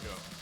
ago.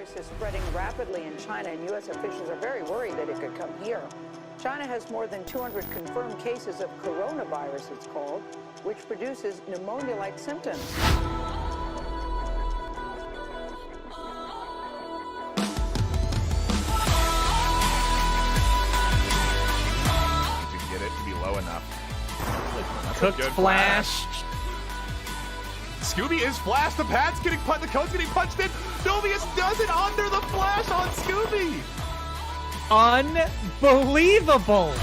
virus is spreading rapidly in China, and U.S. officials are very worried that it could come here. China has more than 200 confirmed cases of coronavirus, it's called, which produces pneumonia-like symptoms. To get it to be low enough. Cooked flash. Scooby is flashed. The pad's getting punched. The code's getting punched in. Novius does it under the flash on Scooby. Unbelievable.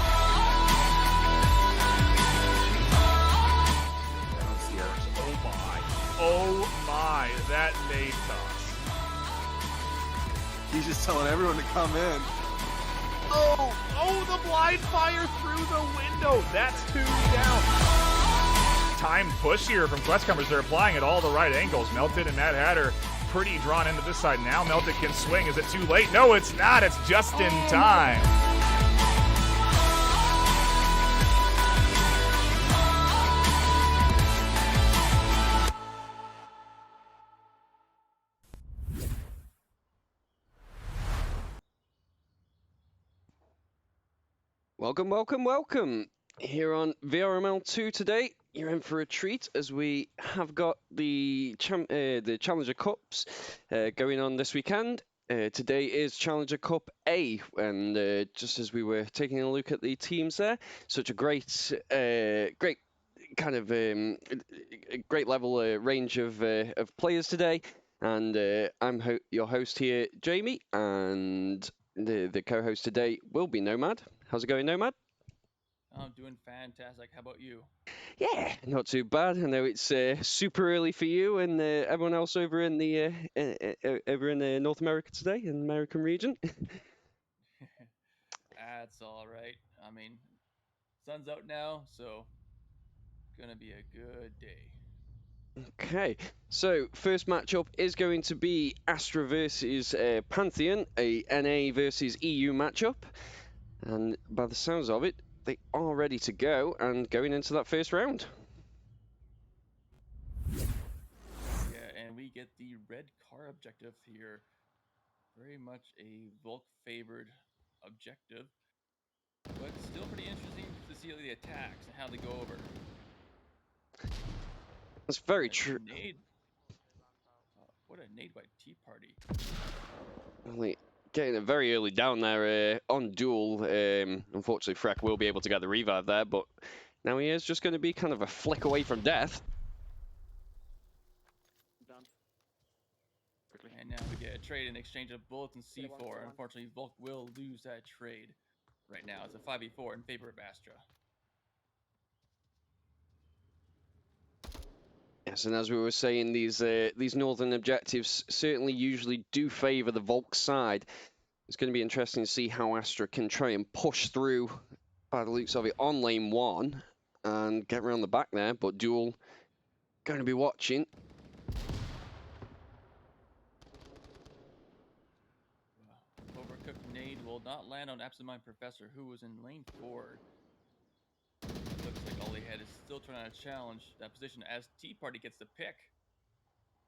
Oh my, that made toss. He's just telling everyone to come in. Oh, the blind fire through the window. That's 2 down. Time push here from Questcomers. They're applying at all the right angles. Melted and Mad Hatter pretty drawn into this side. Now Melted can swing. Is it too late? No, it's not. It's just in time. Welcome, welcome, welcome. Here on VRML 2 today, you're in for a treat as we have got the Challenger Cups going on this weekend. Today is Challenger Cup A, and just as we were taking a look at the teams there, such a great kind of great level range of players today. And I'm your host here, Jamie, and the co-host today will be Nomad. How's it going, Nomad? I'm doing fantastic. How about you? Yeah, not too bad. I know it's super early for you and everyone else over in the North America today, in the American region. That's all right. I mean, sun's out now, so gonna be a good day. Okay, so first matchup is going to be Astra versus Pantheon, a NA versus EU matchup. And by the sounds of it, they are ready to go and going into that first round. Yeah, and we get the red car objective here. Very much a Volk favored objective, but still pretty interesting to see the attacks and how they go over. That's very true. What a nade by Tea Party. Only getting it very early down there on duel. Unfortunately, Freck will be able to get the revive there, but now he is just going to be kind of a flick away from death. And now we get a trade in exchange of bullets and C4. Unfortunately, Volk will lose that trade right now. It's a 5v4 in favor of Astra. Yes, and as we were saying, these northern objectives certainly usually do favour the Volk side. It's going to be interesting to see how Astra can try and push through, by the looks of it, on lane 1 and get around the back there, but Duel going to be watching. Overcooked nade will not land on Absent Mind Professor, who was in lane 4. Looks like all he had is still trying to challenge that position as Tea Party gets the pick.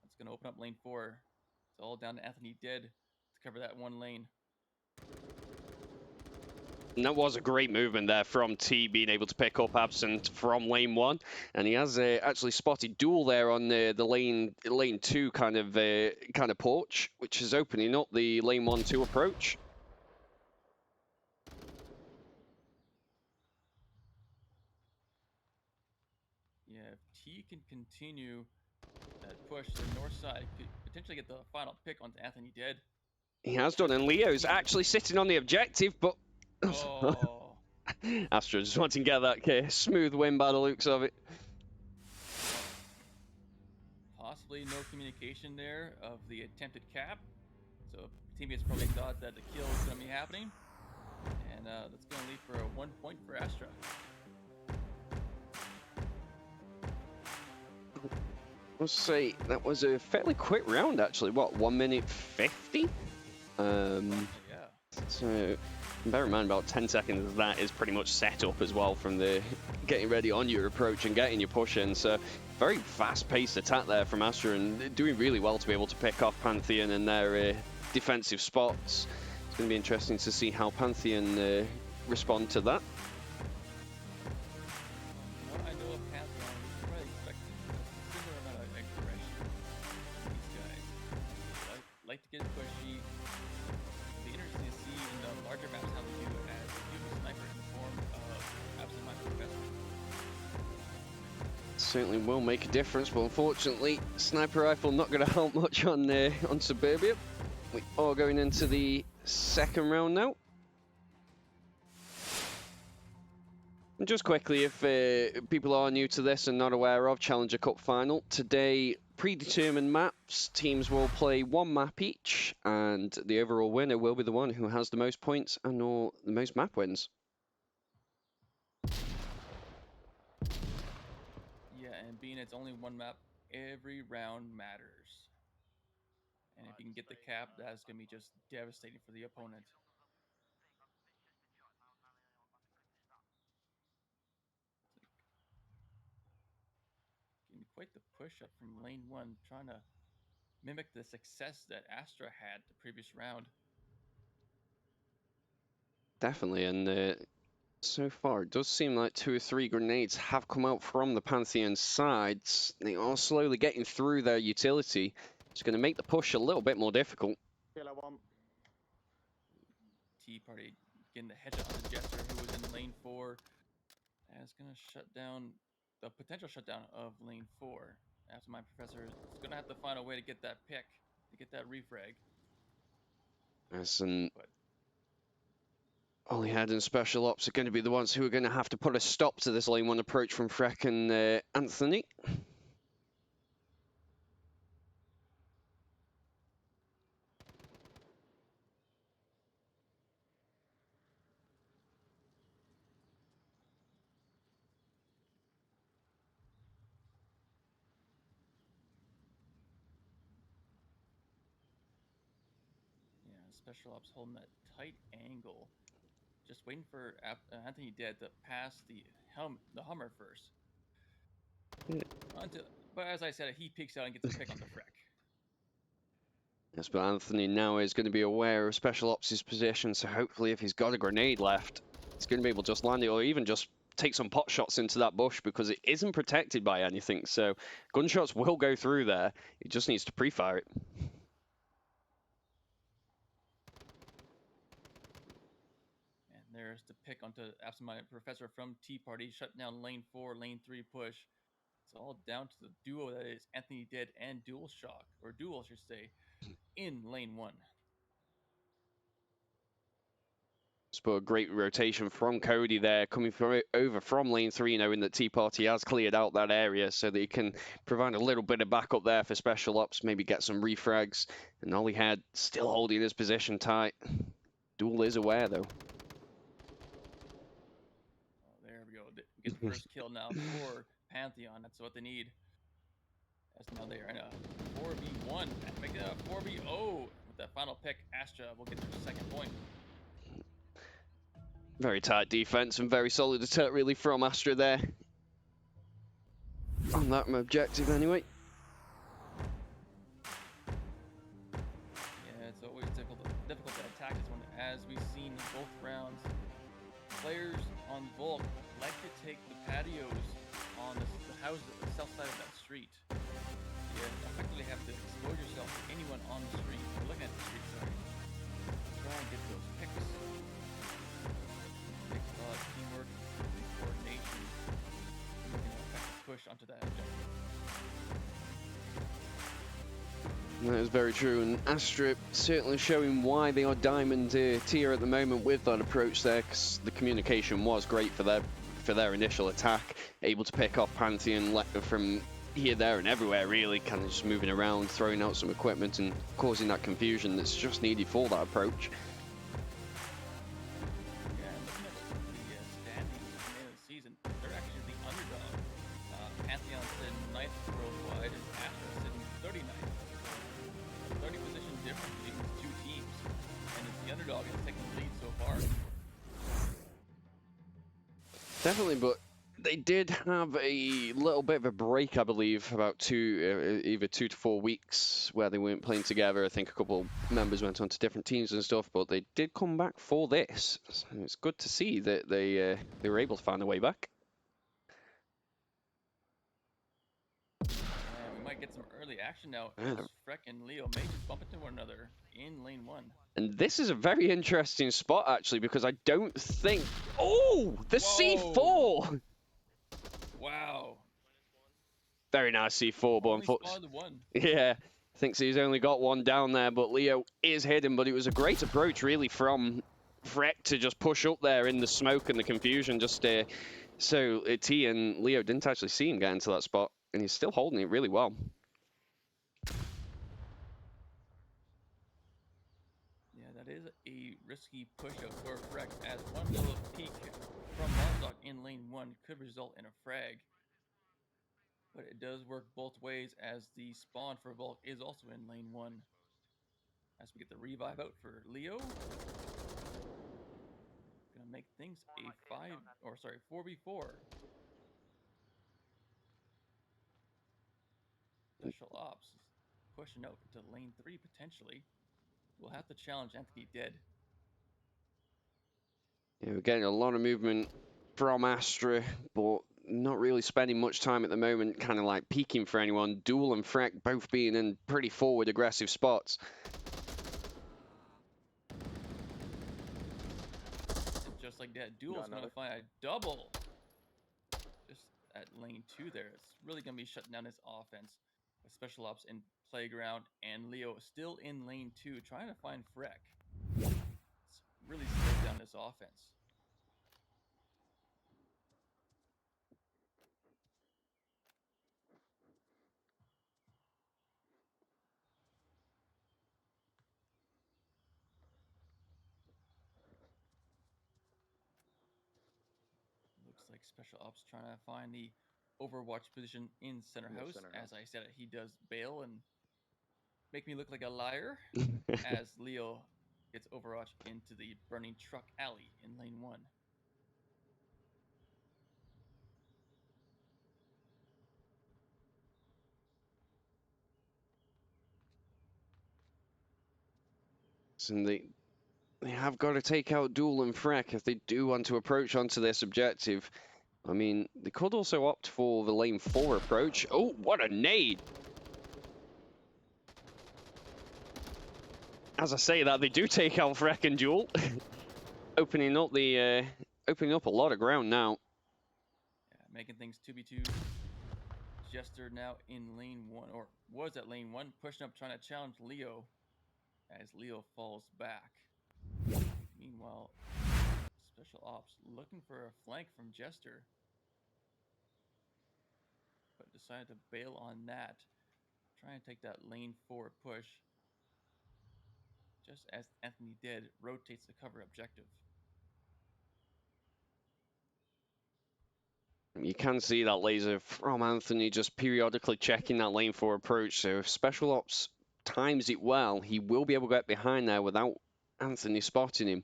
That's going to open up lane 4. It's all down to Anthony Dead to cover that one lane. And that was a great movement there from T, being able to pick up Absent from lane 1. And he has actually spotted Duel there on the lane 2 kind of porch, which is opening up the lane 1-2 approach. Yeah, if T can continue that push to the north side, could potentially get the final pick onto Anthony Dead. He has done, and Leo's actually sitting on the objective, but Oh. Astra just wanting to get that smooth win by the looks of it. Possibly no communication there of the attempted cap. So teammates probably thought that the kill was going to be happening. And that's going to lead for a 1 point for Astra. I'll say that was a fairly quick round, actually. What, 1 minute 50? Yeah. So bear in mind, about 10 seconds of that is pretty much set up as well from the getting ready on your approach and getting your push in. So very fast-paced attack there from Astra, and doing really well to be able to pick off Pantheon and their defensive spots. It's going to be interesting to see how Pantheon respond to that. What I know of Pantheon, we should probably expect a similar amount of aggression from these guys. Like to get pushy. It'll be interesting to see in the larger maps how they do it as a human sniper in the form of Absent Minded Professor. Certainly will make a difference, but unfortunately, sniper rifle not going to help much on Suburbia. We are going into the second round now. And just quickly, if people are new to this and not aware of Challenger Cup Final, today predetermined maps, teams will play one map each, and the overall winner will be the one who has the most points and or the most map wins. And being it's only one map, every round matters. And if you can get the cap, that's going to be just devastating for the opponent. Getting quite the push up from lane 1, trying to mimic the success that Astra had the previous round. Definitely, and so far, it does seem like 2 or 3 grenades have come out from the Pantheon sides. They are slowly getting through their utility. It's going to make the push a little bit more difficult. Tea Party getting the headshot on the Jester, who was in lane 4. And it's going to shut down the potential shutdown of lane 4. After my professor is going to have to find a way to get that pick, to get that refrag. Yes, and Onlyhead and Special Ops are going to be the ones who are going to have to put a stop to this lane 1 approach from Freck and Anthony. Special Ops holding that tight angle, just waiting for Anthony Dead to pass the Hummer first. But as I said, he peeks out and gets a pick on the Freck. Yes, but Anthony now is going to be aware of Special Ops' position, so hopefully if he's got a grenade left, he's going to be able to just land it, or even just take some pot shots into that bush, because it isn't protected by anything, so gunshots will go through there. He just needs to pre-fire it. There's the pick onto Absent-Minded Professor from Tea Party, shut down lane 4, lane 3 push. It's all down to the duo that is Anthony Dead and Dual Shock, or Dual, I should say, in lane 1. But a great rotation from Cody there, coming over from lane 3, knowing that Tea Party has cleared out that area, so that he can provide a little bit of backup there for Special Ops, maybe get some refrags. And Onlyhead still holding his position tight. Dual is aware, though. Get the first kill now for Pantheon. That's what they need. As now they are in a 4v1. Make it a 4v0 with that final pick. Astra will get their second point. Very tight defense and very solid attack really from Astra there. On that objective anyway. Yeah, it's always difficult to attack this one. As we've seen in both rounds, players on Volk like to take the patios on the houses at the south side of that street. You effectively have to expose yourself to anyone on the street. We're looking at the street, sorry. Try and get those picks. It takes a lot of teamwork and coordination. Looking at effective push onto that objective. That is very true, and Astra certainly showing why they are diamond tier at the moment with that approach there, because the communication was great for their initial attack, able to pick off Pantheon from here, there, and everywhere really, kind of just moving around, throwing out some equipment and causing that confusion that's just needed for that approach. Yeah, looking at the standings at the end of the season, they're actually the underdog. Pantheon sitting 9th worldwide, and Astra sitting 39th. 30 position difference between these two teams, and it's the underdog is taking the lead so far. Definitely, but They did have a little bit of a break, I believe, about either 2 to 4 weeks where they weren't playing together. I think a couple members went on to different teams and stuff, but they did come back for this. So it's good to see that they were able to find their way back. And we might get some early action now as Freck and Leo may just bump into one another in lane 1. And this is a very interesting spot, actually, because I don't think... Oh! The Whoa. C4! Wow. Very nice C4, but unfortunately... Yeah, thinks he's only got one down there, but Leo is hidden. But it was a great approach, really, from Freck to just push up there in the smoke and the confusion. Just so T and Leo didn't actually see him get into that spot, and he's still holding it really well. Yeah, that is a risky push-out for Freck, as one little peek from Marstock in lane 1 could result in a frag. But it does work both ways, as the spawn for Volk is also in lane 1. As we get the revive out for Leo. Gonna make things a 4v4. Special Ops is pushing out to lane 3 potentially. We'll have to challenge Anthony Dead. Yeah, we're getting a lot of movement from Astra, but not really spending much time at the moment, kind of like peeking for anyone. Duel and Freck both being in pretty forward aggressive spots. And just like that, Duel's going to find a double just at lane 2 there. It's really going to be shutting down his offense with Special Ops in Playground, and Leo still in lane 2 trying to find Freck. It's really slowed down his offense. Looks like Special Ops trying to find the Overwatch position in center house. As I said, he does bail and make me look like a liar as Leo gets Overwatch into the burning truck alley in lane 1. And they have got to take out Duel and Freck if they do want to approach onto this objective. I mean, they could also opt for the lane 4 approach. Oh, what a nade! As I say that, they do take out Freck and Duel, opening up a lot of ground now. Yeah, making things 2v2. Jester now in lane 1, or was at lane 1, pushing up, trying to challenge Leo as Leo falls back. Meanwhile, Special Ops looking for a flank from Jester, but decided to bail on that. Try and take that lane 4 push, just as Anthony Dead rotates the cover objective. You can see that laser from Anthony just periodically checking that lane 4 approach, so if Special Ops times it well, he will be able to get behind there without Anthony spotting him.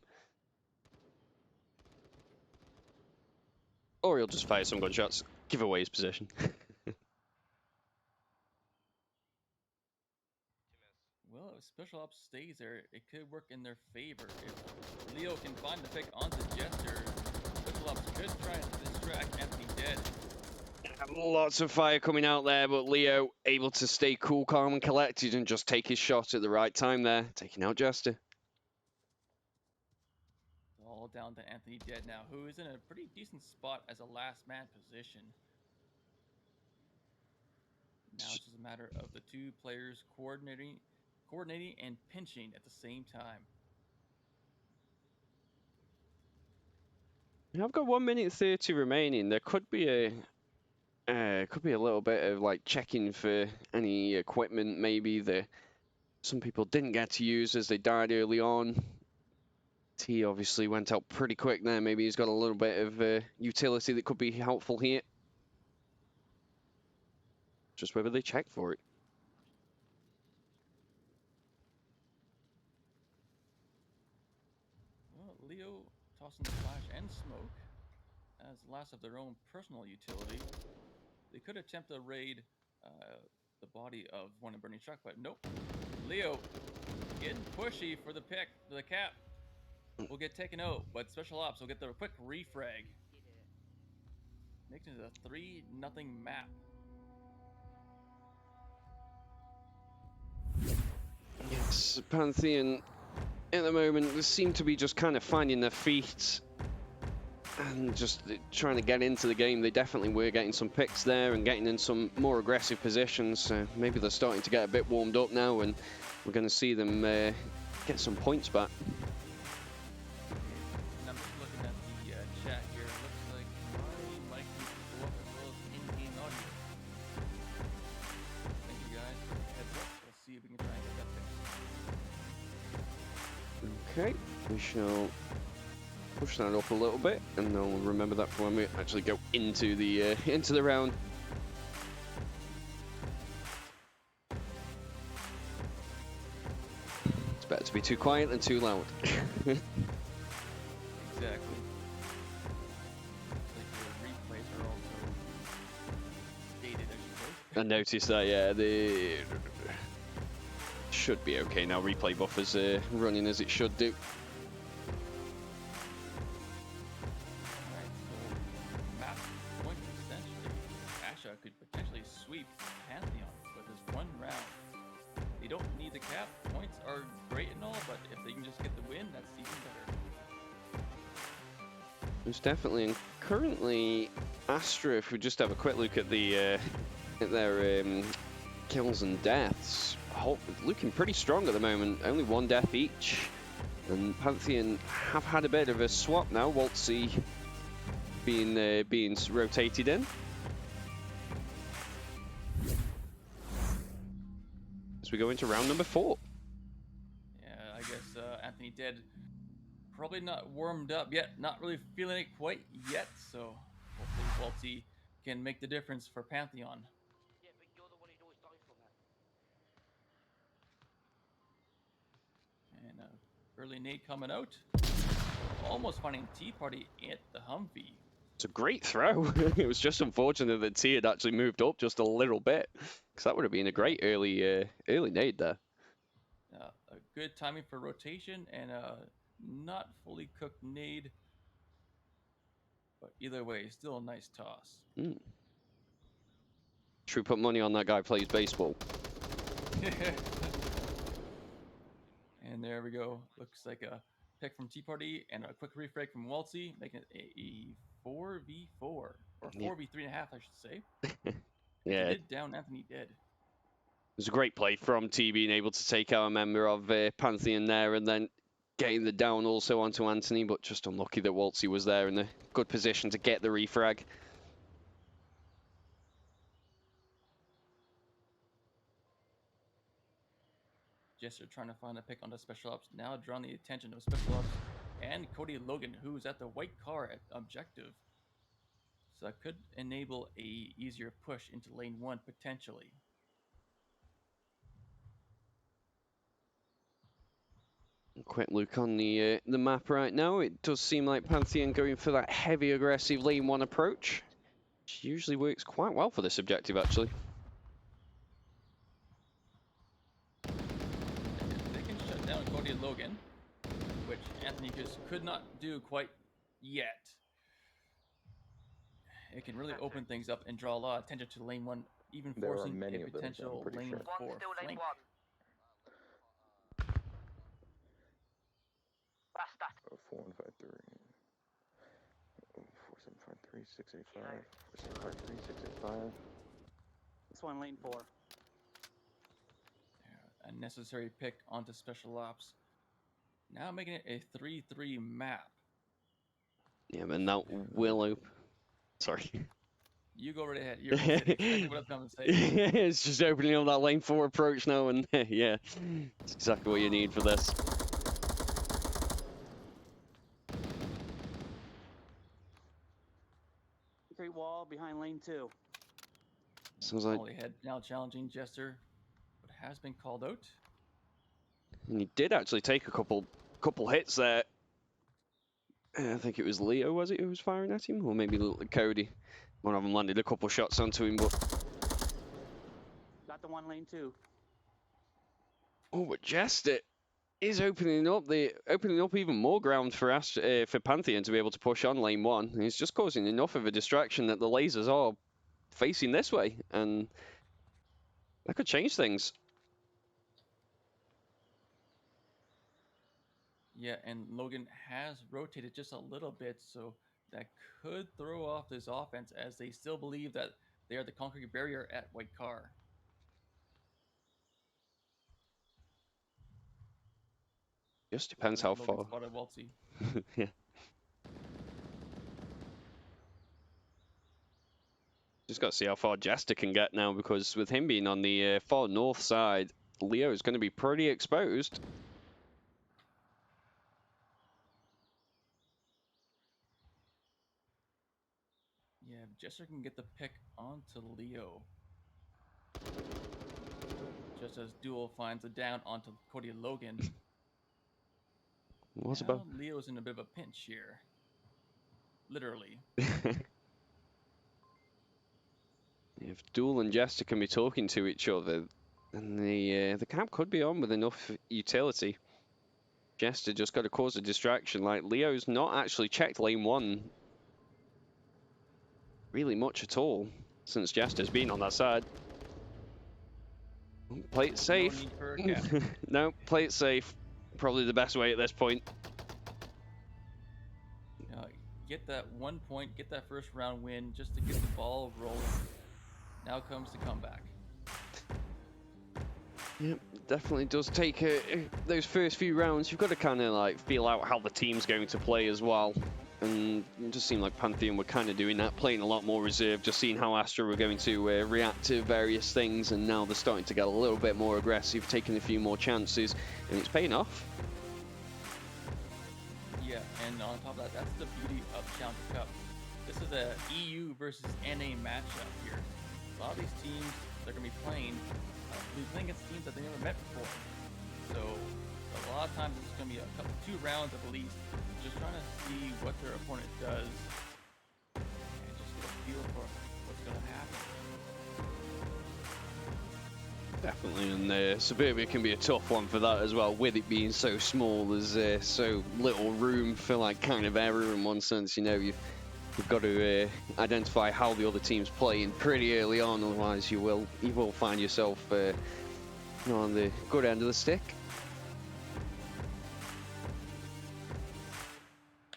Or he'll just fire some gunshots, give away his position. Well, if Special Ops stays there, it could work in their favor. If Leo can find the pick onto Jester, Special Ops could try and distract Anthony Dead. Lots of fire coming out there, but Leo able to stay cool, calm, and collected and just take his shot at the right time there, taking out Jester. All down to Anthony Dead now, who is in a pretty decent spot as a last man position. Now it's just a matter of the two players coordinating and pinching at the same time. I've got 1 minute 30 remaining. There could be a little bit of like checking for any equipment maybe that some people didn't get to use as they died early on. T obviously went out pretty quick there. Maybe he's got a little bit of utility that could be helpful here. Just whether they check for it. Well, Leo tossing the flash and smoke. as last of their own personal utility. They could attempt to raid the body of one of Bernie's truck, but nope. Leo getting pushy for the pick, for the cap. Will get taken out, but Special Ops will get the quick refrag. Making it a 3-0 map. Yes, Pantheon at the moment they seem to be just kind of finding their feet and just trying to get into the game. They definitely were getting some picks there and getting in some more aggressive positions. So maybe they're starting to get a bit warmed up now, and we're going to see them get some points back. And I'm just looking at the chat here. It looks like my mic needs to go up as well as in-game audio. Thank you guys for the heads up. We'll see if we can try and get that fixed. Okay, we shall push that up a little bit, and I'll remember that for when we actually go into the round. It's better to be too quiet than too loud. Exactly. Looks like your replays are also dated, I suppose. I noticed that, yeah, they should be okay now. Replay buffers running as it should do. Alright, so map point essentially. Asha could potentially sweep Pantheon with this one round. They don't need the cap. Points are great and all, but if they can just get the win, that's even better. It's definitely, and currently Astra, if we just have a quick look at the at their kills and deaths, looking pretty strong at the moment. Only 1 death each, and Pantheon have had a bit of a swap now. Waltzy being rotated in. As we go into round number 4. Yeah, I guess Anthony Dead probably not warmed up yet, not really feeling it quite yet, so hopefully Waltzy can make the difference for Pantheon. Yeah, but you're the one who'd always die from that. And early nade coming out. Almost finding Tea Party at the Humvee. It's a great throw. It was just unfortunate that T had actually moved up just a little bit, because that would have been a great early nade there. A good timing for rotation and not fully cooked nade. But either way, still a nice toss. Should we put money on that guy plays baseball? And there we go. Looks like a pick from Tea Party and a quick refrag from Waltzy, making it a 4v4 or 4v3.5, I should say. Yeah, They it did down Anthony Dead. was a great play from T being able to take out a member of Pantheon there, and then getting the down also onto Anthony, but just unlucky that Waltzy was there in a good position to get the refrag. Jester trying to find a pick on the Special Ops, now drawing the attention of Special Ops and Cody Logan, who's at the white car at objective. So that could enable a easier push into lane 1 potentially. Quick look on the map right now. It does seem like Pantheon going for that heavy aggressive lane 1 approach, which usually works quite well for this objective actually. They can shut down Cody Logan, which Anthony just could not do quite yet. It can really open things up and draw a lot of attention to lane 1, even There are forcing many a of those, I'm potential pretty lane sure. 4 One still lane flank. 1. That's that. 4153. 4753 685. 4753 685. This one lane 4. A necessary pick onto Special Ops. Now making it a 3-3 map. Yeah, man, that will open. Sorry. You go right ahead. You're exactly what I was going to say. It's just opening up that lane 4 approach now, and yeah, it's exactly what you need for this. Great wall behind lane 2. Sounds like Only head now challenging Jester, but has been called out. and he did actually take a couple hits there. I think it was Leo, was it, who was firing at him? Or maybe Cody. One of them landed a couple shots onto him, but... Got the one lane 2. Oh, but Jester is opening up even more ground for Pantheon to be able to push on lane 1. He's just causing enough of a distraction that the lasers are facing this way, and that could change things. Yeah, and Logan has rotated just a little bit, so that could throw off this offense as they still believe that they are the concrete barrier at White Car. Just depends how far. Spotted Waltzy. Yeah. Just got to see how far Jester can get now, because with him being on the far north side, Leo is going to be pretty exposed. Yeah, Jester can get the pick onto Leo. Just as Duel finds a down onto Cody Logan. What's now about? Leo's in a bit of a pinch here. Literally. If Duel and Jester can be talking to each other, then the camp could be on with enough utility. Jester just got to cause a distraction. Like, Leo's not actually checked lane 1 really much at all since Jester's been on that side. Play it safe. No need for a gap. No, play it safe. Probably the best way at this point. Get that 1 point, get that first round win just to get the ball rolling. Now comes the comeback. Yep, definitely does take those first few rounds. You've got to kind of like feel out how the team's going to play as well. And it just seemed like Pantheon were kind of doing that, playing a lot more reserved, just seeing how Astra were going to react to various things. And now they're starting to get a little bit more aggressive, taking a few more chances, and it's paying off. Yeah, and on top of that, that's the beauty of Challenger Cup. This is a EU versus NA matchup here. A lot of these teams they're going to be playing against teams that they never met before. So a lot of times it's going to be two rounds at least, just trying to see what their opponent does and just get a feel for what's going to happen. Definitely, and Suburbia can be a tough one for that as well, with it being so small. There's so little room for like kind of error in one sense. You know, you've got to identify how the other team's playing pretty early on, otherwise you will find yourself on the good end of the stick.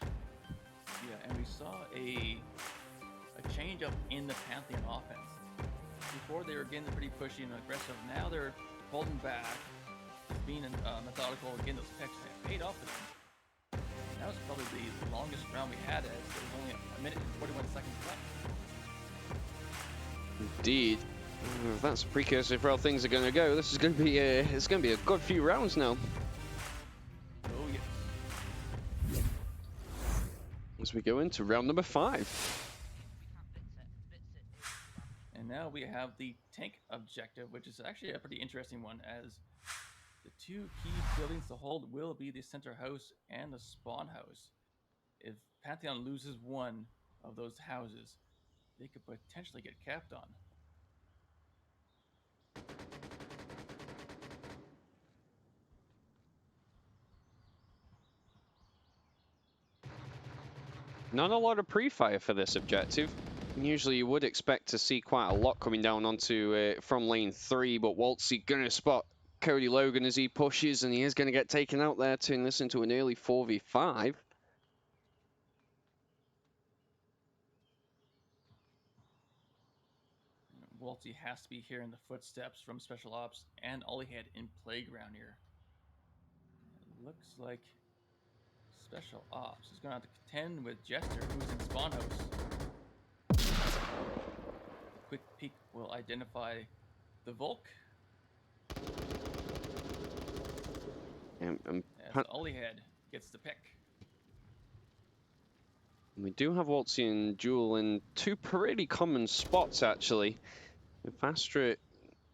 Yeah, and we saw a change up in the Pantheon offense. Before they were getting pretty pushy and aggressive. Now they're holding back, being methodical, getting those picks, and it paid off for them. That was probably the longest round we had, as there was only a minute and 41 seconds left. Indeed. If that's a precursor for how things are going to go, this is going to be it's going to be a good few rounds now. Oh yes. As we go into round number 5. And now we have the tank objective, which is actually a pretty interesting one, as the two key buildings to hold will be the center house and the spawn house. If Pantheon loses one of those houses, they could potentially get capped on. Not a lot of pre-fire for this objective. Usually you would expect to see quite a lot coming down onto from lane 3, but Waltzy gonna spot Cody Logan as he pushes, and he is gonna get taken out there, turning this into an early 4v5. Waltzy has to be hearing the footsteps from Special Ops and all he had in Playground here. It looks like Special Ops is going to have to contend with Jester, who's in spawn house. A quick peek will identify the Volk. As Olyhead gets the pick. We do have Waltzy and Jewel in two pretty common spots, actually. If Astra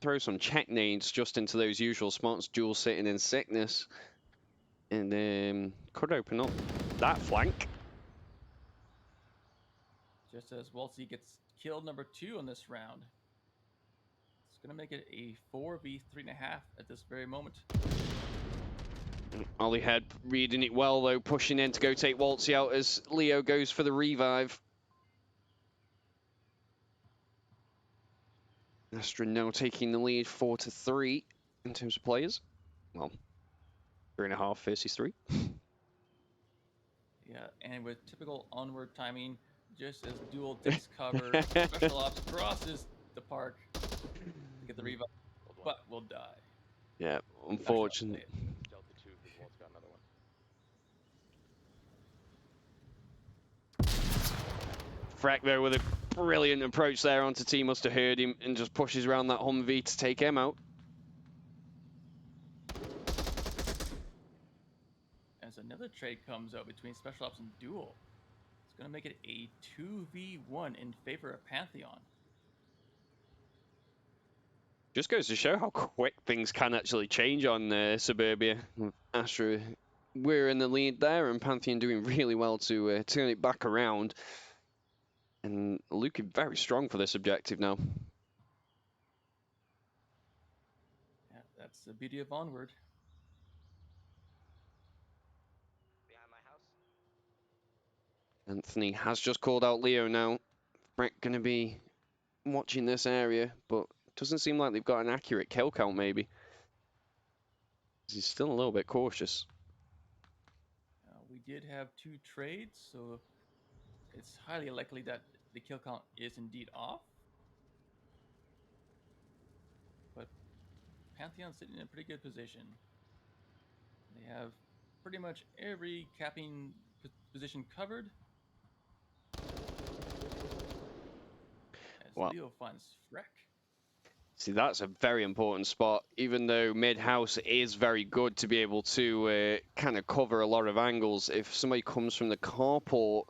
throw some check nades just into those usual spots, Jewel sitting in sickness, and could open up that flank. Just as Waltzy gets killed number 2 on this round. It's going to make it a 4v3.5 at this very moment. Ollyhead reading it well, though, pushing in to go take Waltzy out as Leo goes for the revive. Astra now taking the lead 4-3 in terms of players. Well, 3.5 versus 3. Yeah, and with typical Onward timing, just as Duel takes cover, Special Ops crosses the park to get the revive, but will die. Yeah, unfortunately. Delta 2, who's Walt's got another one. Freck there with a brilliant approach there onto T, must have heard him and just pushes around that Humvee to take him out. As another trade comes out between Special Ops and Duel, it's going to make it a 2v1 in favor of Pantheon. Just goes to show how quick things can actually change on Suburbia. Astra, we're in the lead there, and Pantheon doing really well to turn it back around. And looking very strong for this objective now. Yeah, that's the beauty of Onward. Behind my house. Anthony has just called out Leo now. Brett going to be watching this area, but doesn't seem like they've got an accurate kill count, maybe. He's still a little bit cautious. We did have 2 trades, so it's highly likely that the kill count is indeed off. But Pantheon's sitting in a pretty good position. They have pretty much every capping position covered. As Well, Leo finds Freck. see, that's a very important spot, even though mid-house is very good to be able to kind of cover a lot of angles. If somebody comes from the carport,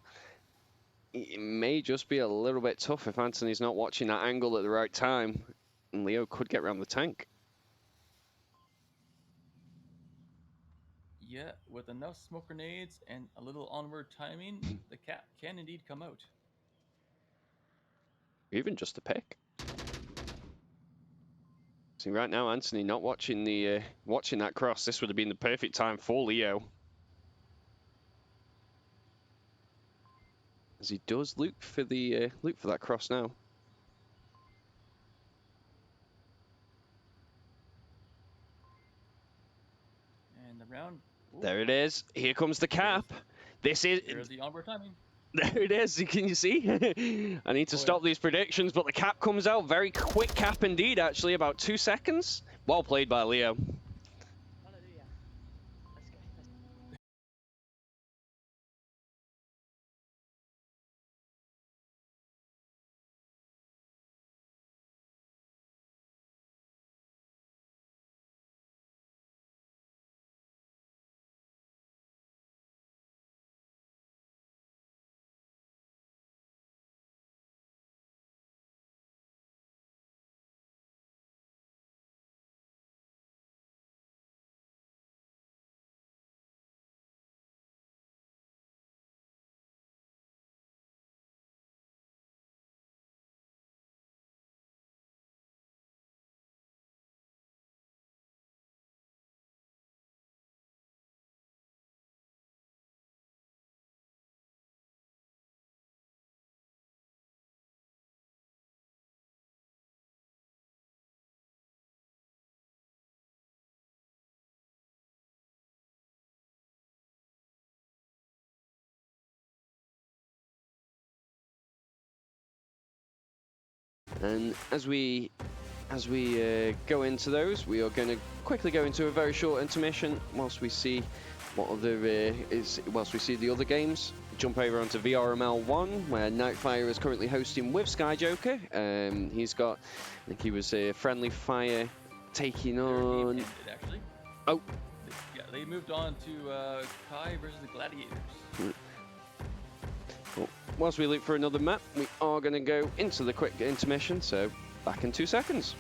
it may just be a little bit tough if Anthony's not watching that angle at the right time. And Leo could get around the tank. Yeah, with enough smoke grenades and a little Onward timing, the cap can indeed come out. Even just a pick. See, right now, Anthony not watching the watching that cross. This would have been the perfect time for Leo. As he does look for that cross now. And the round. Ooh, There it is. Here comes the cap. This is. There's the Onward timing. There it is. Can you see? I need to stop these predictions, but the cap comes out. Very quick cap indeed, actually. About 2 seconds. Well played by Leo. Hallelujah. Let's go. And as we go into those, we are going to quickly go into a very short intermission whilst we see whilst we see the other games. Jump over onto VRML 1, where Nightfire is currently hosting with Skyjoker. He's got, I think he was a friendly fire taking on. Ended, actually. Oh. Yeah, they moved on to Kai versus the Gladiators. Well, whilst we look for another map, we are going to go into the quick intermission. So back in 2 seconds.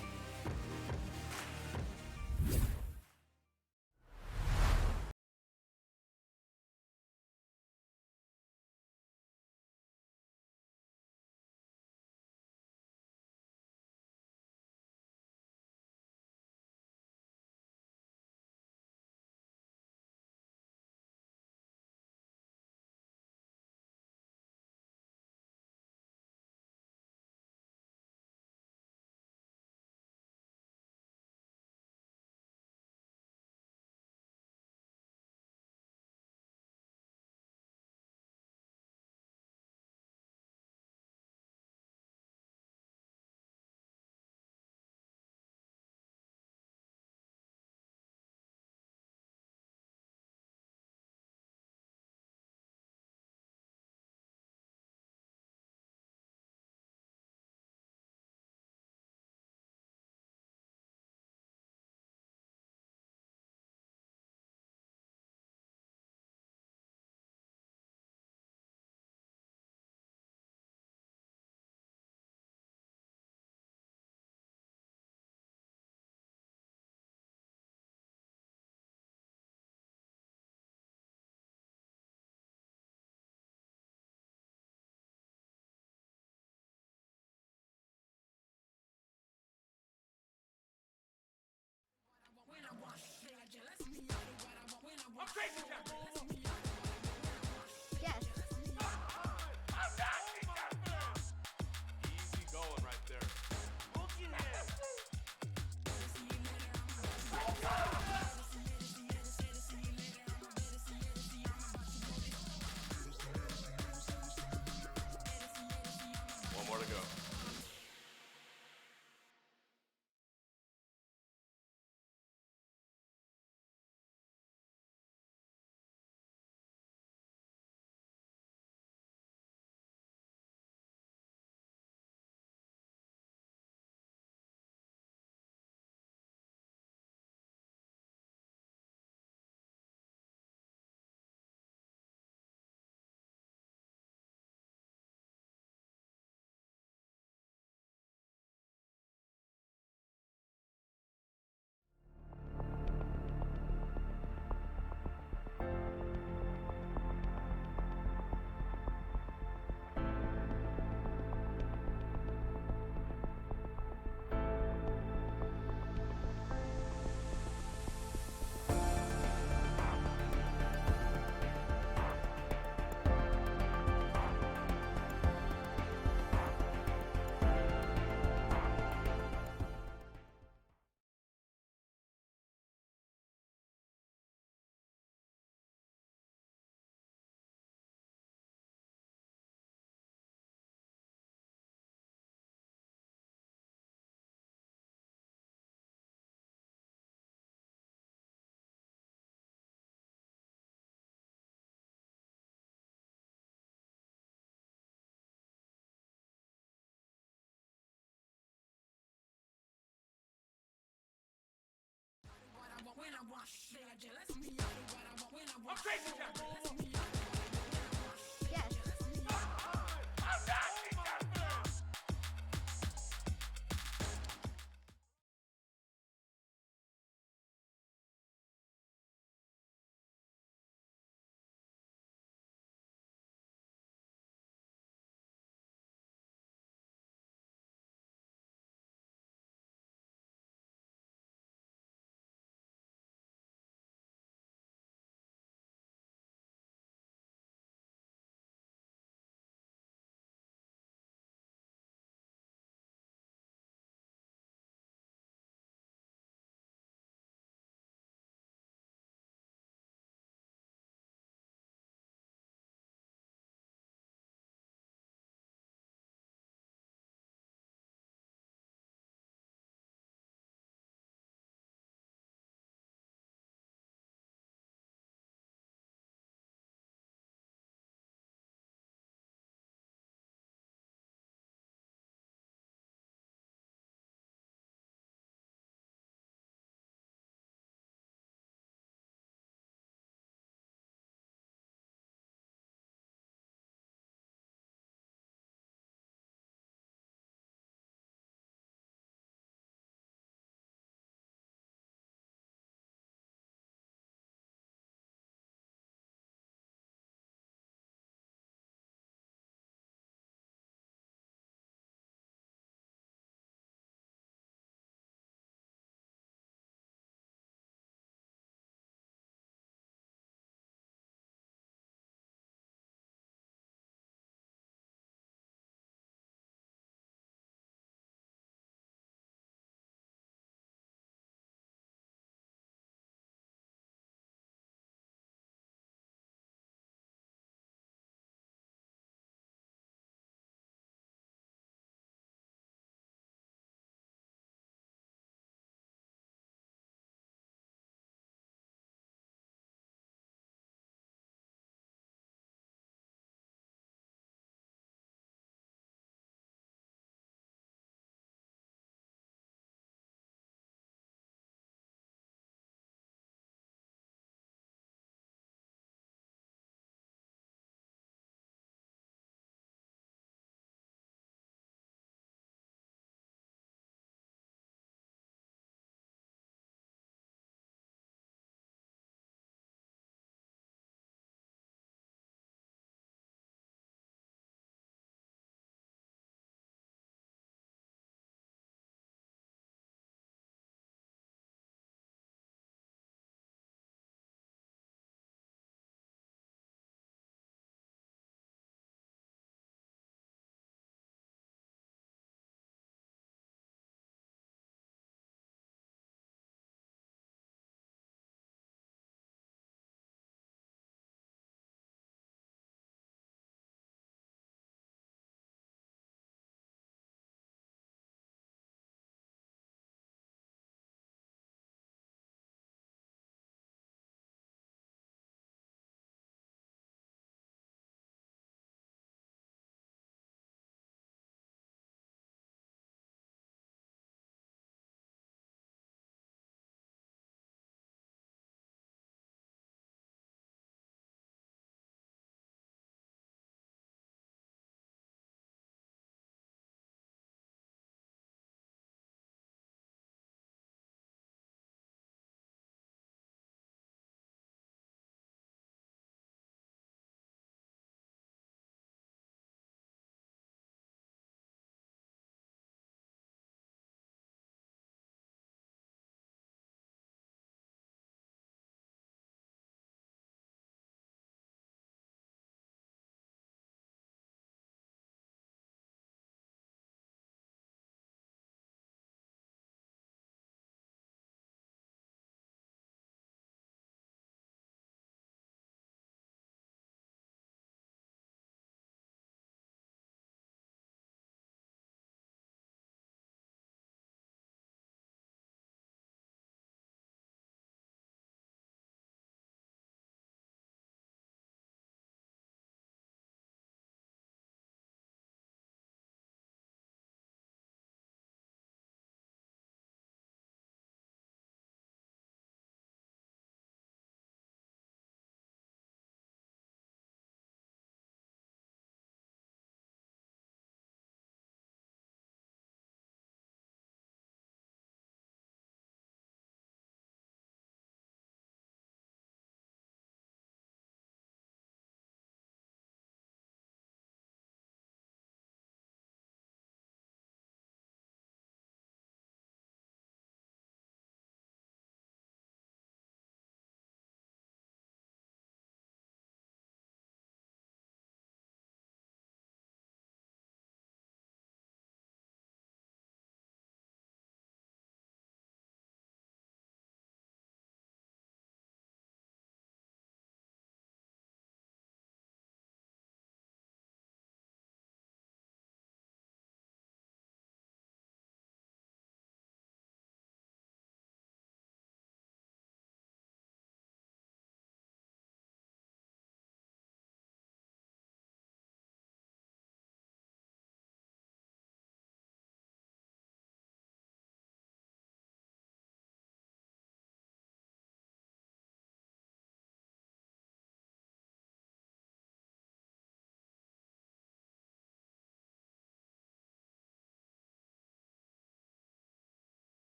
Yes. Easy going right there. One more to go.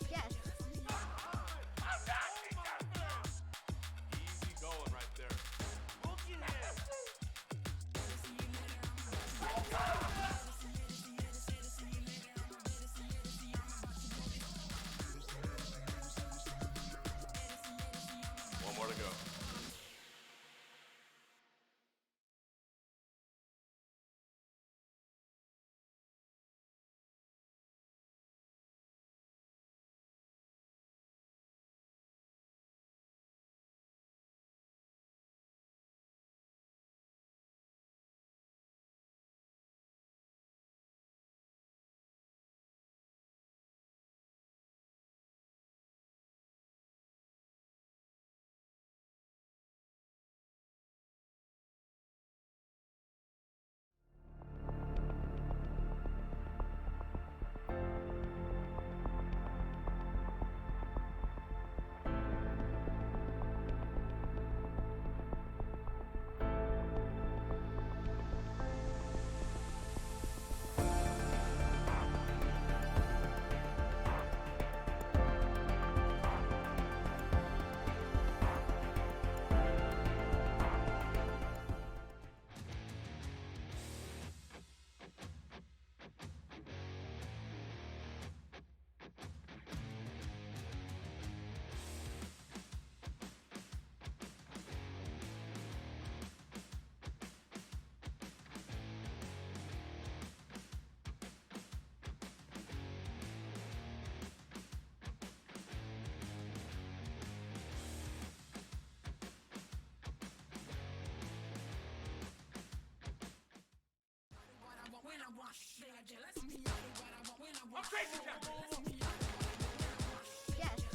Yes. Easy going right there. One more to go. Yes.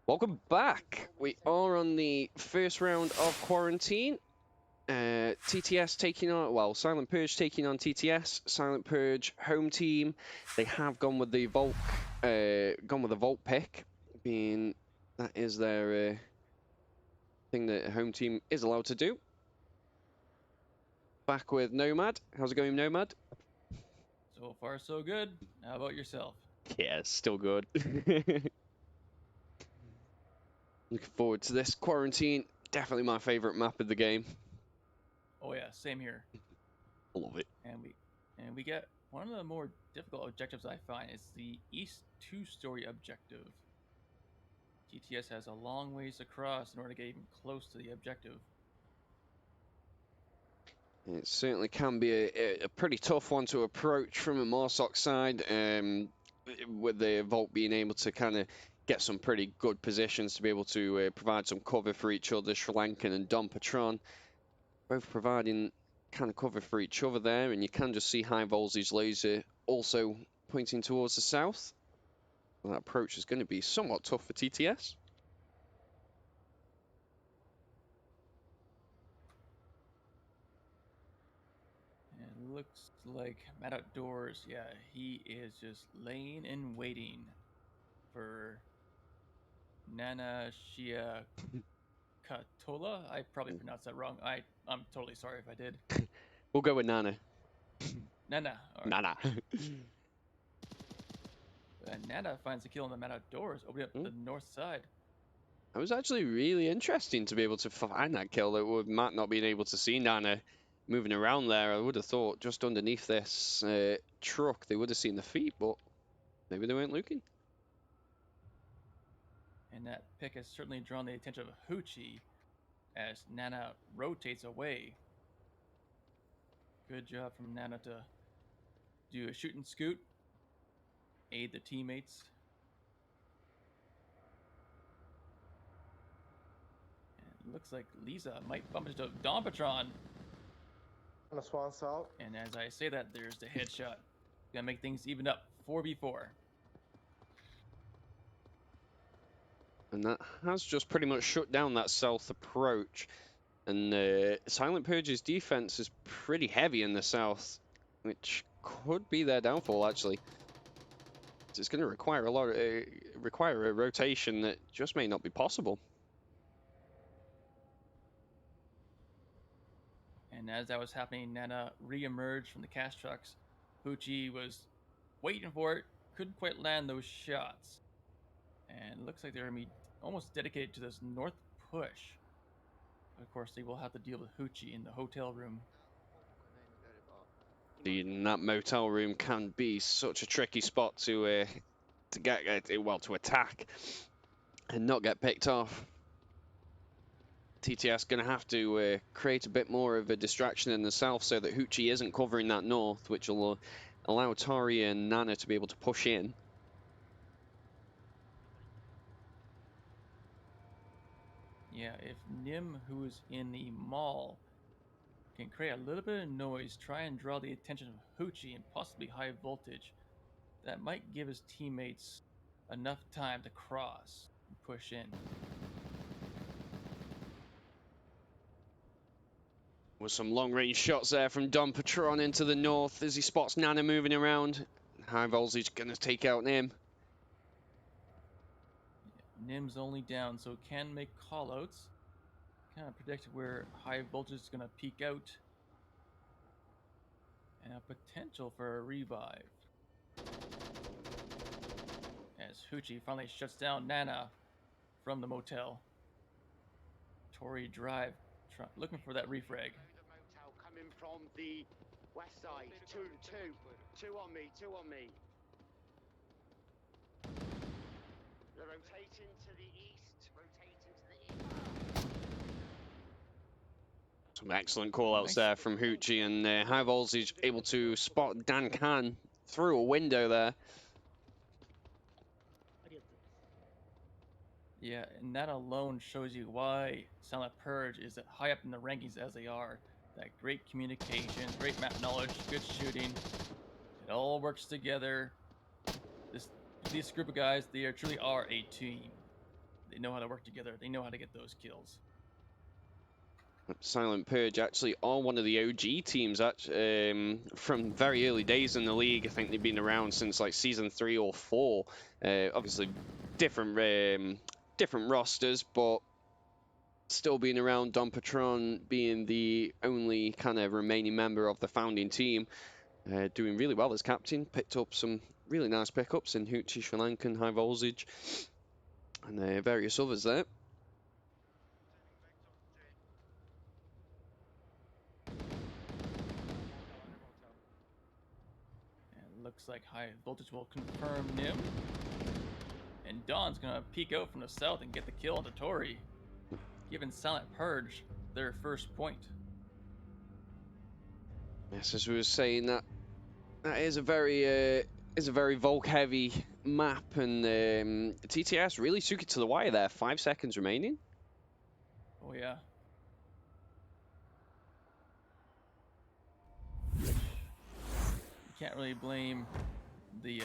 Welcome back. We are on the first round of quarantine. TTS taking on, well, Silent Purge taking on TTS. Silent Purge home team. They have gone with the Vault, pick, being that is their thing that home team is allowed to do. Back with Nomad. How's it going, Nomad? So far, so good. How about yourself? Yeah, it's still good. Looking forward to this quarantine. Definitely my favorite map of the game. Oh yeah, same here. I love it. And we get one of the more difficult objectives I find is the East 2-story objective. GTS has a long ways across in order to get even close to the objective. It certainly can be a pretty tough one to approach from a Marsoc side, with the Vault being able to kind of get some pretty good positions to be able to provide some cover for each other. Sri Lankan and Dom Patron both providing kind of cover for each other there, and you can just see High Voltage laser also pointing towards the south. Well, that approach is going to be somewhat tough for TTS. It looks like Matt Outdoors, yeah, he is just laying and waiting for Nana Shia Katola. I probably pronounced that wrong. I'm totally sorry if I did. We'll go with Nana. Nana. All right. Nana. Nana finds the kill on the Matt Outdoors, opening up the north side. It was actually really interesting to be able to find that kill. That with Matt not being able to see Nana moving around there, I would have thought just underneath this truck they would have seen the feet, but maybe they weren't looking. And that pick has certainly drawn the attention of Hoochie as Nana rotates away. Good job from Nana to do a shoot and scoot, aid the teammates. And it looks like Lisa might bump into Dom Patron. On a swan salt. And as I say that, there's the headshot. Gonna make things even up. 4v4. And that has just pretty much shut down that south approach. And Silent Purge's defense is pretty heavy in the south, which could be their downfall, actually. It's going to require a rotation that just may not be possible. And as that was happening, Nana re-emerged from the cast trucks. Hoochie was waiting for it, couldn't quite land those shots. And it looks like they're going to be almost dedicated to this north push. Of course, they will have to deal with Hoochie in the hotel room. That motel room can be such a tricky spot to attack and not get picked off. TTS going to have to create a bit more of a distraction in the south so that Hoochie isn't covering that north, which will allow Tari and Nana to be able to push in. Yeah, if Nim, who's in the mall, can create a little bit of noise, try and draw the attention of Hoochie and possibly High Voltage, that might give his teammates enough time to cross and push in. With some long-range shots there from Dom Patron into the north as he spots Nana moving around. High Voltage going to take out Nim. Nim's only down, so can make callouts. Kind of predict where High Voltage is going to peek out. And a potential for a revive. As Hoochie finally shuts down Nana from the motel. Tory Drive, looking for that refrag. Motel coming from the west side. Two on me. They're rotating to the east. Some excellent call-outs there from Hoochie, and High Voltage able to spot Dan Khan through a window there. Yeah, and that alone shows you why Silent Purge is that high up in the rankings as they are. That great communication, great map knowledge, good shooting. It all works together. This group of guys, they truly are a team. They know how to work together. They know how to get those kills. Silent Purge actually are one of the OG teams from very early days in the league. I think they've been around since like season 3 or 4. Obviously, different rosters, but still being around. Don Patron being the only kind of remaining member of the founding team, doing really well as captain. Picked up some really nice pickups in Hoochie, Sri Lankan, High Voltage, and various others there. Looks like High Voltage will confirm Nim. And Dawn's gonna peek out from the south and get the kill on the Tory, giving Silent Purge their first point. Yes, as we were saying, that is a very Volk heavy map, and TTS really took it to the wire there. 5 seconds remaining. Oh yeah. You can't really blame the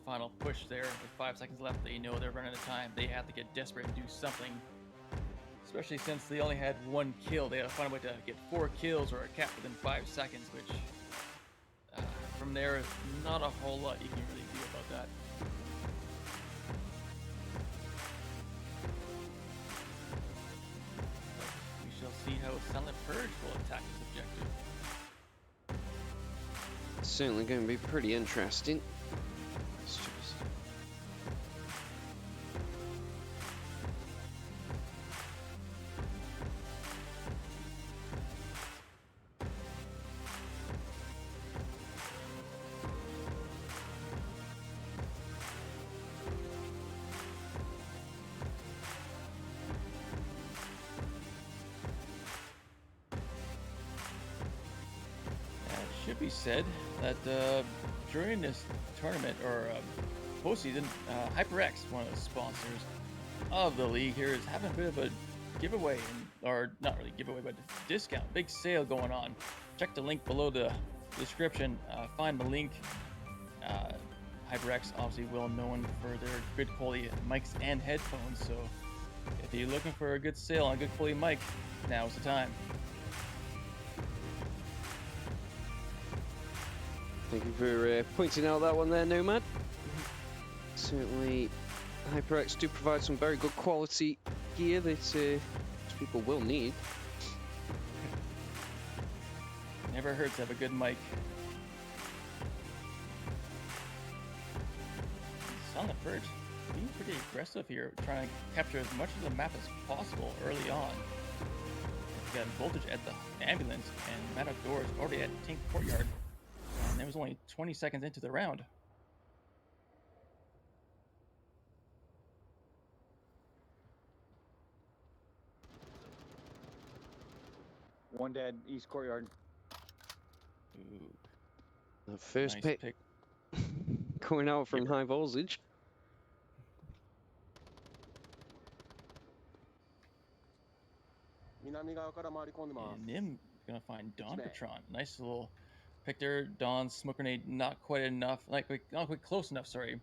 final push there. With 5 seconds left, they know they're running out of time. They have to get desperate and do something. Especially since they only had 1 kill. They had to find a way to get 4 kills or a cap within 5 seconds, which from there, not a whole lot you can really do about that. We shall see how Silent Purge will attack this objective. Certainly going to be pretty interesting. Let's just... Should be said that during this tournament or postseason, HyperX, one of the sponsors of the league here, is having a bit of a giveaway, or not really giveaway, but discount, big sale going on. Check the link below the description. Find the link. HyperX, obviously well known for their good quality mics and headphones. So if you're looking for a good sale on a good quality mic, now's the time. Thank you for pointing out that one there, Nomad. Certainly, HyperX do provide some very good quality gear that people will need. Never hurts to have a good mic. Silent Purge being pretty aggressive here, trying to capture as much of the map as possible early on. We got Voltage at the ambulance, and Mad Outdoors already at Tank Courtyard. And it was only 20 seconds into the round. One dead, East Courtyard. Ooh, The first nice pick going out from High Voltage. And Nim gonna find Dawn Patron. Nice little pick there. Dawn's smoke grenade not quite enough, not quite close enough, sorry,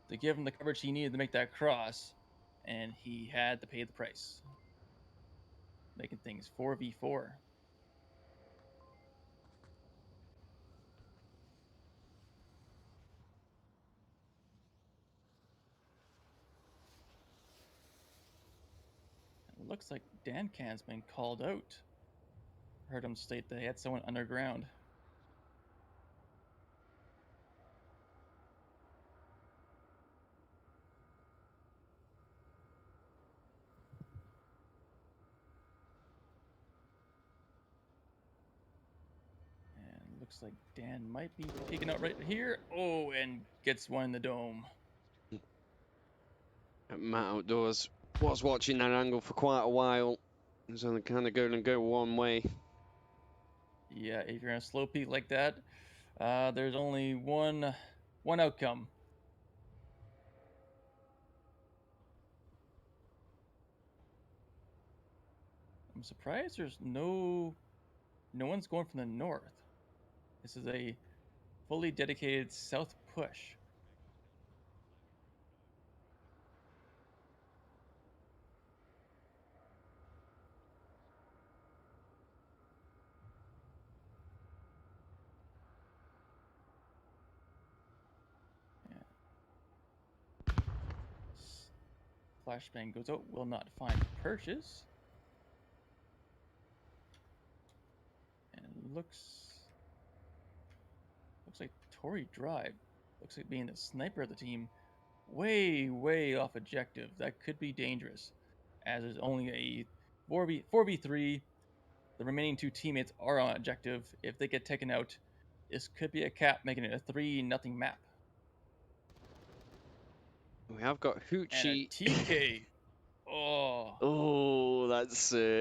to give him the coverage he needed to make that cross, and he had to pay the price, making things 4v4. It looks like DanCan's been called out. Heard him state they had someone underground. And looks like Dan might be peeking out right here. Oh, and gets one in the dome. Matt Outdoors was watching that angle for quite a while. It was only kind of going to go one way. Yeah, if you're in a slow peak like that, there's only one outcome. I'm surprised there's no one's going from the north. This is a fully dedicated south push. Flashbang goes out, will not find purchase. And it looks like Tory Drive looks like being the sniper of the team. Way off objective. That could be dangerous, as there's only a 4v3. The remaining 2 teammates are on objective. If they get taken out, this could be a cap, making it a 3-0 map. We have got And a Hoochie. TK. Oh. Oh, that's. I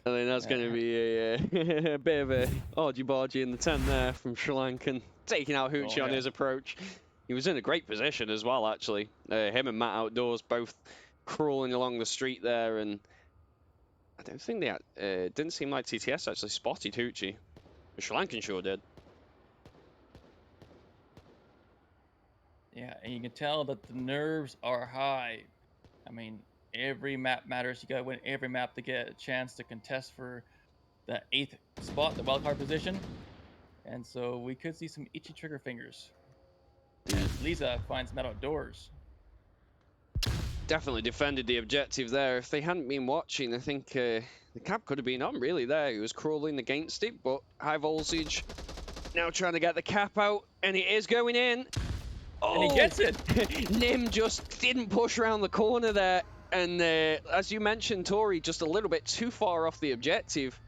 think that's going to be a bit of a argy-bargy in the 10 there from Sri Lankan, taking out Hoochie on his approach. He was in a great position as well, actually. Him and Matt Outdoors both crawling along the street there, and I don't think they didn't seem like TTS actually spotted Hoochie. But Sri Lankan sure did. Yeah, and you can tell that the nerves are high. I mean, every map matters. You gotta win every map to get a chance to contest for the 8th spot, the wildcard position. And so we could see some itchy trigger fingers. As Lisa finds Matt Outdoors. Definitely defended the objective there. If they hadn't been watching, I think the cap could have been on really there. He was crawling against it, but high voltage now trying to get the cap out, and it is going in. And he gets it. Nim just didn't push around the corner there, and as you mentioned, Tory just a little bit too far off the objective.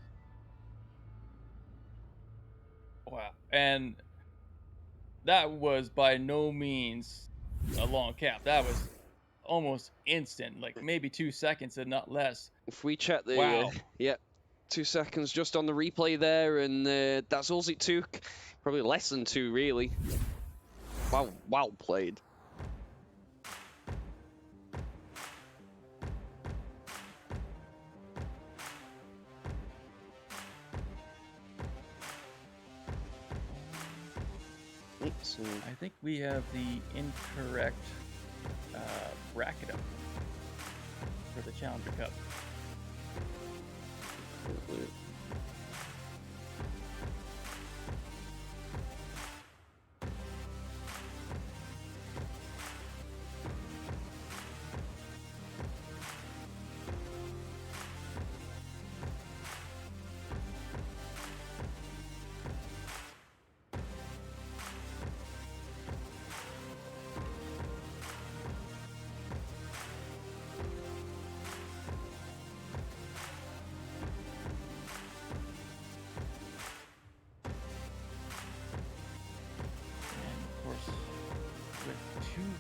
Wow. And that was by no means a long cap. That was almost instant, like maybe 2 seconds and not less. If we check the, wow. 2 seconds just on the replay there, and that's all it took. Probably less than 2, really. Wow, well played. I think we have the incorrect bracket up for the Challenger Cup.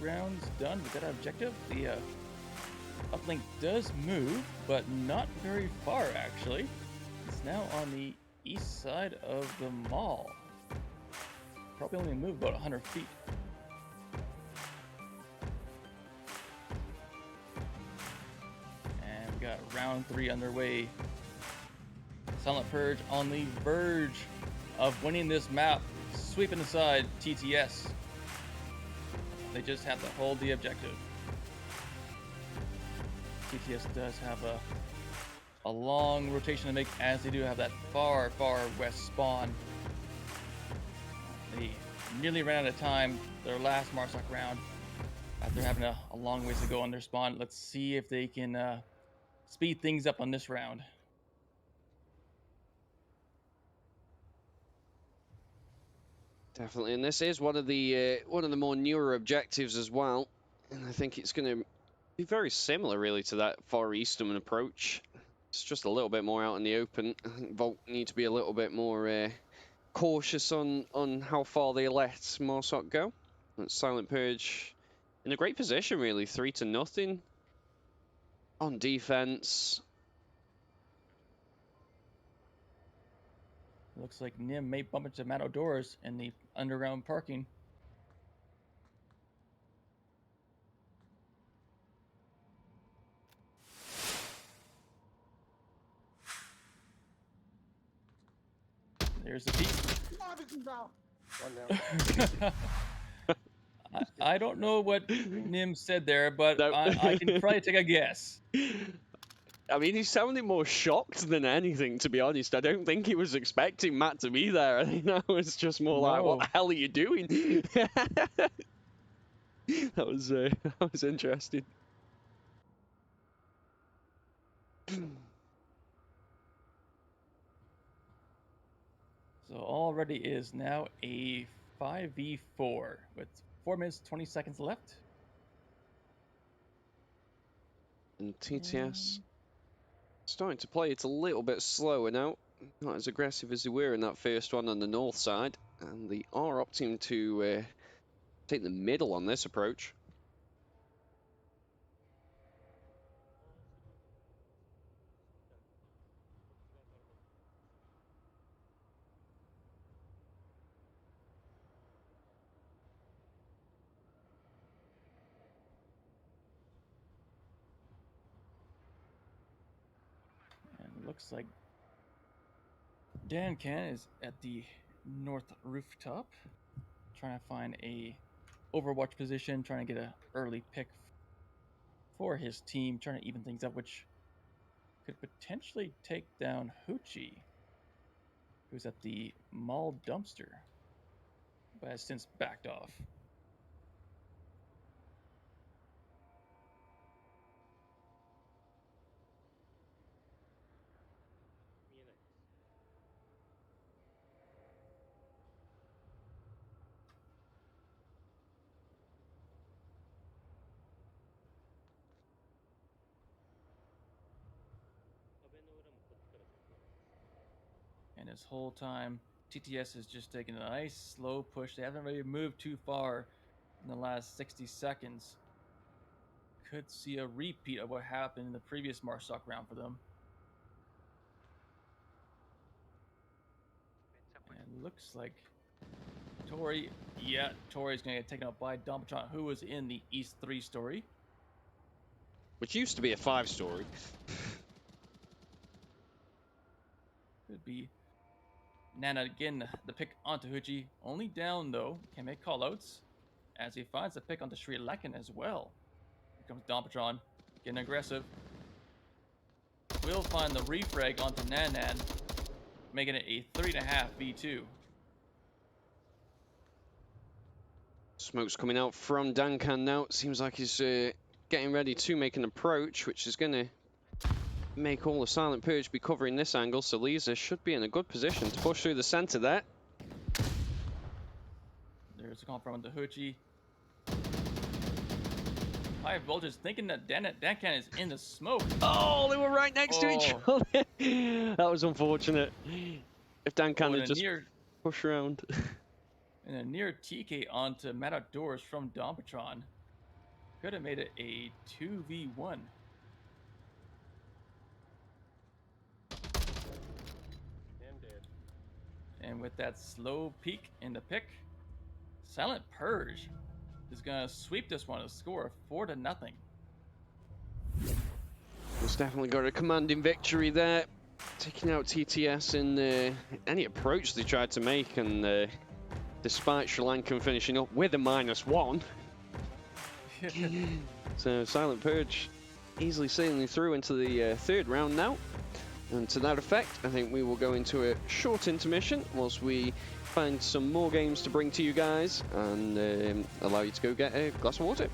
Rounds done with that objective. The uplink does move, but not very far actually. It's now on the east side of the mall. Probably only moved about 100 feet. And we got round 3 underway. Silent Purge on the verge of winning this map, sweeping aside TTS. They just have to hold the objective. TTS does have a long rotation to make, as they do have that far west spawn. They nearly ran out of time their last Marsoc round after having a long ways to go on their spawn. Let's see if they can speed things up on this round. Definitely, and this is one of the more newer objectives as well, and I think it's going to be very similar, really, to that Far Eastern approach. It's just a little bit more out in the open. I think Volt need to be a little bit more cautious on how far they let Marsoc go. That's Silent Purge in a great position, really, 3-0 on defense. Looks like Nim may bump into Matt Outdoors in the underground parking. There's the peak. I don't know what Nim said there, but No. I can probably take a guess. I mean, he sounded more shocked than anything, to be honest. I don't think he was expecting Matt to be there. I think that was just more like, what the hell are you doing? That was that was interesting. So already is now a 5v4 with 4 minutes 20 seconds left. And TTS starting to play it a little bit slower now. Not as aggressive as they were in that first one on the north side. And they are opting to take the middle on this approach. And it looks like Dan Can is at the north rooftop, trying to find a overwatch position, trying to get an early pick for his team, trying to even things up, which could potentially take down Hoochie, who's at the mall dumpster, but has since backed off. And this whole time, TTS is just taking a nice slow push. They haven't really moved too far in the last 60 seconds. Could see a repeat of what happened in the previous Marsoc round for them. And looks like Tori, Tori's going to get taken out by Dompatron, who was in the East 3 story. Which used to be a 5-story. Could be Nana again, the pick onto Hoochie. Only down though, can make callouts as he finds the pick onto Sri Lankan as well. Here comes Dompatron, getting aggressive. Will find the refrag onto Nanan, making it a 3.5 v2. Smoke's coming out from Dankan now. It seems like he's getting ready to make an approach, which is going to make all the Silent Purge be covering this angle. So Lisa should be in a good position to push through the center there. There's a call from the Hoochie. High voltage thinking that Dankan is in the smoke. Oh, they were right next to each other. That was unfortunate. If Dankan had just pushed around. And a near TK onto Mad Outdoors from Dompatron. Could have made it a 2v1. And with that slow peak in the pick, Silent Purge is going to sweep this one, a score of 4-0. It's definitely got a commanding victory there. Taking out TTS in any approach they tried to make, and despite Sri Lankan finishing up with a -1. So Silent Purge easily sailing through into the third round now. And to that effect, I think we will go into a short intermission whilst we find some more games to bring to you guys and allow you to go get a glass of water.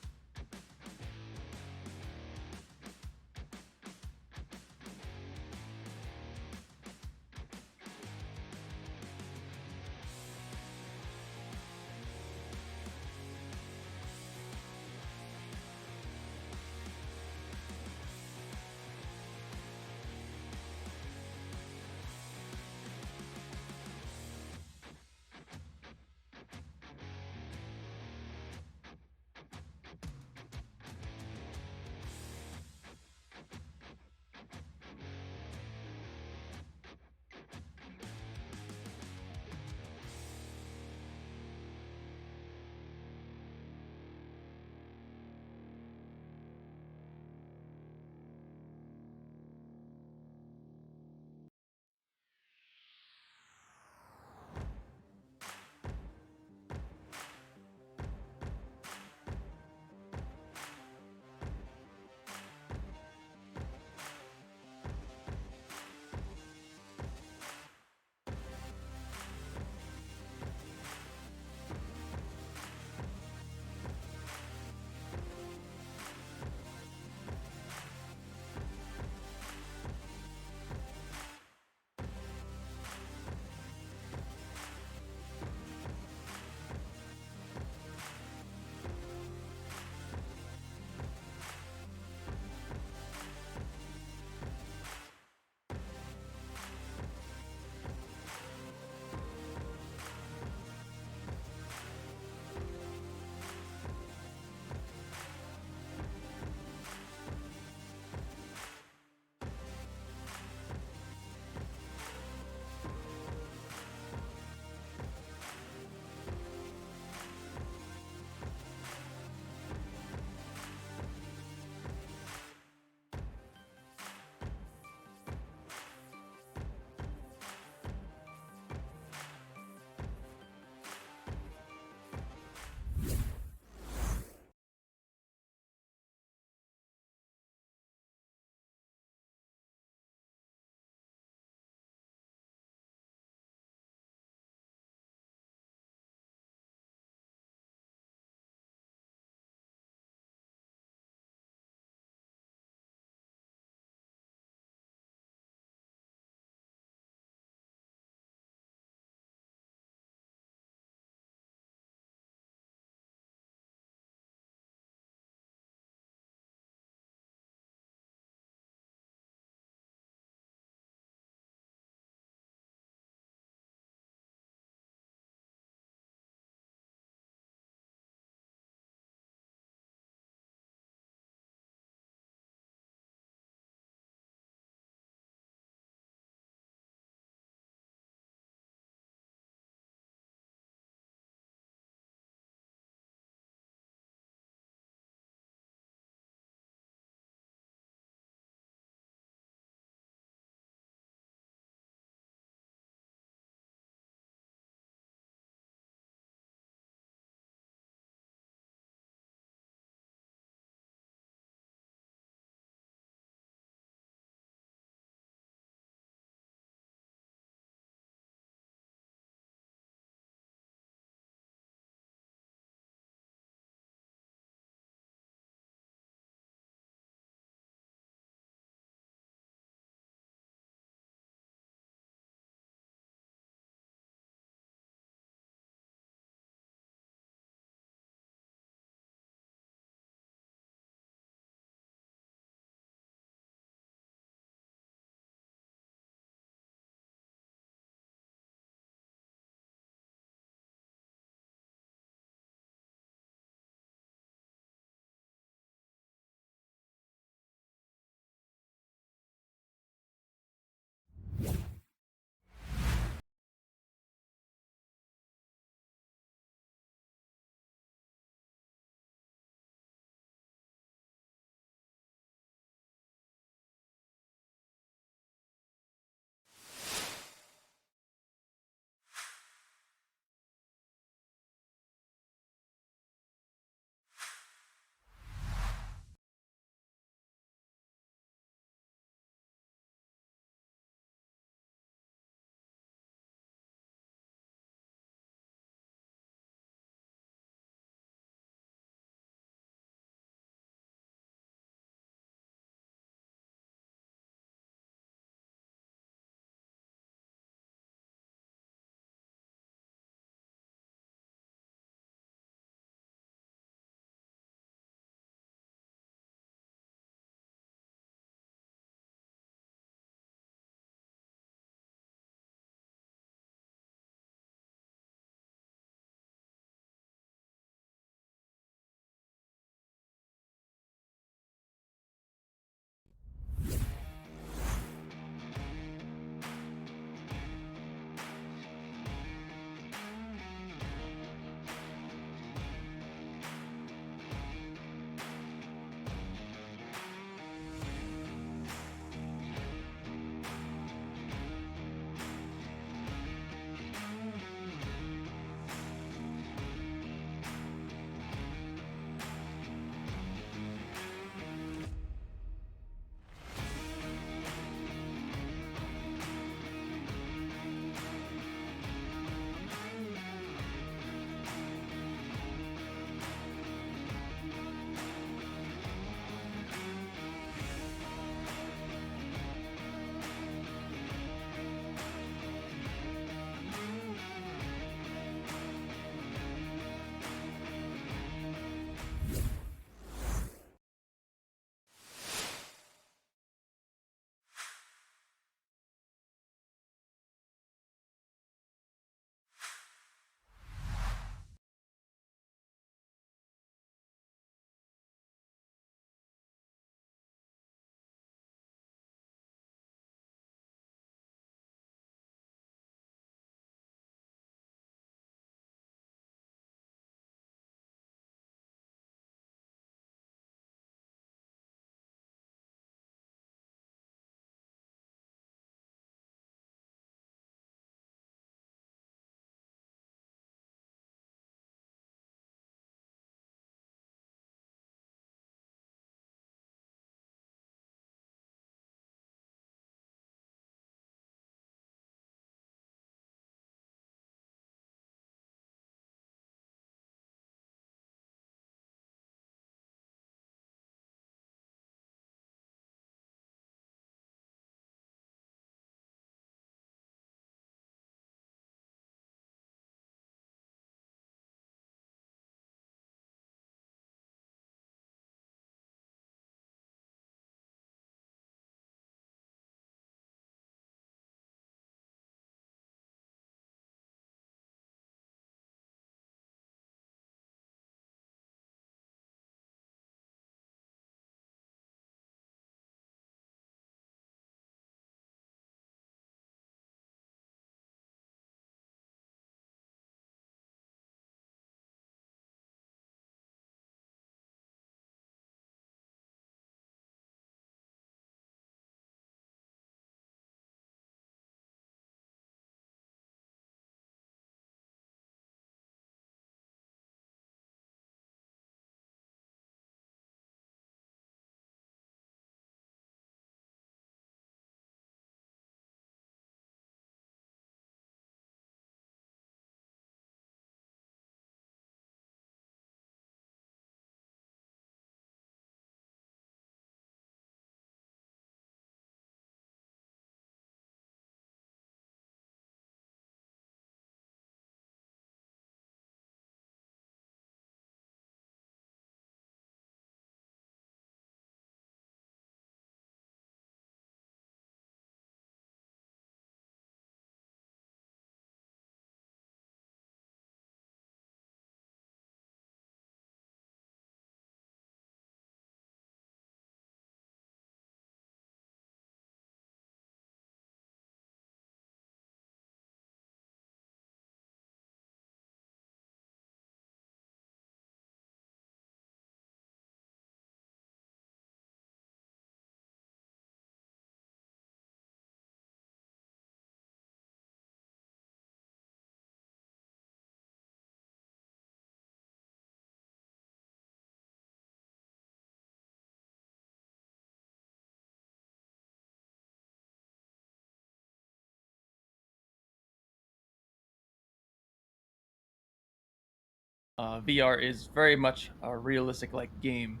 VR is very much a realistic like game.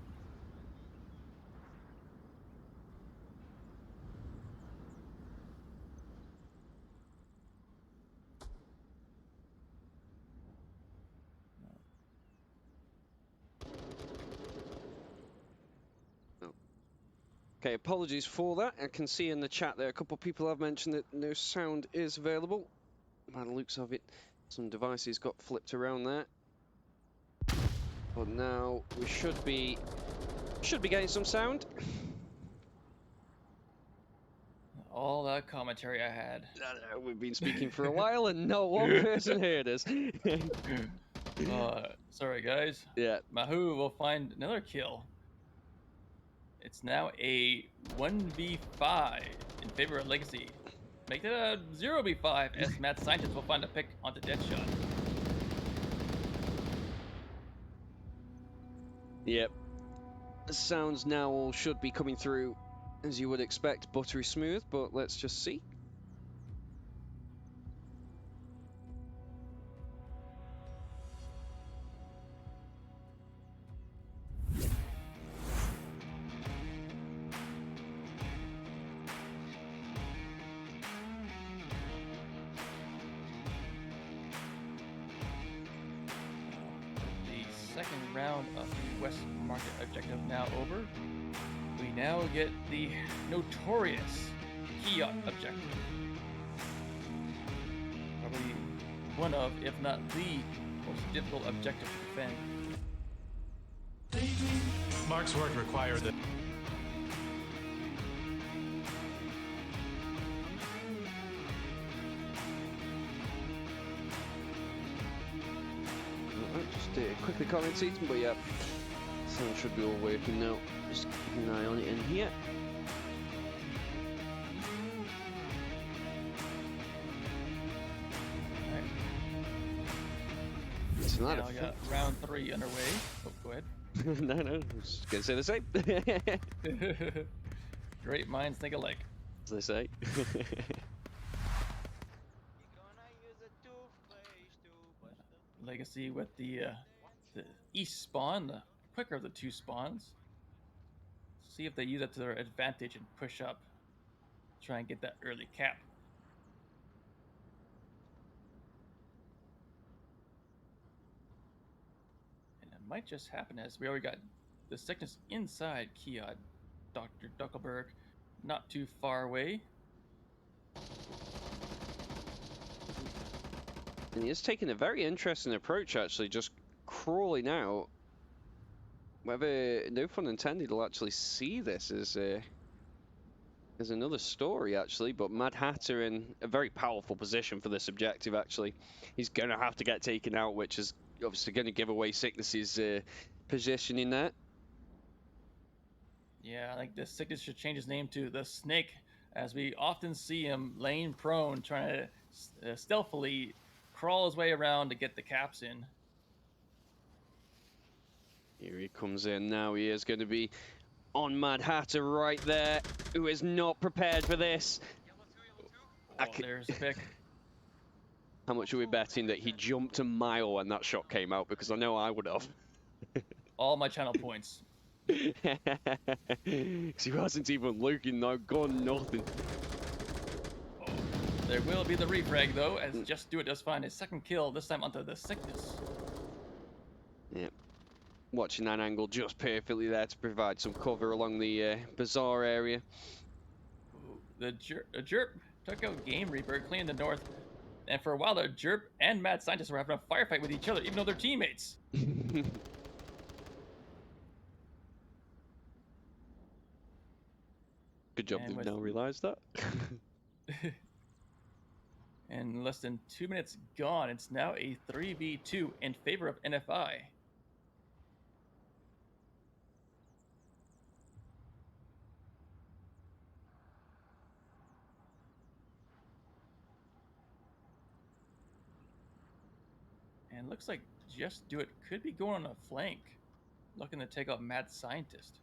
Okay, apologies for that. I can see in the chat there a couple of people have mentioned that no sound is available. By the looks of it, some devices got flipped around there. But now we should be getting some sound. All that commentary I had. We've been speaking for a while and not one person heard us. Sorry guys. Yeah. Mahu will find another kill. It's now a 1v5 in favor of Legacy. Make it a 0v5 as Mad Scientist will find a pick onto Deadshot. Yep. The sounds now all should be coming through as you would expect, buttery smooth, but let's just see. Second round of the West Market objective now over. We now get the notorious Kiot objective. Probably one of, if not the most difficult objective to defend. Mark's work required that. Just quickly commenting, but yeah, sound should be all working now. Just keep an eye on it in here. Right. So now we got round 3 underway. Oh, go ahead. No, I was just gonna say the same. Great minds think alike. As they say. Legacy with the east spawn, the quicker of the two spawns. See if they use it to their advantage and push up. Try and get that early cap. And it might just happen as we already got the sickness inside Kiot. Dr. Duckelberg not too far away. And he is taking a very interesting approach, actually, just crawling out. Whether, no pun intended, will actually see this as another story, actually. But Mad Hatter in a very powerful position for this objective, actually. He's going to have to get taken out, which is obviously going to give away Sickness's position in that. Yeah, I think the Sickness should change his name to the Snake, as we often see him laying prone, trying to stealthily crawl his way around to get the caps in. Here he comes in now. He is going to be on Mad Hatter right there, who is not prepared for this. Oh, there's the pick. How much are we betting that he jumped a mile when that shot came out? Because I know I would have. All my channel points. Because he wasn't even looking, no gun, nothing. Oh, there will be the refrag though, as Just Do It does find his second kill, this time onto the Sickness. Yep. Watching that angle just perfectly there to provide some cover along the bazaar area. Ooh, the Jerp took out Game Reaper, cleaned the north, and for a while the Jerp and Mad Scientist were having a firefight with each other, even though they're teammates. Good job they've now realized that. And less than 2 minutes gone, it's now a 3v2 in favor of NFI. And looks like Just Do It could be going on a flank, looking to take out Mad Scientist.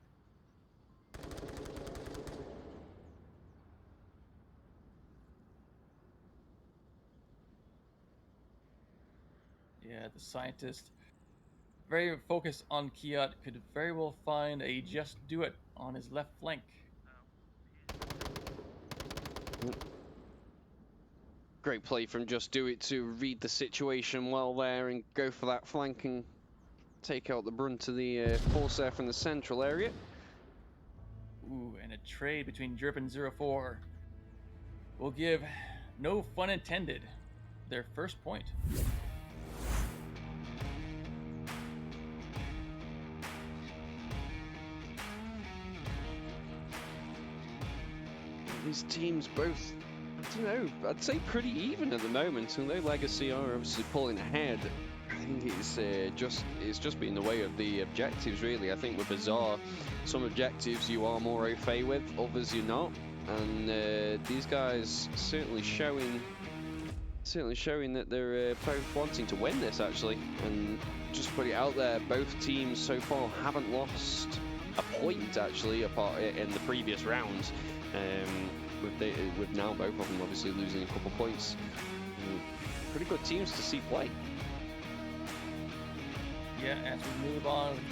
Yeah, the Scientist very focused on Kiat, could very well find a Just Do It on his left flank. Great play from Just Do It to read the situation well there and go for that flank and take out the brunt of the force there from the central area. Ooh, and a trade between Drip and 04 will give, no fun intended, their first point. These teams both, I don't know, I'd say pretty even at the moment. Although Legacy are obviously pulling ahead, I think it's just been the way of the objectives really. I think with Bazaar, some objectives you are more au fait with, others you're not, and these guys certainly showing that they're both wanting to win this actually. And just put it out there, both teams so far haven't lost a point actually apart in the previous rounds. With now both of them obviously losing a couple points. Pretty good teams to see play. Yeah, as we move on with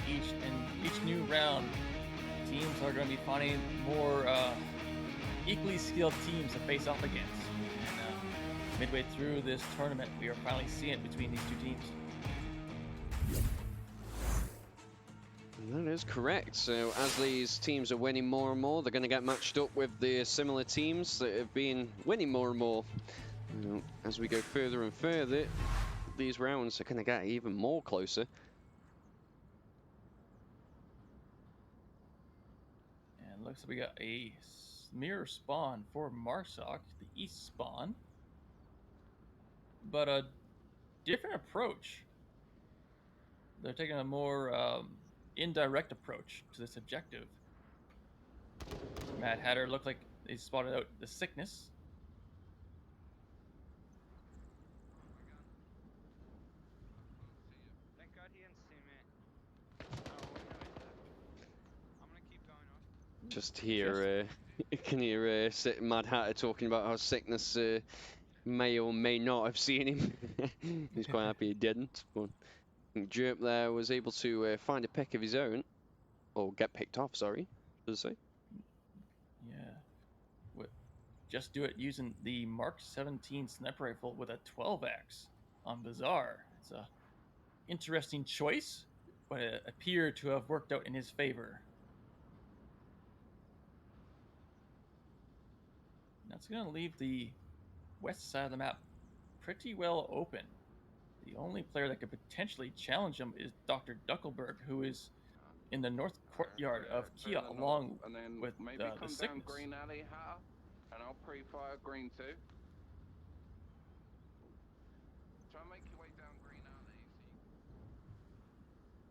each new round, teams are going to be finding more equally skilled teams to face off against. And midway through this tournament, we are finally seeing it between these two teams. That is correct. So as these teams are winning more and more, they're going to get matched up with the similar teams that have been winning more and more. As we go further and further, these rounds are going to get even more closer. And looks like we got a mirror spawn for Marsoc, the east spawn, but a different approach. They're taking a more indirect approach to this objective. Mad Hatter looked like they spotted out the sickness. Thank God he didn't see me. Oh, wait, no, he's dead. I'm gonna keep going on. Just hear, can hear Mad Hatter talking about how sickness may or may not have seen him. He's quite happy he didn't. But Jerp there was able to find a pick of his own, or get picked off, sorry, should I say. Yeah. Just Do It using the Mark 17 sniper rifle with a 12x on Bazaar. It's a interesting choice, but it appeared to have worked out in his favor. That's going to leave the west side of the map pretty well open. The only player that could potentially challenge him is Dr. Duckelberg, who is in the north courtyard of Kia, along with the sickness. Green alley, and I'll pre-fire green too. Try and make your way down green alley.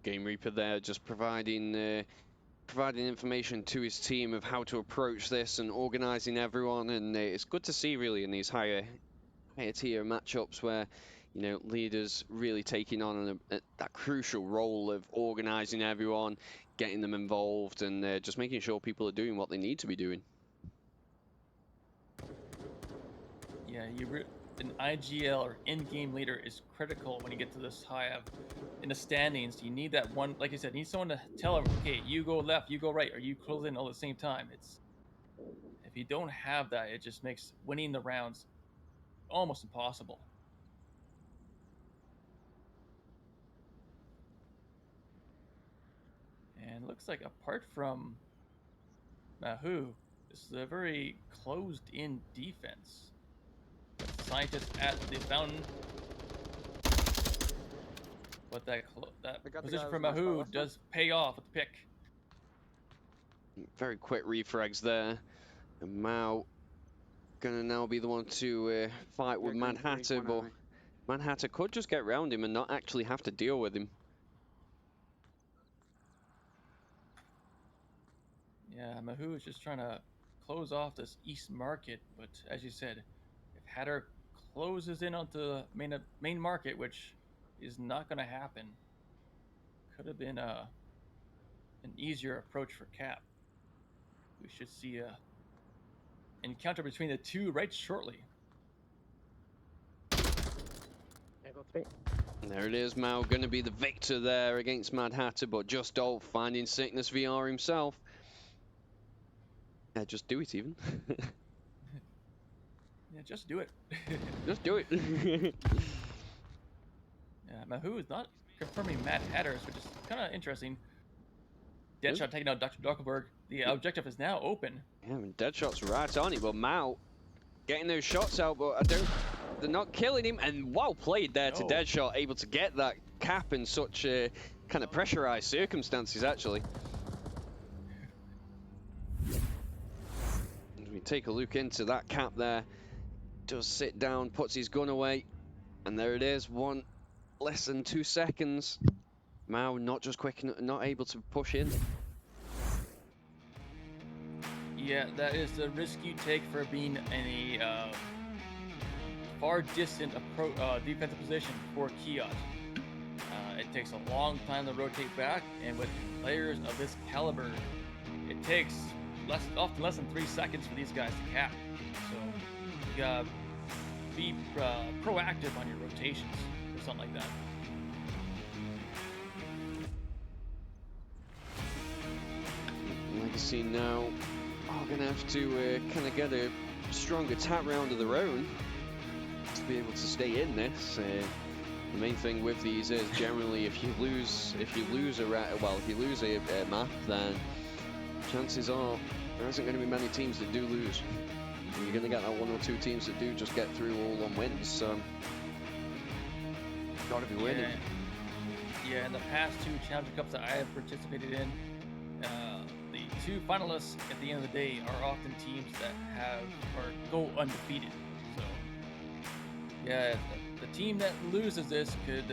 Game Reaper there just providing information to his team of how to approach this and organising everyone, and it's good to see really in these higher tier matchups where, you know, leaders really taking on that crucial role of organising everyone, getting them involved, and just making sure people are doing what they need to be doing. Yeah, an IGL or in-game leader is critical when you get to this high up in the standings. You need that one, like I said, you need someone to tell them, okay, you go left, you go right, or you close in all at the same time. If you don't have that, it just makes winning the rounds almost impossible. And it looks like apart from Mahu, this is a very closed-in defense. Scientists at the fountain, but that position for Mahu does pay off with the pick. Very quick refrags there, and Mao gonna now be the one to fight with Mad Hatter, but Mad Hatter could just get around him and not actually have to deal with him. Yeah, Mahu is just trying to close off this east market, but as you said, if Hatter closes in onto the main market, which is not going to happen, could have been an easier approach for Cap. We should see a encounter between the two right shortly. There go three. There it is, Mao going to be the victor there against Mad Hatter, but Just Dolph finding sickness VR himself. Yeah, just do it even. Yeah, just do it. Just do it. Yeah, Mahu is not confirming Mad Hatters, which is kind of interesting. Deadshot taking out Dr. Duckelberg. The objective is now open. Yeah, I mean, Deadshot's right on it, but Mao getting those shots out, but they're not killing him. And well played there to Deadshot, able to get that cap in such kind of pressurized circumstances, actually. As we take a look into that cap there, does sit down, puts his gun away, and there it is, less than 2 seconds. Mao not just quick, not able to push in. Yeah, that is the risk you take for being in a far distant defensive position for Kiot. It takes a long time to rotate back, and with players of this caliber, it takes often less than 3 seconds for these guys to cap. So you gotta be proactive on your rotations or something like that. Legacy now are going to have to kind of get a strong attack round of their own to be able to stay in this. The main thing with these is generally if you lose a map, then chances are there isn't going to be many teams that do lose. You're going to get that 1 or 2 teams that do just get through all on wins. So got to be winning. Yeah, in the past 2 Challenger Cups that I have participated in, the 2 finalists at the end of the day are often teams that go undefeated. So yeah, the team that loses this could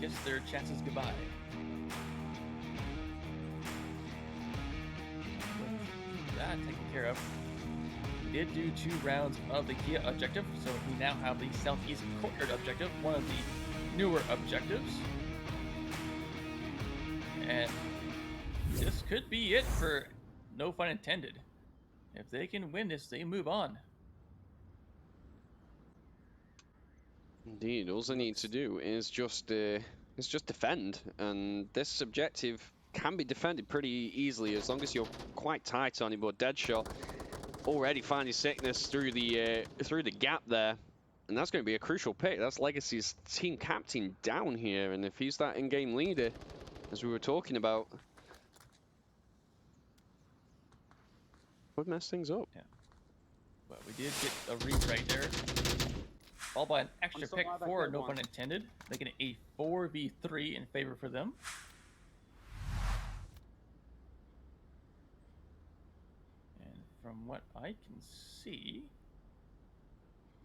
kiss their chances goodbye. With that taken care of, we did do 2 rounds of the Kia objective, so we now have the Southeast Courtyard objective, one of the newer objectives. And this could be it for No Fun Intended. If they can win this, they move on. Indeed, all they need to do is just defend, and this objective can be defended pretty easily as long as you're quite tight on it. But Deadshot already finding sickness through the gap there, and that's going to be a crucial pick. That's Legacy's team captain down here, and if he's that in-game leader, as we were talking about, would mess things up. Yeah. But we did get a rewrite there. Followed by an extra pick for No Pun Intended, making it a 4v3 in favor for them. And from what I can see,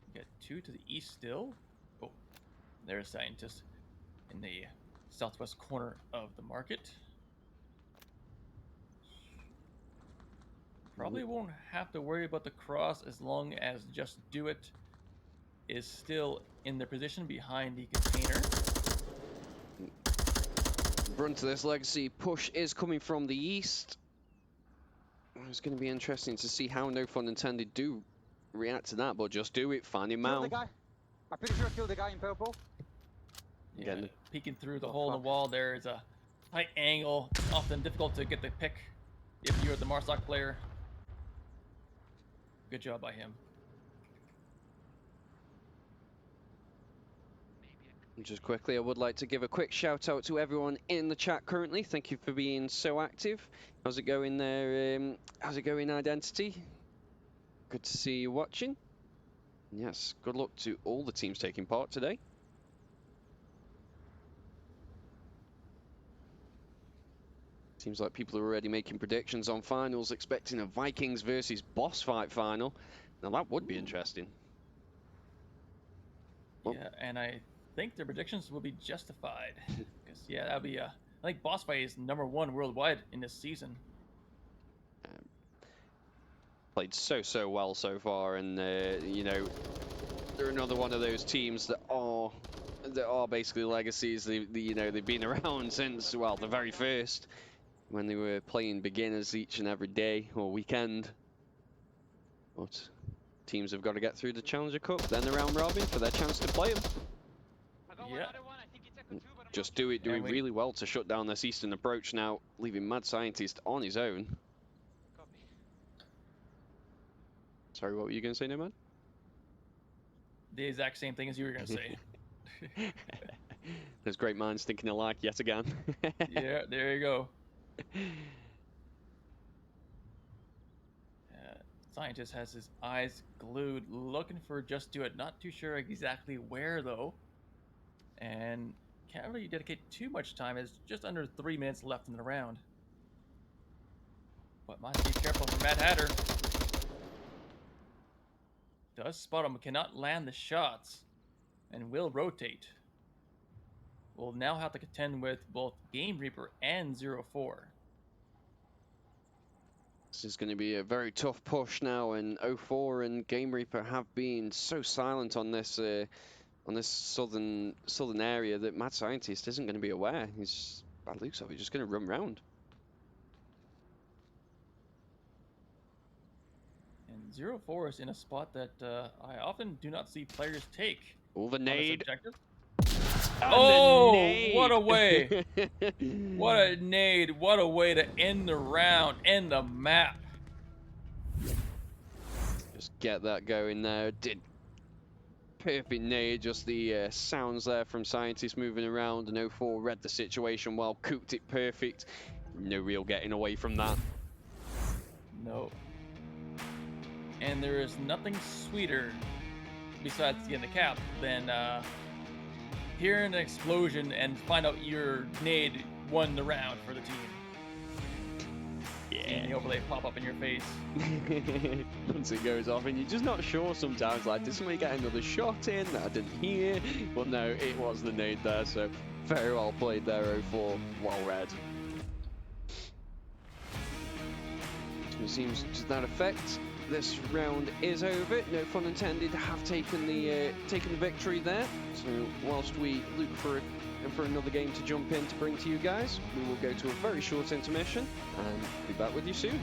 we got 2 to the east still. Oh, there's a scientist in the southwest corner of the market. Probably won't have to worry about the cross as long as Just Do It is still in their position behind the container. Run to this Legacy push is coming from the east. It's going to be interesting to see how No Fun Intended do react to that, but Just Do It, finding Mal. I'm pretty sure I killed the guy in purple. Yeah, peeking through the hole in the wall there is a tight angle, often difficult to get the pick if you're the Marsoc player. Good job by him. Just quickly, I would like to give a quick shout out to everyone in the chat currently. Thank you for being so active. How's it going there? How's it going, Identity? Good to see you watching. Yes, good luck to all the teams taking part today. Seems like people are already making predictions on finals, expecting a Vikings versus boss fight final. Now that would be interesting. Yeah, and I think their predictions will be justified. Because, yeah, that'll be I think boss fight is #1 worldwide in this season. Played so well so far, and you know, they're another one of those teams that are basically legacies. They've been around since, well, the very first, when they were playing beginners each and every day or weekend. But teams have got to get through the Challenger Cup, then the round robin for their chance to play them. Yeah. Just doing And we- really well to shut down this eastern approach now, leaving Mad Scientist on his own. Copy. Sorry, what were you going to say, Nomad? The exact same thing as you were gonna say. There's great minds thinking alike yet again. Yeah, there you go. Scientist has his eyes glued, looking for Just Do It. Not too sure exactly where though, and can't really dedicate too much time. As just under 3 minutes left in the round. But must be careful for Mad Hatter. Does spot him, cannot land the shots, and will rotate. Will now have to contend with both Game Reaper and 0-4. This is going to be a very tough push now, and 0-4 and Game Reaper have been so silent on this southern area that Mad Scientist isn't going to be aware. He's, by the looks of it, just going to run round. And 0-4 is in a spot that I often do not see players take. All the on this nade. objective. And Oh, the nade. what a way! What a nade! What a way to end the round, end the map. Just get that going there. Did perfect nade. Just the sounds there from Scientist moving around, and 0-4 read the situation well, cooked it perfect. No real getting away from that. No. And there is nothing sweeter, besides getting the cap, than hearing an explosion and find out your nade won the round for the team. Yeah. And the overlay pop up in your face. Once it goes off, and you're just not sure sometimes, like, did somebody get another shot in that I didn't hear? But no, it was the nade there, so very well played there, 0-4, well read. It seems to that effect, this round is over. No fun intended, have taken the victory there. So whilst we look for another game to jump in to bring to you guys, we will go to a very short intermission and be back with you soon.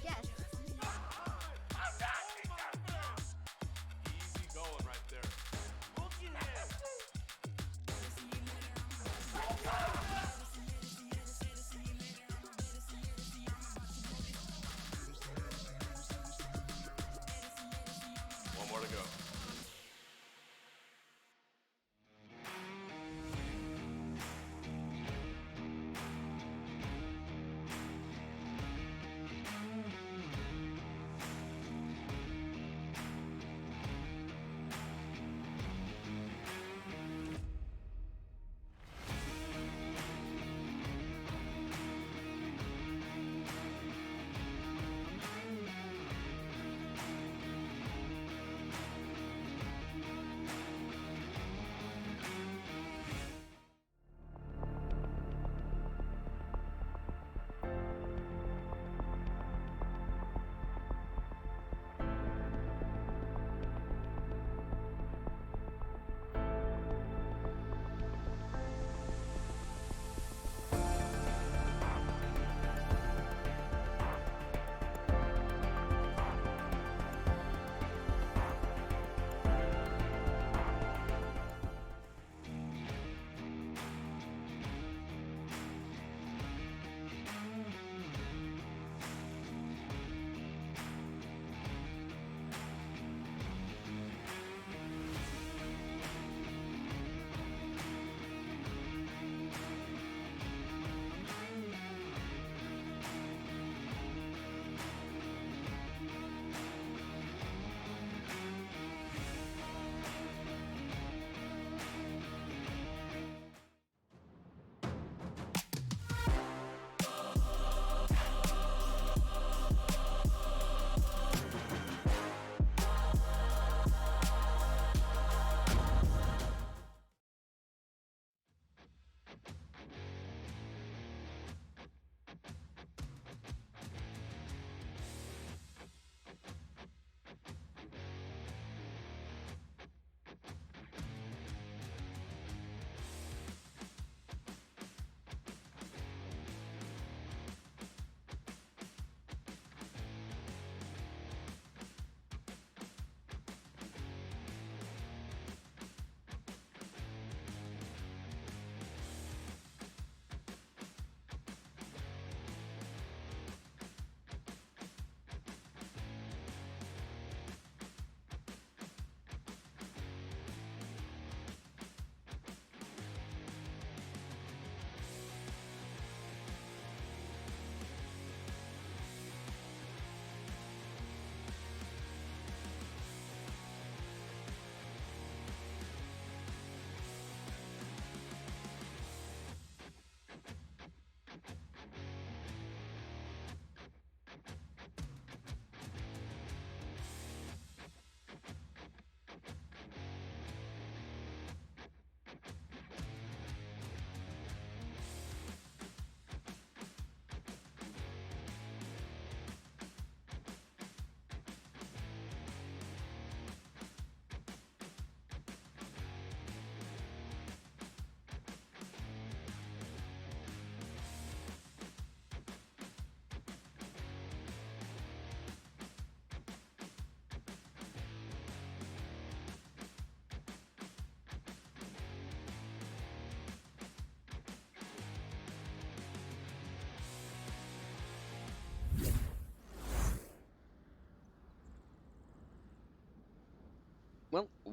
Yes. Easy going right there. One more to go.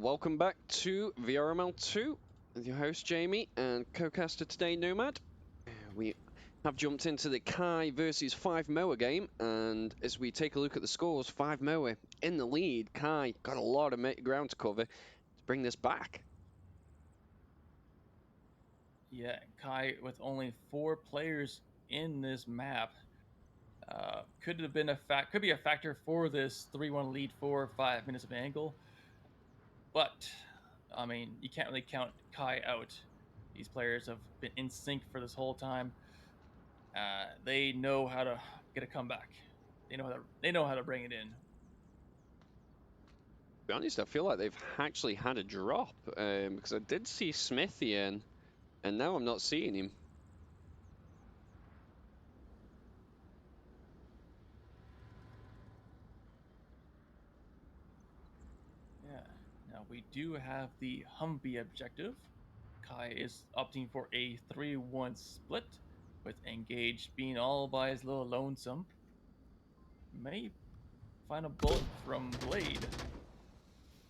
welcome back to VRML 2 with your host Jamie and co-caster today Nomad. We have jumped into the Kai versus 5 Moa game, and as we take a look at the scores, 5 Moa in the lead. Kai got a lot of ground to cover to bring this back. Yeah, Kai with only 4 players in this map could be a factor for this 3-1 lead for 5 minutes of angle. But I mean, you can't really count Kai out. These players have been in sync for this whole time. They know how to get a comeback. They know how to bring it in. To be honest, I feel like they've actually had a drop because I did see Smithy in, and now I'm not seeing him. Yeah. Now we do have the Humvee objective. Kai is opting for a 3-1 split, with Engage being all by his little lonesome. May find a bullet from Blade.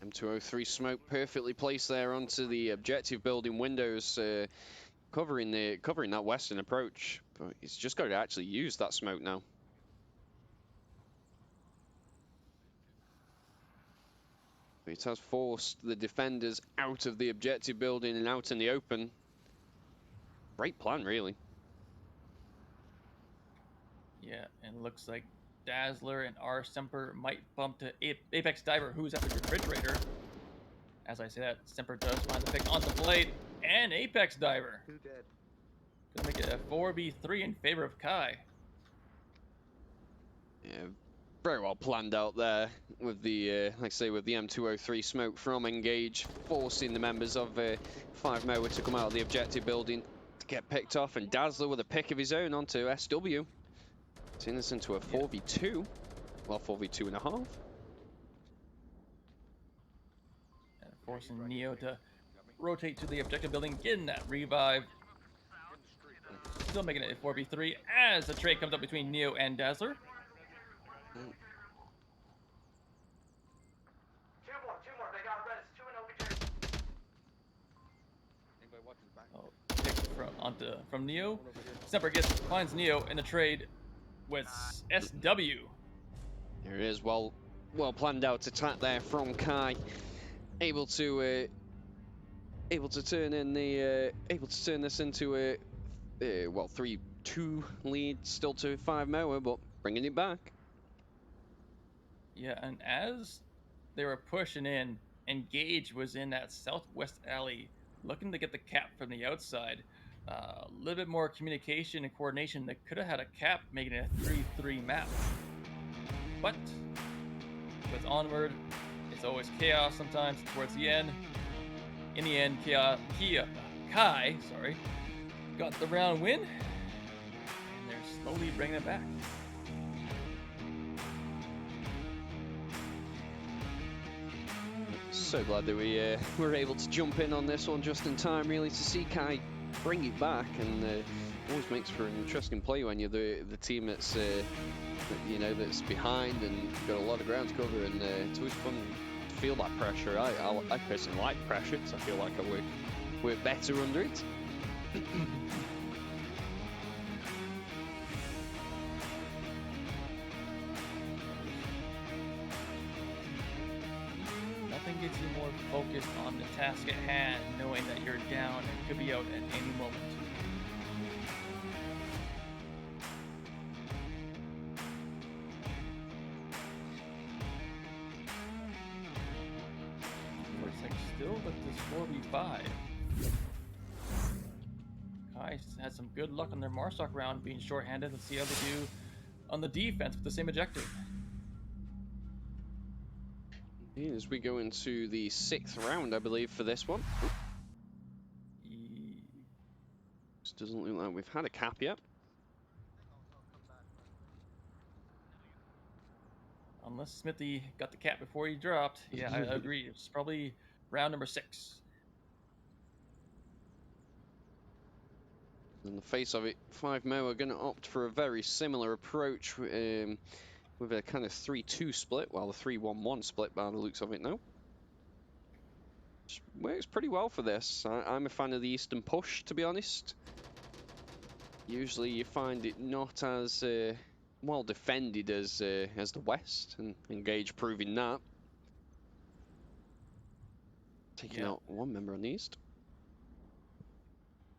M203 smoke perfectly placed there onto the objective building windows, covering that western approach. But he's just got to actually use that smoke now. It has forced the defenders out of the objective building and out in the open. Great plan, really. Yeah, and looks like Dazzler and R. Semper might bump to Apex Diver, who's at the refrigerator. As I say that, Semper does find the pick onto Blade and Apex Diver. Who did? Gonna make it a 4v3 in favor of Kai. Yeah, very well planned out there with the, like I say, with the M203 smoke from Engage, forcing the members of 5 Moa to come out of the objective building to get picked off, and Dazzler with a pick of his own onto SW. Turning this into a 4v2, well, 4v2 and a half. And forcing Neo to rotate to the objective building, getting that revive. Still making it a 4v3 as the trade comes up between Neo and Dazzler. From Neo. Semper finds Neo in the trade with SW. There it is, well planned out attack there from Kai, able to turn this into a 3-2 lead, still to 5 Moa, but bringing it back. Yeah, and as they were pushing in, Engage was in that southwest alley, looking to get the cap from the outside. A little bit more communication and coordination that could have had a cap, making it a 3-3 map. But with Onward, it's always chaos sometimes towards the end. In the end, Kai got the round win, and they're slowly bringing it back. So glad that we were able to jump in on this one just in time, really, to see Kai bring it back, and always makes for an interesting play when you're the team that's that's behind and got a lot of ground to cover, and it's always fun to feel that pressure. I personally like pressure, because I feel like I work better under it. Nothing gets you more focused on the task at hand, knowing that you're down and could be out at any moment. Looks like still with this 4v5. Kai had some good luck on their Marsoc round, being short-handed. Let's see how they do on the defense with the same objective. As we go into the 6th round, I believe, for this one. This doesn't look like we've had a cap yet. Unless Smithy got the cap before he dropped. Yeah, I agree. It's probably round number 6. In the face of it, 5 Moa are going to opt for a very similar approach with a kind of 3-2 split, while the 3-1-1 split by the looks of it now. Works pretty well for this. I'm a fan of the Eastern push, to be honest. Usually you find it not as well defended as the West, and Engage proving that. Taking out one member on the East.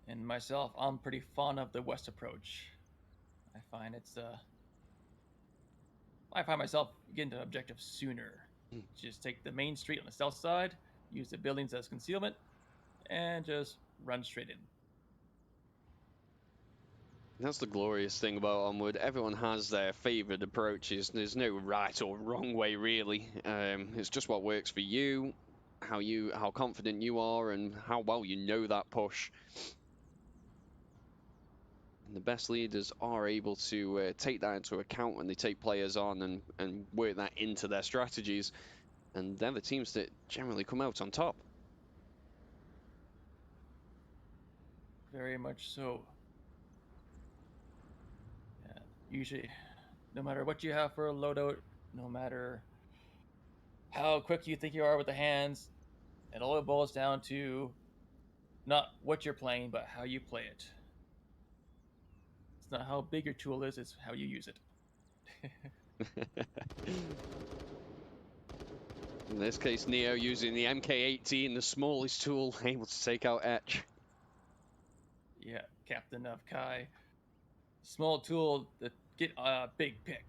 And myself, I'm pretty fond of the West approach. I find I find myself getting to objective sooner. Just take the main street on the south side, use the buildings as concealment, and just run straight in. That's the glorious thing about Onward. Everyone has their favoured approaches. There's no right or wrong way, really. It's just what works for you, how confident you are, and how well you know that push. And the best leaders are able to take that into account when they take players on and work that into their strategies. And they're the teams that generally come out on top. Very much so. Yeah, usually, no matter what you have for a loadout, no matter how quick you think you are with the hands, it all boils down to not what you're playing, but how you play it. It's not how big your tool is, it's how you use it. In this case, Neo using the MK18, the smallest tool, able to take out Etch. Yeah, Captain of Kai. Small tool that get a big pick.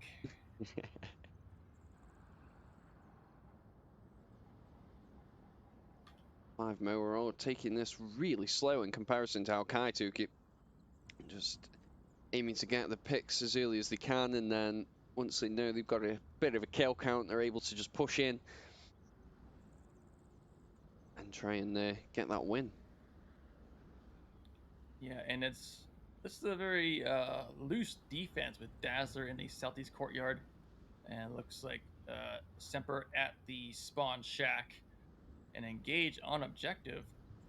5-mo are all taking this really slow in comparison to how Kai took it. Just aiming to get the picks as early as they can, and then once they know they've got a bit of a kill count, they're able to just push in and try and get that win. Yeah, and this is a very loose defense with Dazzler in the southeast courtyard, and looks like Semper at the spawn shack, and Engage on objective.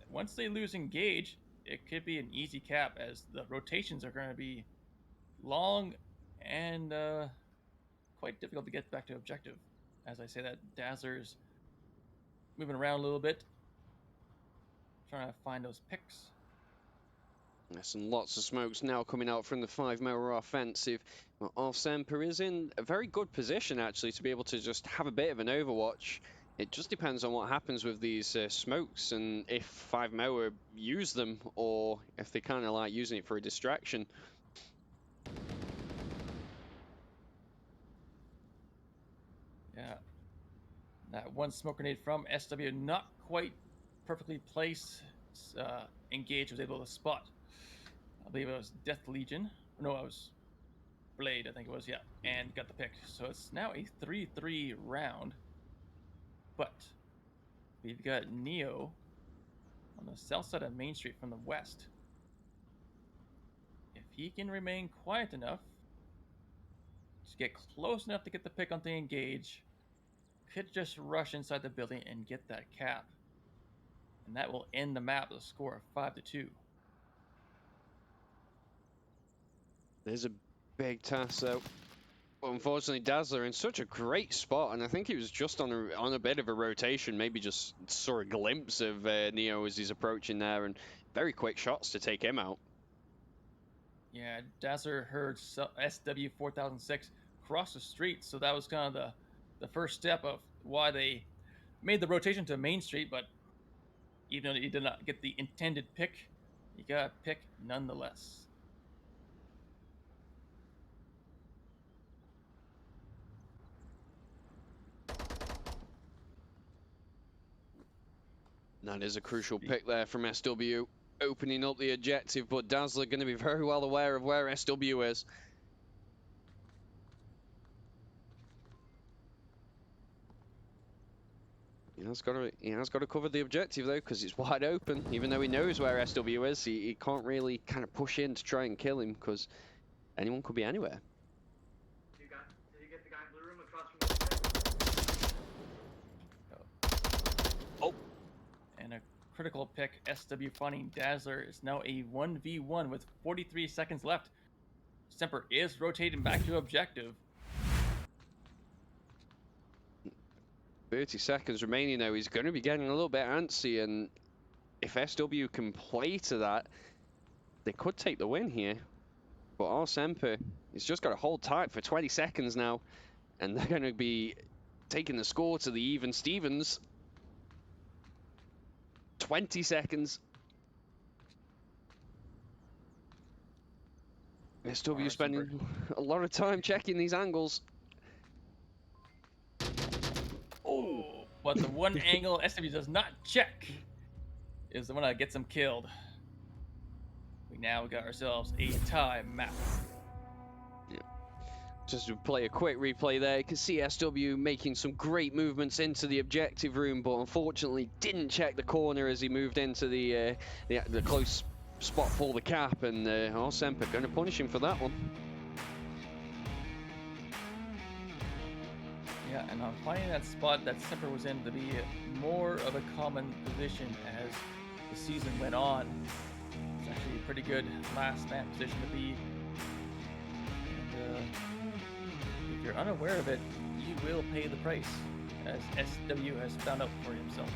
Once they lose Engage, it could be an easy cap, as the rotations are going to be long and quite difficult to get back to objective. As I say that, Dazzler's moving around a little bit, trying to find those picks. Yes, and lots of smokes now coming out from the 5-mo offensive. Well, Semper is in a very good position, actually, to be able to just have a bit of an overwatch. It just depends on what happens with these smokes, and if 5-mo use them, or if they kind of like using it for a distraction. Yeah, that one smoke grenade from SW, not quite perfectly placed. Engage was able to spot. I believe it was Death Legion. No, it was Blade, I think it was, yeah, and got the pick. So it's now a 3-3 round. But we've got Neo on the south side of Main Street from the west. If he can remain quiet enough to get close enough to get the pick on the Engage, could just rush inside the building and get that cap. And that will end the map with a score of 5-2. There's a big task, though. Well, unfortunately, Dazzler in such a great spot, and I think he was just on a bit of a rotation, maybe just saw a glimpse of Neo as he's approaching there, and very quick shots to take him out. Yeah, Dazzler heard SW4006 cross the street, so that was kind of the first step of why they made the rotation to Main Street, but even though he did not get the intended pick, he got a pick nonetheless. That is a crucial pick there from SW, opening up the objective, but Dazzler going to be very well aware of where SW is. He has got to cover the objective, though, because it's wide open. Even though he knows where SW is, he can't really kind of push in to try and kill him, because anyone could be anywhere. Did you get the guy in blue room across from the Oh. And a critical pick, SW finding Dazzler is now a 1v1 with 43 seconds left. Semper is rotating back to objective. 30 seconds remaining now. He's going to be getting a little bit antsy, and if SW can play to that, they could take the win here. But Arsemper, he's just got to hold tight for 20 seconds now, and they're going to be taking the score to the even Stevens. 20 seconds. SW spending a lot of time checking these angles. Oh, but the one angle SW does not check is the one that gets him killed. We now got ourselves a tie map. Yeah. Just to play a quick replay there, you can see SW making some great movements into the objective room, but unfortunately didn't check the corner as he moved into the close spot for the cap, and Arsemper going to punish him for that one. Yeah, and I'm finding that spot that Semper was in to be more of a common position as the season went on. It's actually a pretty good last man position to be. And if you're unaware of it, you will pay the price, as SW has found out for himself.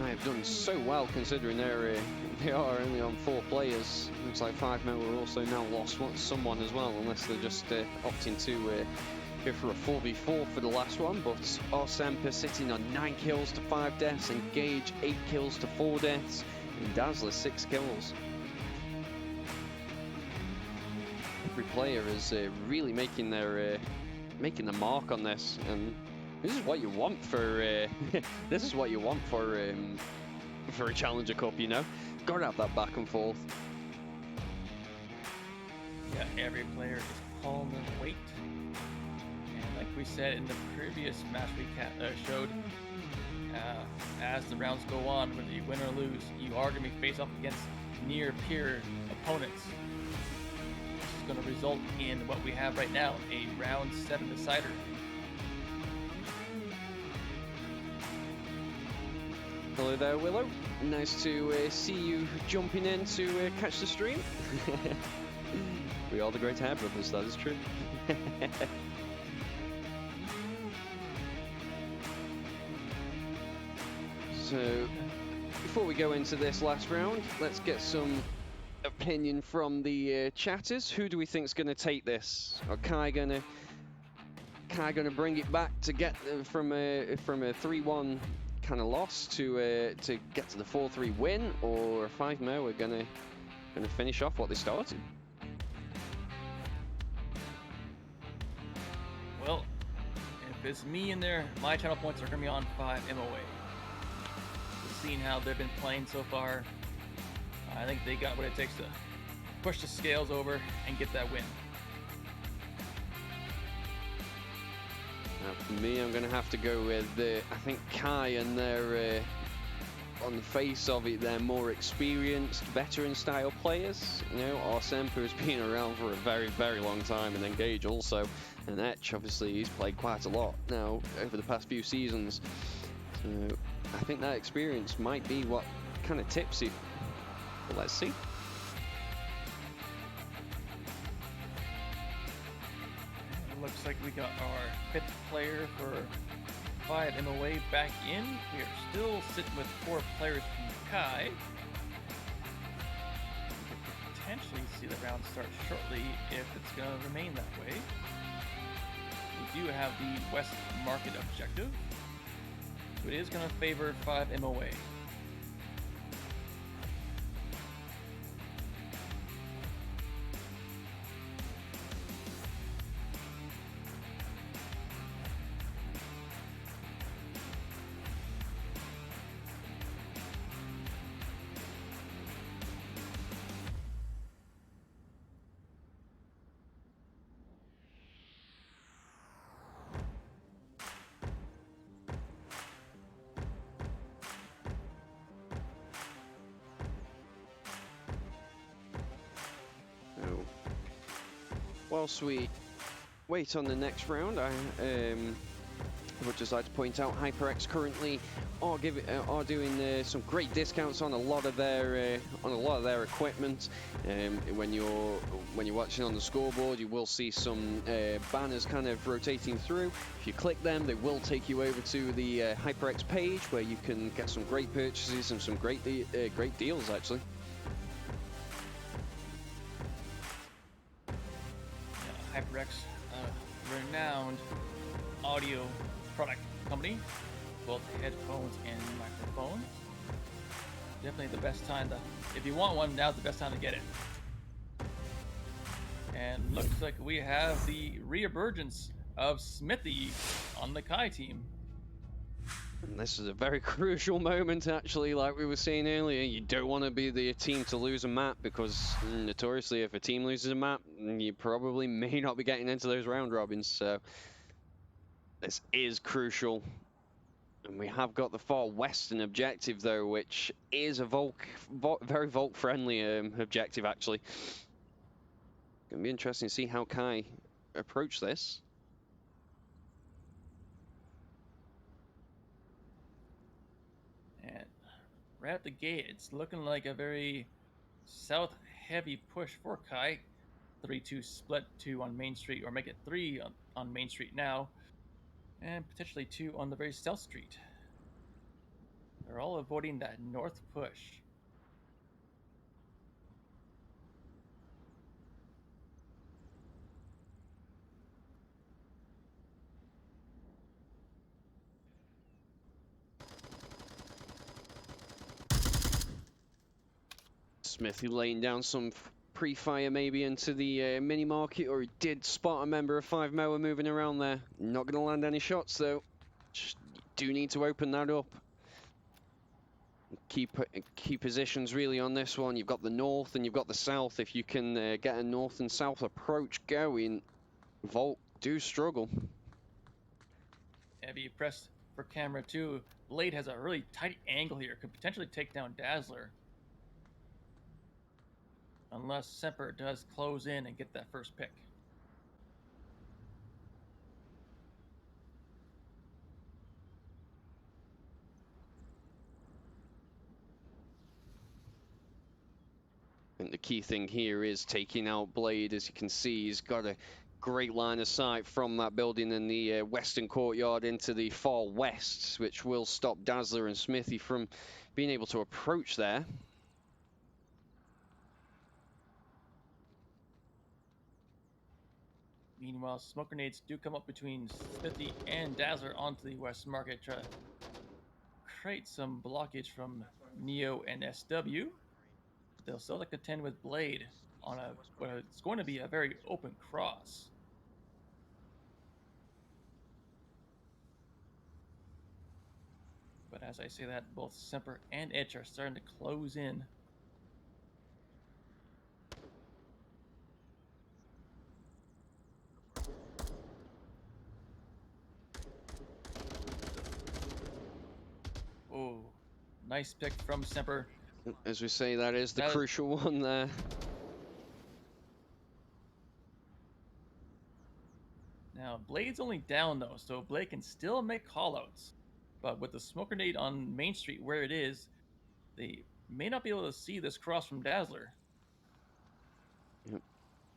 They've done so well considering they are only on 4 players. Looks like 5 men were also now lost someone as well, unless they're just opting to go for a 4v4 for the last one. But Arsemper sitting on 9 kills to 5 deaths, Engage 8 kills to 4 deaths, and Dazzler 6 kills. Every player is really making the mark on this, and this is what you want for this is what you want for a Challenger Cup, you know. Gotta have that back and forth. Yeah, every player is pulling their weight. And like we said in the previous match we showed, as the rounds go on, whether you win or lose, you are going to be faced off against near peer opponents. This is going to result in what we have right now, a round 7 decider. Hello there, Willow. Nice to see you jumping in to catch the stream. We are the great hair brothers, that is true. So, before we go into this last round, let's get some opinion from the chatters. Who do we think is going to take this? Are Kai gonna bring it back to get from a 3-1 kind of loss to get to the 4-3 win, or 5-0 we're gonna finish off what they started? Well, if it's me in there, my channel points are gonna be on 5 MOA. Seeing how they've been playing so far, I think they got what it takes to push the scales over and get that win. For me, I'm going to have to go with, I think, Kai, and they're, on the face of it, they're more experienced, veteran-style players. You know, Arsemper has been around for a very, very long time, and Engage also. And Etch, obviously, he's played quite a lot now over the past few seasons. So I think that experience might be what kind of tips it. But let's see. Looks like we got our 5th player for 5 MOA back in. We are still sitting with 4 players from Kai. We could potentially see the round start shortly if it's going to remain that way. We do have the West Market objective, so it is going to favor 5 MOA. Whilst we wait on the next round, I would just like to point out HyperX currently are doing some great discounts on a lot of their equipment. When you're watching on the scoreboard, you will see some banners kind of rotating through. If you click them, they will take you over to the HyperX page where you can get some great purchases and some great deals actually. HyperX, renowned audio product company, both headphones and microphones. Definitely the best time to, if you want one, now's the best time to get it. And looks like we have the reemergence of Smithy on the Kai team. And this is a very crucial moment, actually, like we were saying earlier. You don't want to be the team to lose a map, because notoriously, if a team loses a map, you probably may not be getting into those round robins. So this is crucial. And we have got the far western objective, though, which is a very Volk-friendly objective, actually. Going to be interesting to see how Kai approach this. And right at the gate, it's looking like a very south-heavy push for Kai. 3-2 split, 2 on Main Street, or make it 3 on Main Street now, and potentially 2 on the very South Street. They're all avoiding that north push. Smithy laying down some pre-fire maybe into the mini market, or he did spot a member of 5 Moa moving around there. Not going to land any shots though. Just do need to open that up. Key positions really on this one. You've got the north and you've got the south. If you can get a north and south approach going, Volt do struggle. Heavy press for camera 2. Blade has a really tight angle here. Could potentially take down Dazzler. Unless Semper does close in and get that first pick. I think the key thing here is taking out Blade. As you can see, he's got a great line of sight from that building in the western courtyard into the far west, which will stop Dazzler and Smithy from being able to approach there. Meanwhile, smoke grenades do come up between Smithy and Dazzler onto the west market, try to create some blockage from Neo and SW. They'll still have to contend with Blade on it's going to be a very open cross. But as I say that, both Semper and Itch are starting to close in. Oh, nice pick from Semper. As we say, that is the crucial one there. Now, Blade's only down though, so Blade can still make callouts. But with the smoke grenade on Main Street where it is, they may not be able to see this cross from Dazzler. Yep.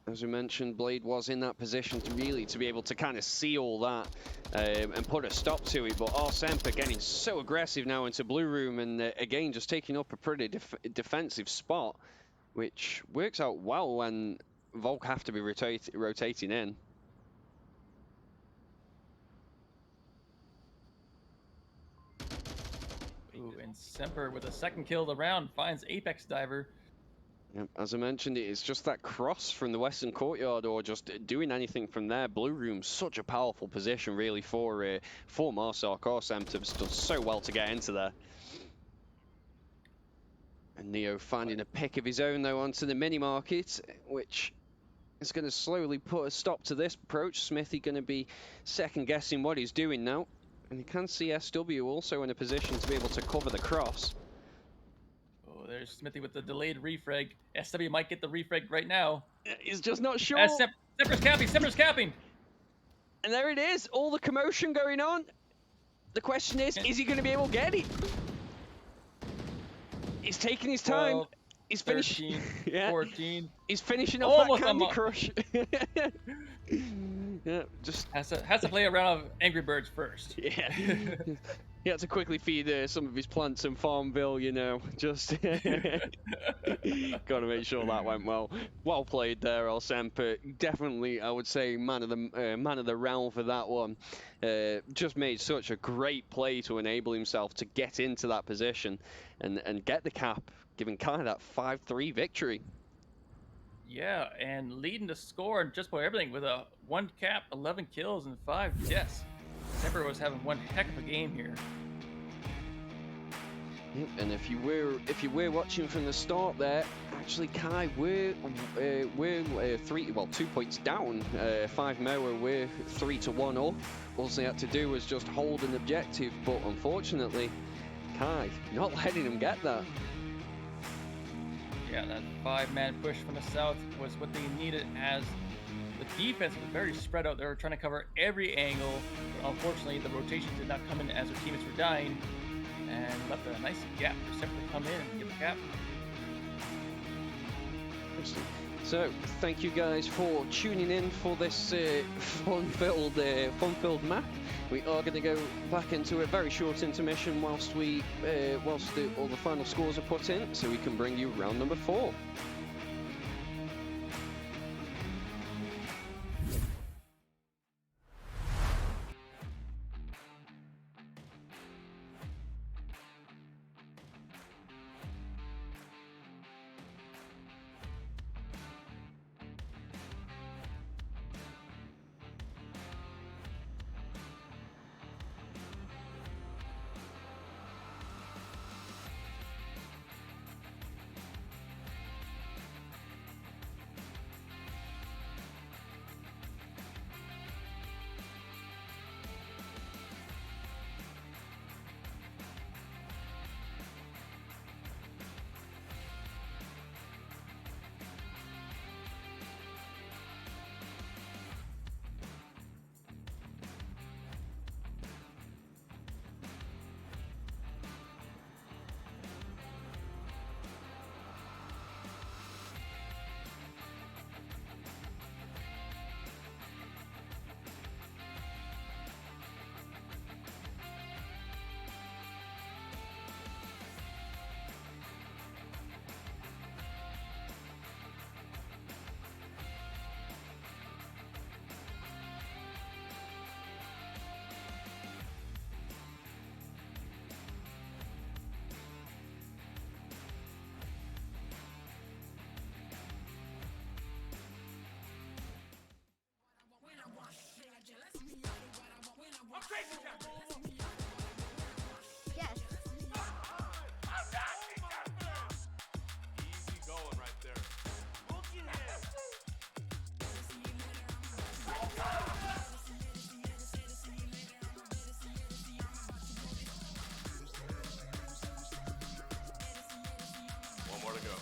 As we mentioned, Blade was in that position to really be able to kind of see all that and put a stop to it. But Semper getting so aggressive now into Blue Room, and again just taking up a pretty defensive spot, which works out well when Volk have to be rotating in. Ooh, and Semper with a second kill of the round finds Apex Diver. Yep, as I mentioned, it's just that cross from the western courtyard, or just doing anything from there. Blue Room, such a powerful position really for Marsoc or Semper. Does so well to get into there. And Neo finding a pick of his own though onto the mini market, which is going to slowly put a stop to this approach. Smithy going to be second guessing what he's doing now, and you can see SW also in a position to be able to cover the cross. There's Smithy with the delayed refrag. SW might get the refrag right now. He's just not sure. Semper's capping, Semper's capping. And there it is, all the commotion going on. The question is he going to be able to get it? He's taking his time. 12, He's finishing. 13, Yeah. 14. He's finishing off Almost that Candy unlocked. Crush. Yeah, just Has to play a round of Angry Birds first. yeah. He had to quickly feed some of his plants in Farmville, you know. Just got to make sure that went well. Well played there, El Semper. Definitely, I would say man of the round for that one. Just made such a great play to enable himself to get into that position and get the cap, giving Kai that 5-3 victory. Yeah, and leading the score and just about everything with a 1 cap, 11 kills, and 5 deaths. Semper was having one heck of a game here. Yep, and if you were watching from the start there, actually Kai we're 2 points down. 5 Moa we're 3-1 up. All they had to do was just hold an objective, but unfortunately, Kai not letting them get that. Yeah, that 5-man push from the south was what they needed, as the defense was very spread out. They were trying to cover every angle, but unfortunately the rotations did not come in as their teammates were dying, and left a nice gap for Semper to come in and get the cap. So thank you guys for tuning in for this fun-filled map. We are going to go back into a very short intermission whilst all the final scores are put in, so we can bring you round number 4. Yes. Easy going right there. One more to go.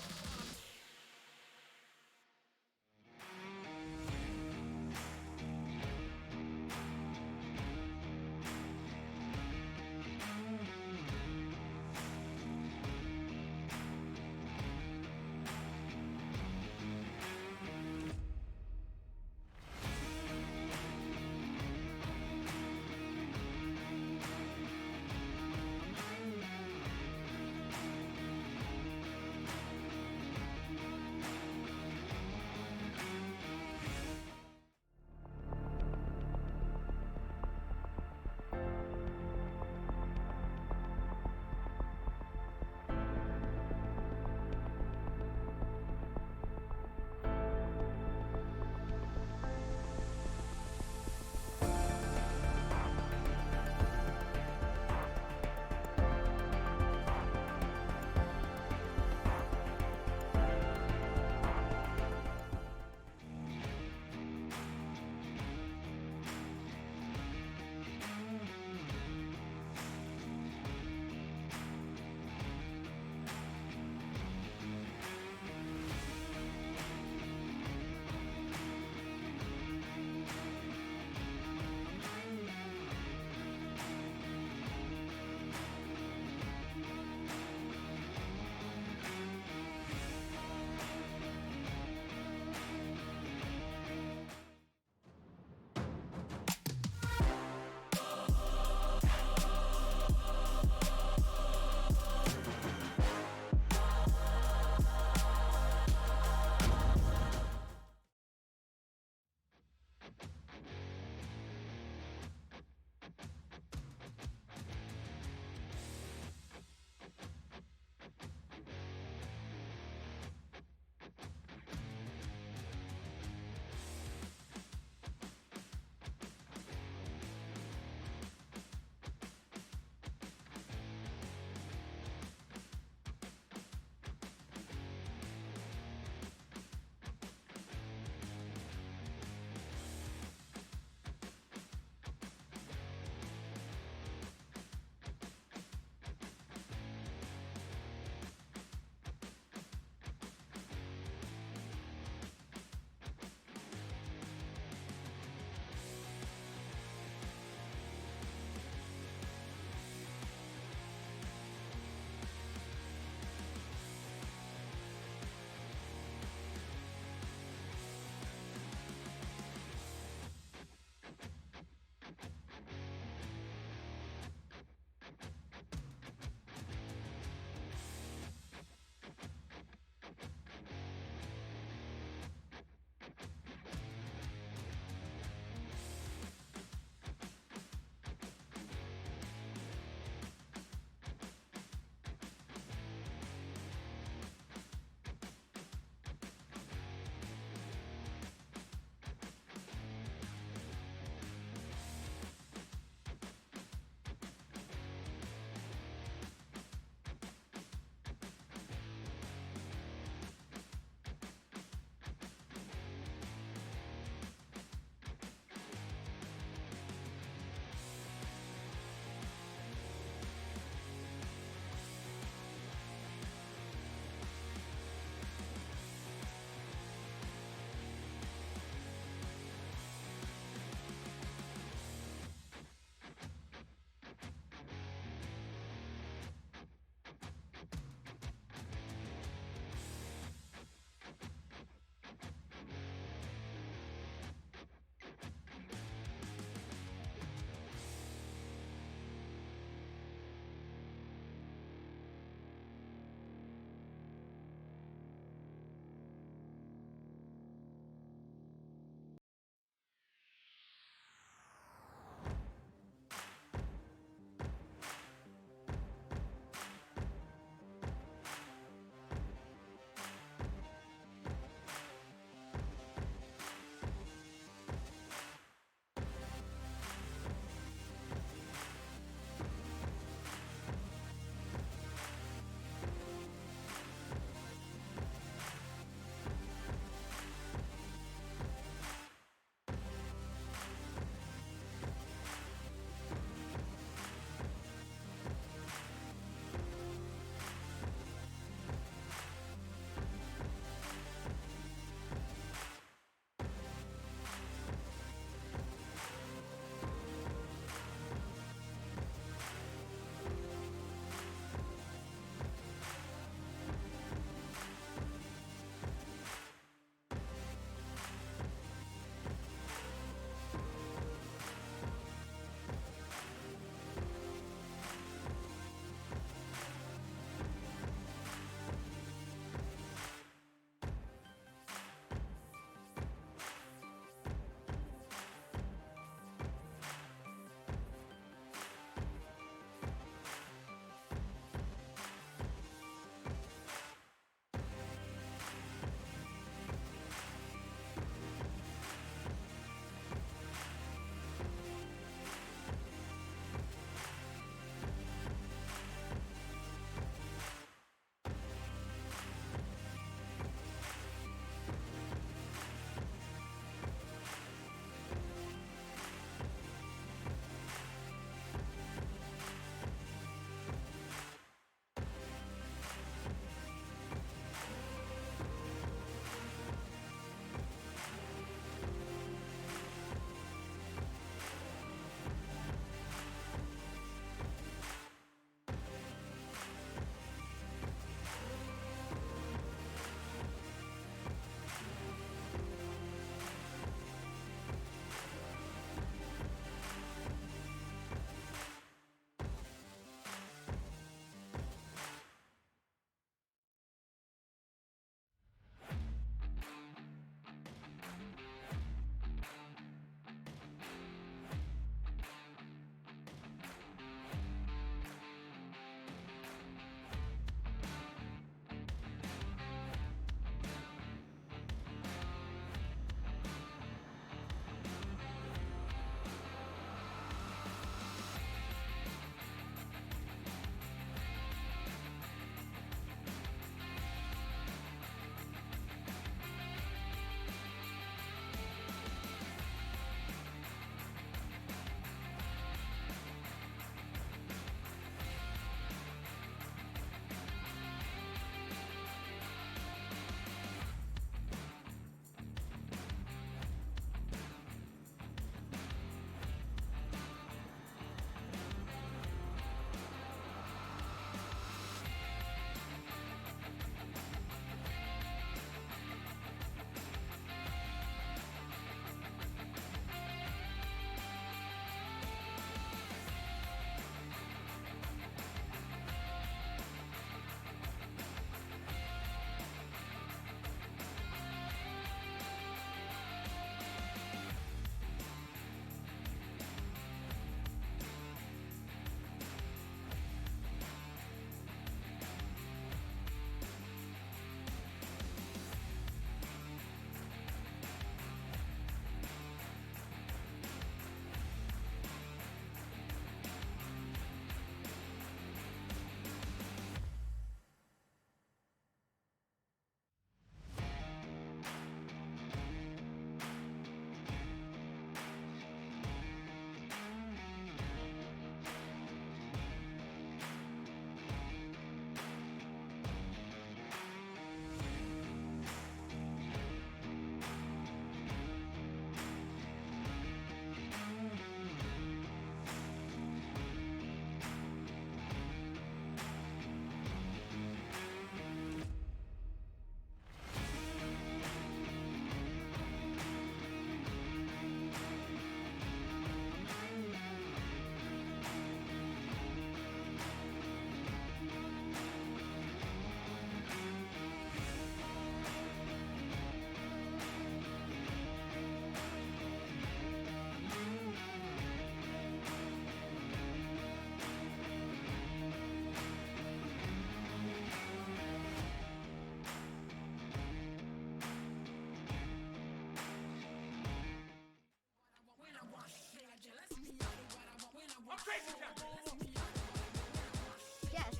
Yes.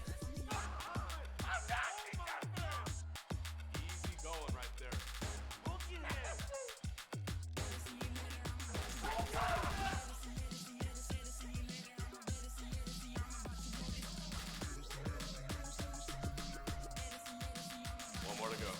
Easy going right there. One more to go.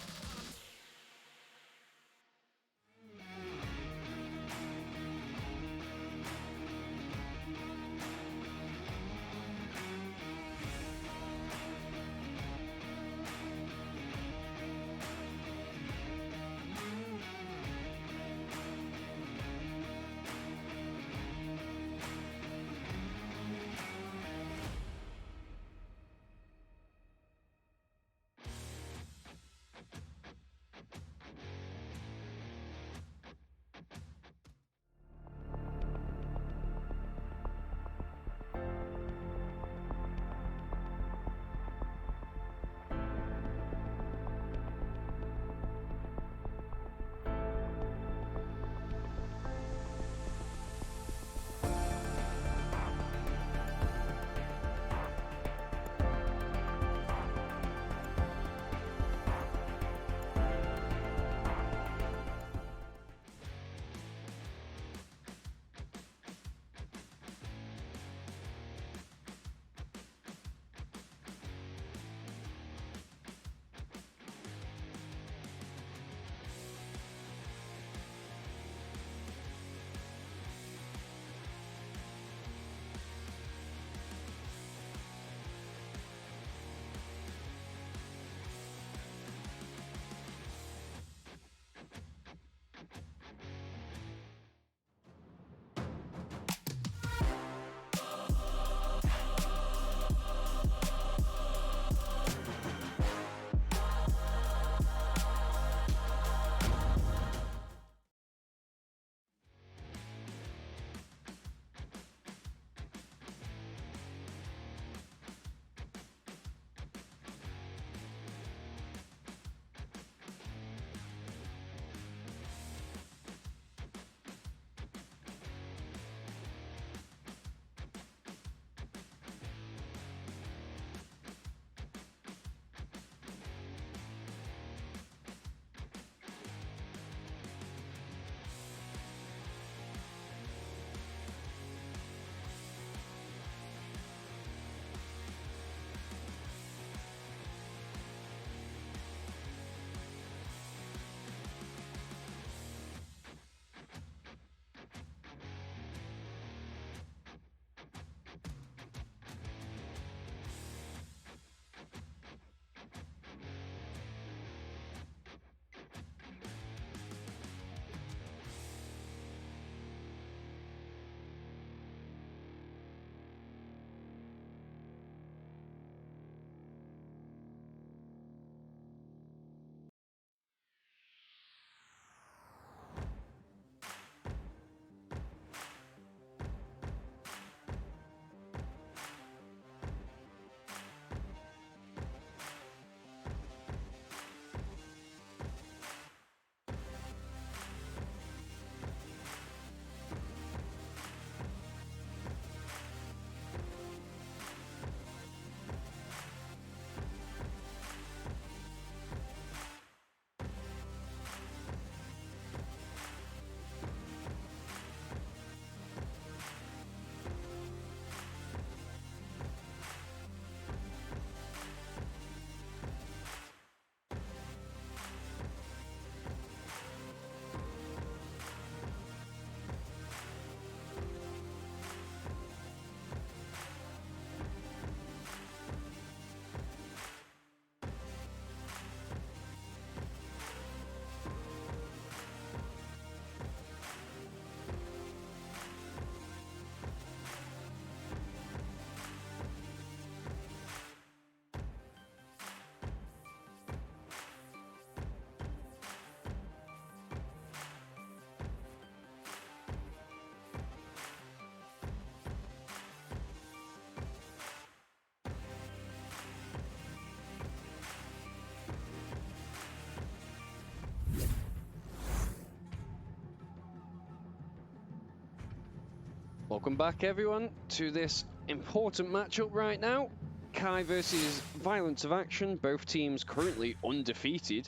Welcome back, everyone, to this important matchup right now. Kai versus Violence of Action, both teams currently undefeated.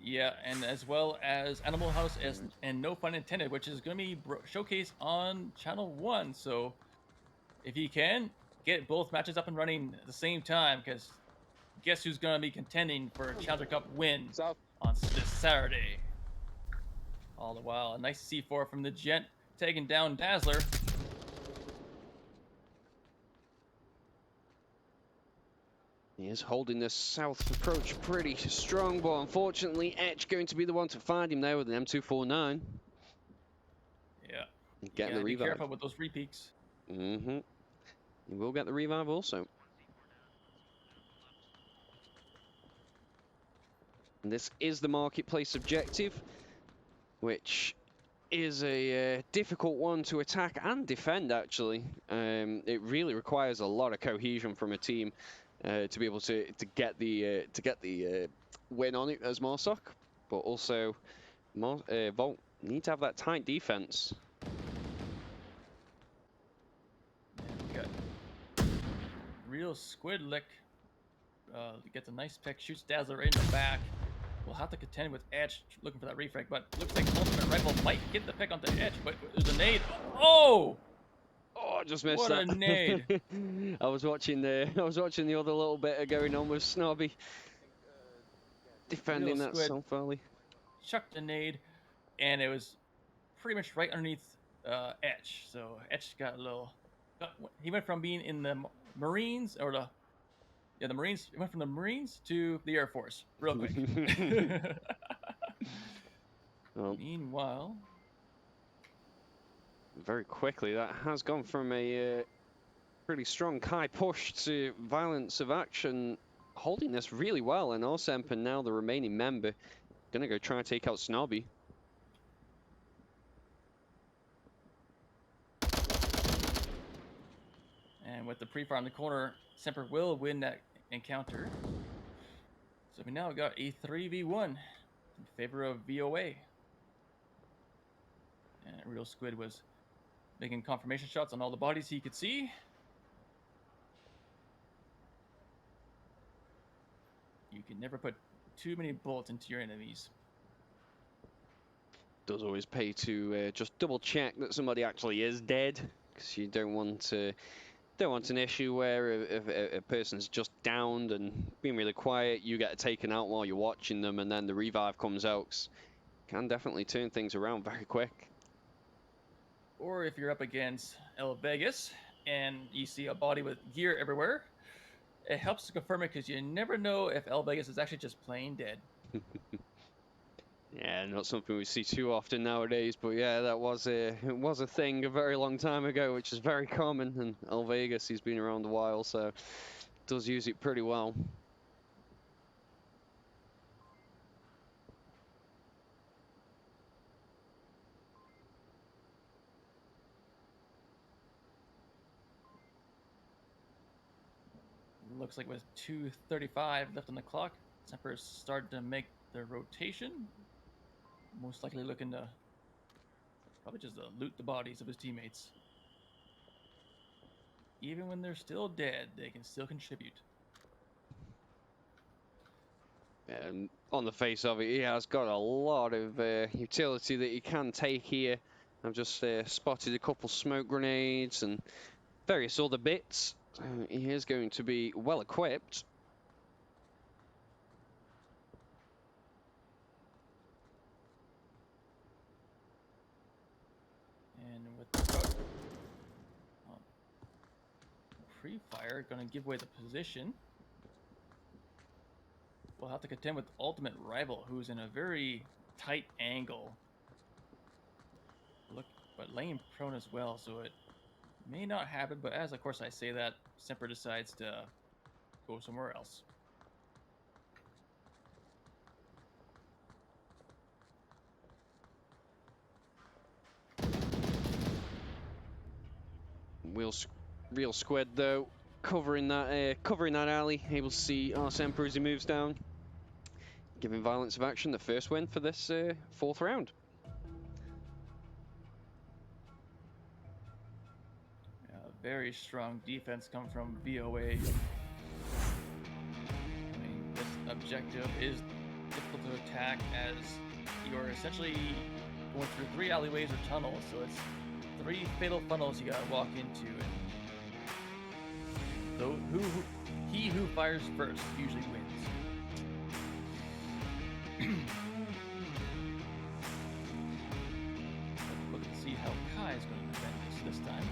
Yeah, and as well as Animal House and No Fun Intended, which is going to be showcased on Channel 1. So if you can, get both matches up and running at the same time, because guess who's going to be contending for a Challenger Cup win on this Saturday. All the while, a nice C4 from the Gent, taking down Dazzler. He is holding the south approach pretty strong, but unfortunately, Etch going to be the one to find him there with an M249. Yeah. Get the revive. Be careful with those repeaks. Mm-hmm. He will get the revive also. And this is the marketplace objective, which is a difficult one to attack and defend, actually. It really requires a lot of cohesion from a team to be able to get the win on it as Marsoc, but also Volt need to have that tight defense. Yeah, we got Real Squid Lick gets a nice pick, shoots Dazzler right in the back. We'll have to contend with Edge looking for that refrag, but looks like Ultimate Rifle might get the pick onto Edge, but there's a nade. Oh! Oh, I just missed what that. What a nade! I was watching the other little bit going on with Snobby defending Real that Squid so fairly. Chucked a nade, and it was pretty much right underneath Etch. So Etch got a little. He went from being in the Marines or the Marines. He went from the Marines to the Air Force real quick. Well, meanwhile, very quickly that has gone from a pretty strong Kai push to Violence of Action, holding this really well, and Orsemp and now the remaining member gonna go try and take out Snobby. And with the pre-fire in the corner, Semper will win that encounter. So we now got a 3v1 in favor of VOA. And Real Squid was making confirmation shots on all the bodies he could see. You can never put too many bullets into your enemies. Does always pay to just double check that somebody actually is dead, because you don't want an issue where if a person's just downed and being really quiet, you get taken out while you're watching them, and then the revive comes out. Can definitely turn things around very quick. Or if you're up against El Vegas and you see a body with gear everywhere, it helps to confirm it, because you never know if El Vegas is actually just plain dead. Yeah, not something we see too often nowadays, but yeah, it was a thing a very long time ago, which is very common, and El Vegas, he's been around a while, so does use it pretty well. Looks like with 2:35 left on the clock, Semper's starting to make the rotation. Most likely looking to probably just loot the bodies of his teammates. Even when they're still dead, they can still contribute. And on the face of it, he has got a lot of utility that he can take here. I've just spotted a couple smoke grenades and various other bits. He is going to be well equipped. And with the pre-fire, going to give away the position. We'll have to contend with Ultimate Rival, who's in a very tight angle. Look, but laying prone as well, so it may not happen. But as of course I say that, Semper decides to go somewhere else. Real Squid though, covering that alley, able to see Semper as he moves down, giving Violence of Action the first win for this fourth round. very strong defense come from VOA. I mean, this objective is difficult to attack as you're essentially going through 3 alleyways or tunnels, so it's 3 fatal funnels you gotta walk into. And so he who fires first usually wins. Let's look and see how Kai is going to defend this time.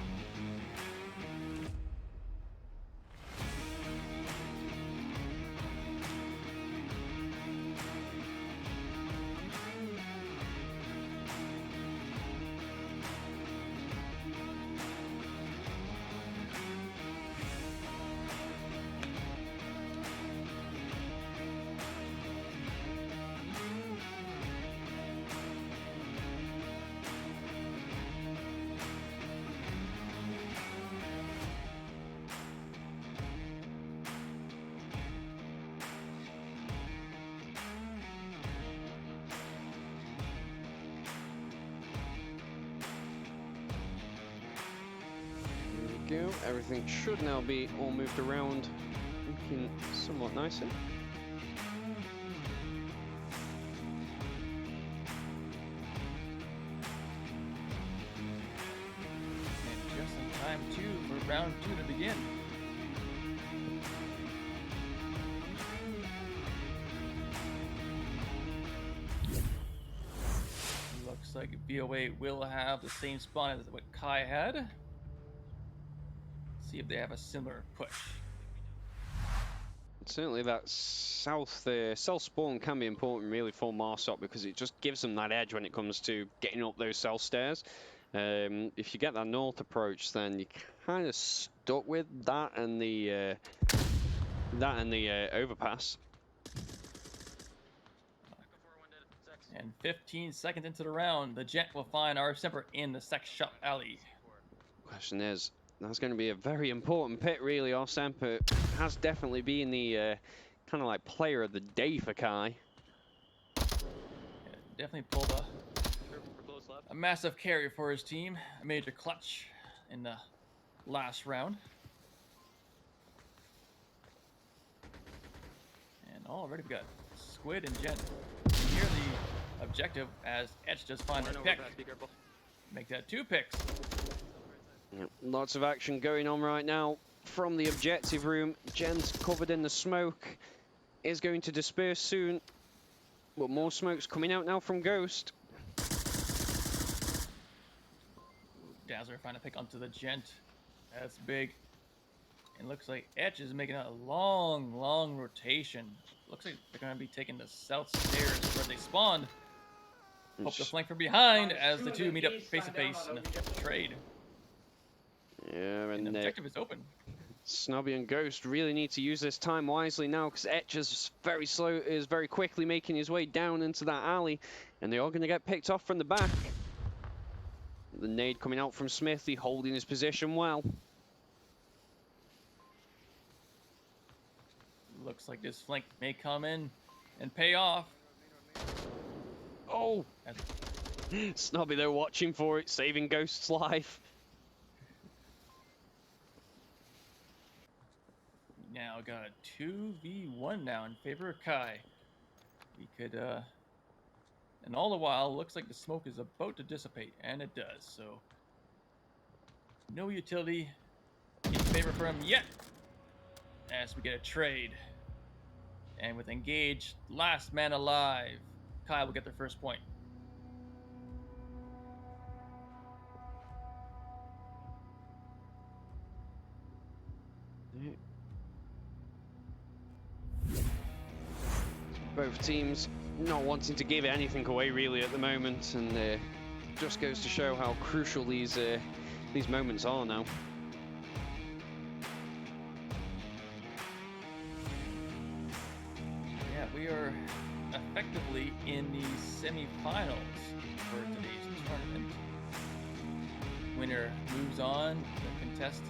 Go. Everything should now be all moved around, looking somewhat nicer. And just in time too for round 2 to begin. Looks like VOA will have the same spawn as what Kai had. See if they have a similar push. Certainly that south spawn can be important really for Marsop because it just gives them that edge when it comes to getting up those south stairs. If you get that north approach, then you're kind of stuck with that and the overpass. And 15 seconds into the round, the Jet will find our Semper in the sex shop alley. Question is, that's going to be a very important pit, really. Our Semper has definitely been the kind of like player of the day for Kai. Yeah, definitely pulled a massive carry for his team, a major clutch in the last round. And already we got Squid and Jet near the objective as Etch just finds a pick. Make that 2 picks. Yep, lots of action going on right now from the objective room. Jen's covered in the smoke, is going to disperse soon, but more smoke's coming out now from Ghost. Dazzler finally pick onto the Gent. That's big. And looks like Etch is making a long rotation. Looks like they're going to be taking the south stairs where they spawned. Hope to flank from behind as the two meet up face to face in a trade. Yeah, and the objective is open. Snobby and Ghost really need to use this time wisely now because Etch is very quickly making his way down into that alley, and they are going to get picked off from the back. The nade coming out from Smithy, holding his position well. Looks like this flank may come in and pay off. Oh! Snobby, they're watching for it, saving Ghost's life. Now got a 2v1 now in favor of Kai. We could, and all the while, looks like the smoke is about to dissipate, and it does, so no utility in favor for him yet, as we get a trade. And with engaged, last man alive, Kai will get their first point. Both teams not wanting to give anything away really at the moment, and just goes to show how crucial these moments are now. Yeah, we are effectively in the semi-finals for today's tournament. Winner moves on to contest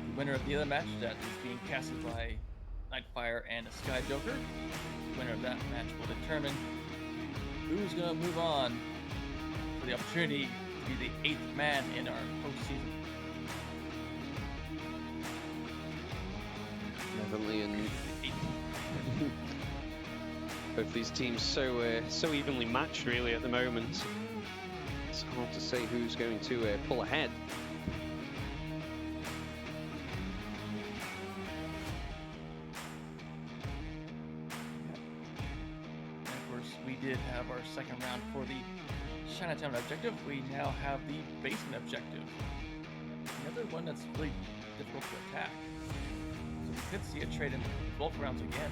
the winner of the other match that is being casted by Nightfire and a Sky Joker. The winner of that match will determine who's going to move on for the opportunity to be the 8th man in our postseason. Definitely, and both these teams so evenly matched really at the moment. It's hard to say who's going to pull ahead. And of course, we did have our second round for the Chinatown objective. We now have the basement objective. Another one that's really difficult to attack. So we could see a trade in both rounds again.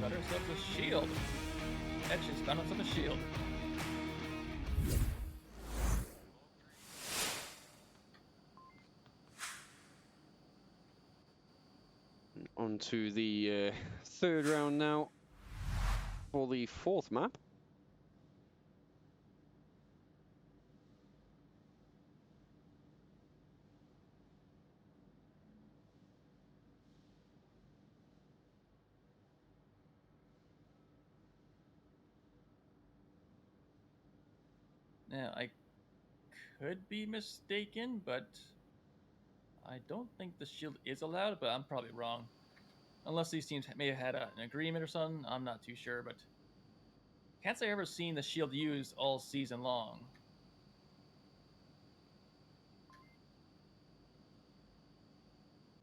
Got ourselves a shield. Edge has found ourselves a shield. On to the third round now for the fourth map. Now, I could be mistaken, but I don't think the shield is allowed, but I'm probably wrong. Unless these teams may have had an agreement or something, I'm not too sure, but can't say I've ever seen the shield used all season long.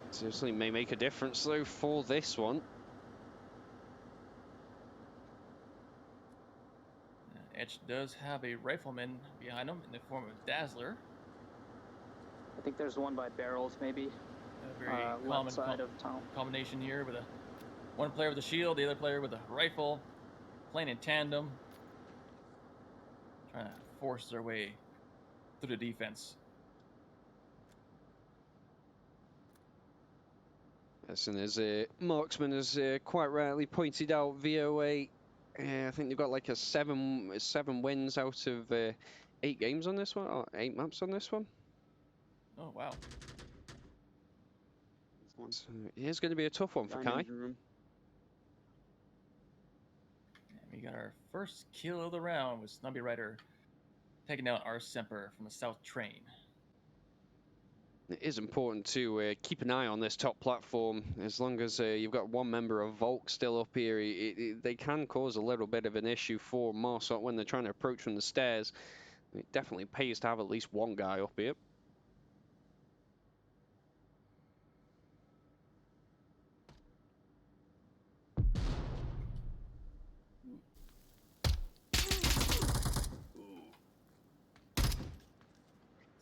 Certainly may make a difference though for this one. Etch does have a rifleman behind him in the form of Dazzler. I think there's one by barrels, maybe. A very common left side of town. combination here with one player with a shield, the other player with a rifle, playing in tandem, trying to force their way through the defense. Yes, and as Marksman has quite rightly pointed out, VOA, I think they've got like a seven wins out of 8 games on this one, or 8 maps on this one. Oh, wow. So it is going to be a tough one for Kai. And we got our first kill of the round with Snubby Rider taking out our Semper from the South Train. It is important to keep an eye on this top platform. As long as you've got one member of Volk still up here, they can cause a little bit of an issue for Marsot when they're trying to approach from the stairs. It definitely pays to have at least one guy up here.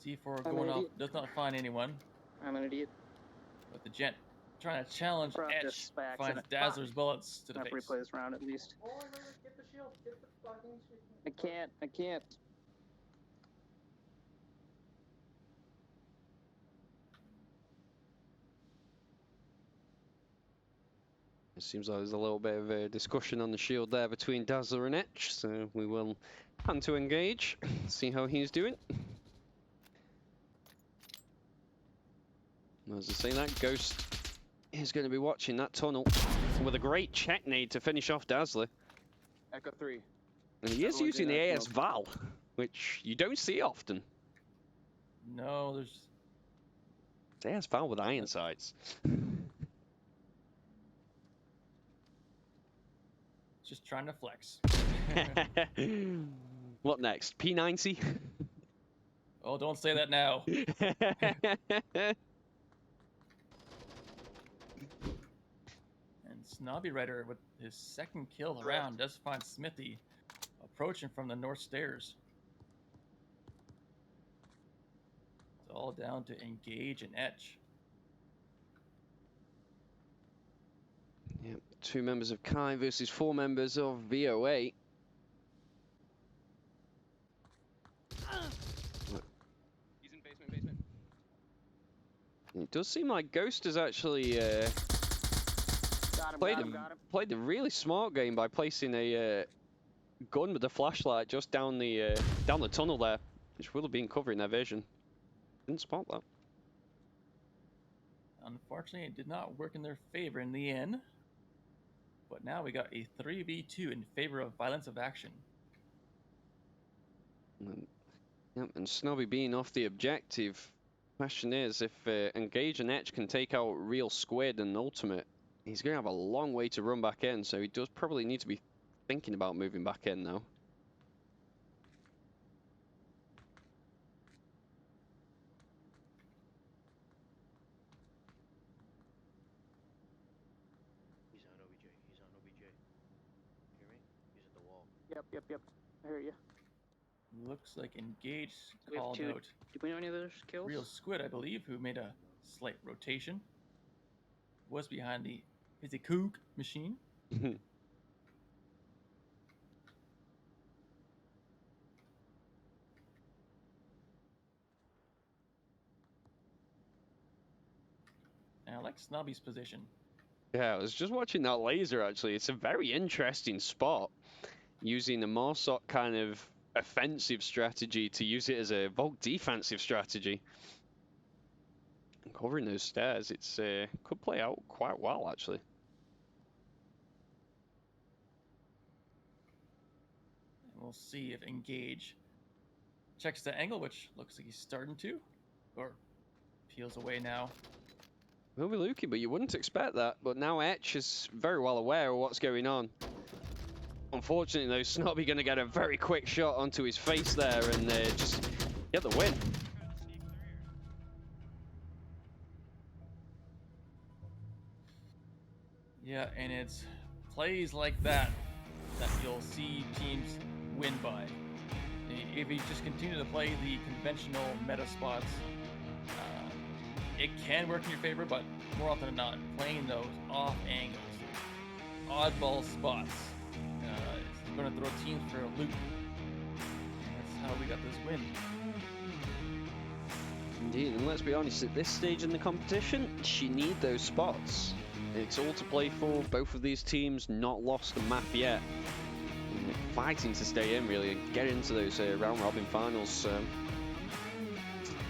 C4 going off, does not find anyone. I'm an idiot. But the Gent trying to challenge Brought Etch this by finds accident. Dazzler's bullets to the Have to face. replay this round at least. I can't. It seems like there's a little bit of a discussion on the shield there between Dazzler and Etch, so we will plan to engage, see how he's doing. As I say that, Ghost is going to be watching that tunnel with a great check nade to finish off Dazzler. Echo 3. And he is using the AS Val, which you don't see often. No, there's... It's AS Val with iron sights. Just trying to flex. What next? P90? Oh, don't say that now. And Snobby Rider with his second kill of the round does find Smithy approaching from the north stairs. It's all down to engage and etch. Yep, 2 members of Kai versus 4 members of VOA. He's in basement. It does seem like Ghost has actually played a really smart game by placing a gun with a flashlight just down the tunnel there, which would have been covering their vision. Didn't spot that. Unfortunately, it did not work in their favor in the end. But now we got a 3v2 in favor of violence of action. Yep, and Snobby being off the objective. Question is, if Engage and Etch can take out Real Squid and Ultimate, he's going to have a long way to run back in, so he does probably need to be thinking about moving back in now. He's on OBJ. He's on OBJ. Hear me? He's at the wall. Yep. I hear you. Looks like Engage We have called two. out Did we know any other kills? Real Squid, I believe, who made a slight rotation. Was behind the Kook machine. And I like Snobby's position. Yeah, I was just watching that laser actually. It's a very interesting spot. Using a more sort kind of offensive strategy to use it as a Volk defensive strategy. And covering those stairs, it's could play out quite well actually. And we'll see if Engage checks the angle, which looks like he's starting to, or peels away now. Will be Lukey, but you wouldn't expect that. But now Etch is very well aware of what's going on. Unfortunately, though, Snobby going to get a very quick shot onto his face there and just get the win. Yeah, and it's plays like that that you'll see teams win by. If you just continue to play the conventional meta spots, it can work in your favor, but more often than not, playing those off angles, oddball spots, it's going to throw teams for a loop. And that's how we got this win. Indeed, and let's be honest, at this stage in the competition, you need those spots. It's all to play for. Both of these teams not lost the map yet. And fighting to stay in, really, and get into those round-robin finals.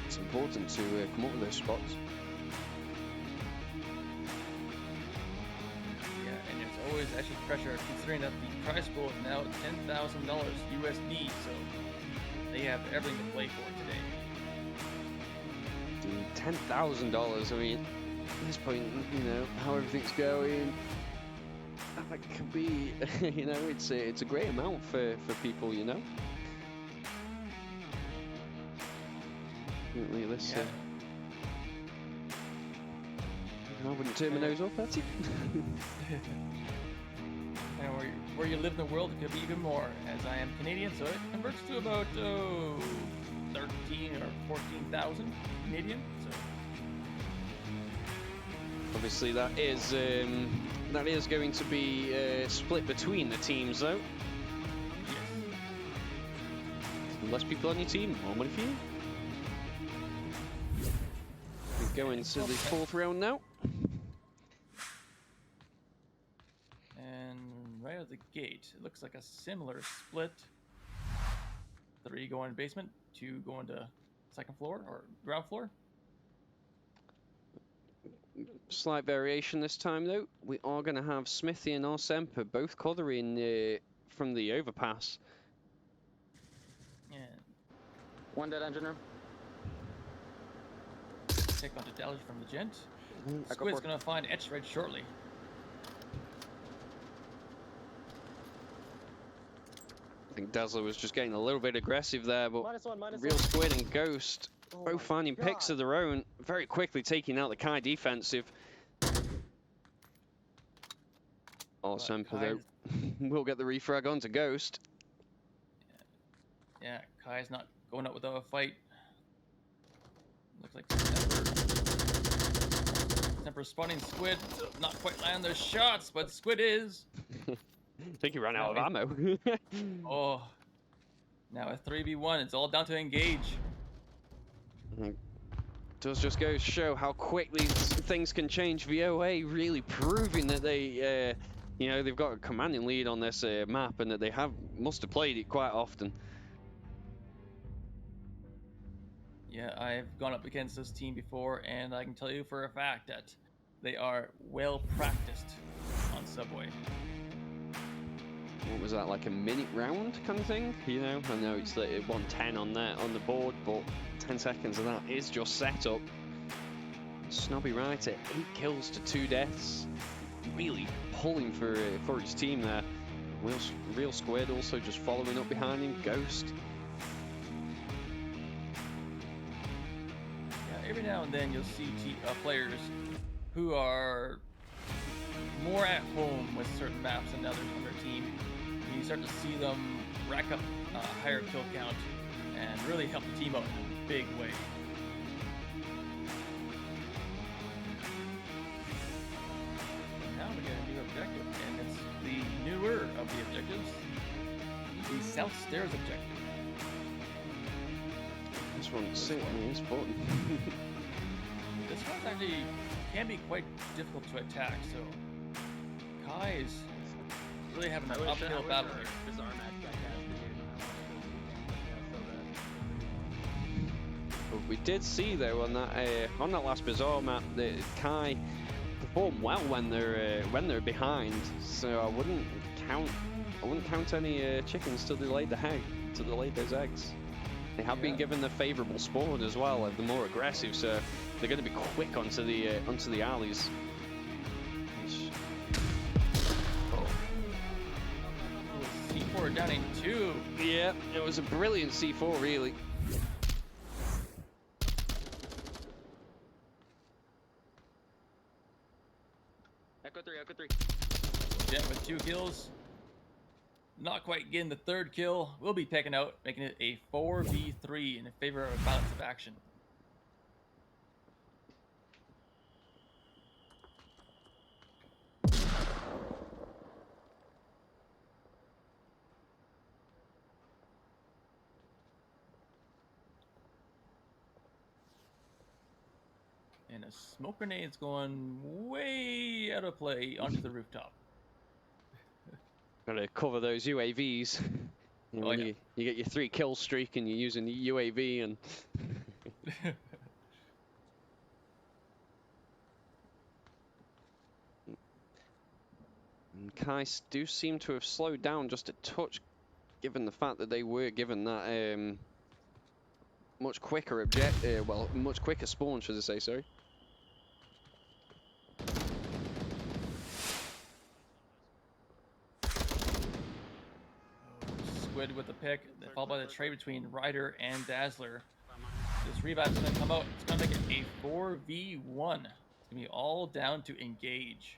It's important to come up with those spots. Yeah, and there's always extra pressure considering that the prize pool is now $10,000 USD, so they have everything to play for today. $10,000, I mean, at this point, you know, how everything's going, that could be, you know, it's a great amount for people, you know. Let's I wouldn't turn my nose off at it. And where you live in the world, it could be even more. As I am Canadian, so it converts to about 13 or 14,000 Canadian. So obviously, that is going to be split between the teams, though. yes, Less people on your team, more money for you. We go into the fourth round now. and right at the gate, it looks like a similar split. 3 going basement, 2 going to second floor or ground floor. Slight variation this time, though. We are going to have Smithy and Orsemper both covering from the overpass. And One dead engine room. take on to Dallas from the gent. Echo Squid's port. gonna find Etch right shortly. I think Dazzler was just getting a little bit aggressive there, but -1, Real Squid and Ghost Oh both my finding picks God. of their own, very quickly taking out the Kai defensive. Orsemper, though, will get the refrag onto Ghost. Yeah, Kai's not going out without a fight. Looks like Semper spawning Squid. Not quite land those shots, but Squid is. I think he ran out of ammo. Oh. Now a 3v1. It's all down to Engage. Does just go to show how quickly things can change. VOA really proving that they, you know, they've got a commanding lead on this map and that they must have played it quite often. Yeah, I've gone up against this team before, and I can tell you for a fact that they are well practiced on Subway. what was that, like a minute round kind of thing? You know, I know it's like 110 on the board, but 10 seconds of that is just set up. Snobby Writer, 8 kills to 2 deaths. Really pulling for his team there. Real Squid also just following up behind him. Ghost. Yeah, every now and then you'll see players who are more at home with certain maps than others on their team. And you start to see them rack up a higher kill count and really help the team out in a big way. Now we got a new objective, and it's the newer of the objectives, the South Stairs objective. This one certainly is fun. This one's actually can be quite difficult to attack, so Kai is really having an uphill battle here. This RMAT got But we did see though on that last Bazaar map that Kai perform well when they're behind. So I wouldn't count any chickens till they laid those eggs. They have been given the favourable spawn as well, of the more aggressive, so they're going to be quick onto the alleys. C4 down in 2. Yeah, it was a brilliant C4, really. Echo 3. Jet with 2 kills. Not quite getting the 3rd kill. Will be taken out, making it a 4v3 in favor of balance of action. And a smoke grenade's going way out of play onto the rooftop. Gotta cover those UAVs. You know, you get your 3 kill streak and you're using the UAV and... and Kai do seem to have slowed down just a touch, given the fact that they were given that much quicker much quicker spawn, should I say, sorry. Squid with the pick, followed by the trade between Ryder and Dazzler. This revive's gonna come out. It's gonna make it a 4v1. It's gonna be all down to engage.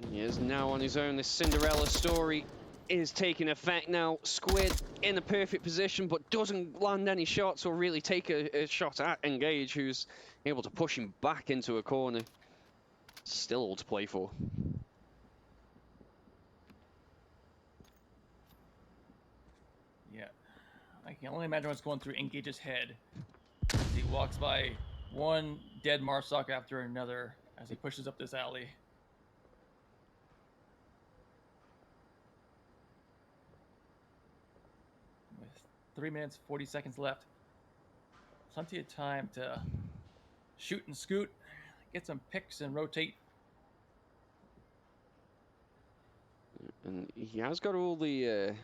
He is now on his own. This Cinderella story is taking effect now. Squid in a perfect position, but doesn't land any shots or really take a shot at Engage, who's able to push him back into a corner. Still all to play for. Yeah, I can only imagine what's going through Engage's head as he walks by one dead Marsoc after another as he pushes up this alley. With 3 minutes, 40 seconds left. Plenty of time to shoot and scoot, get some picks and rotate. And he has got all the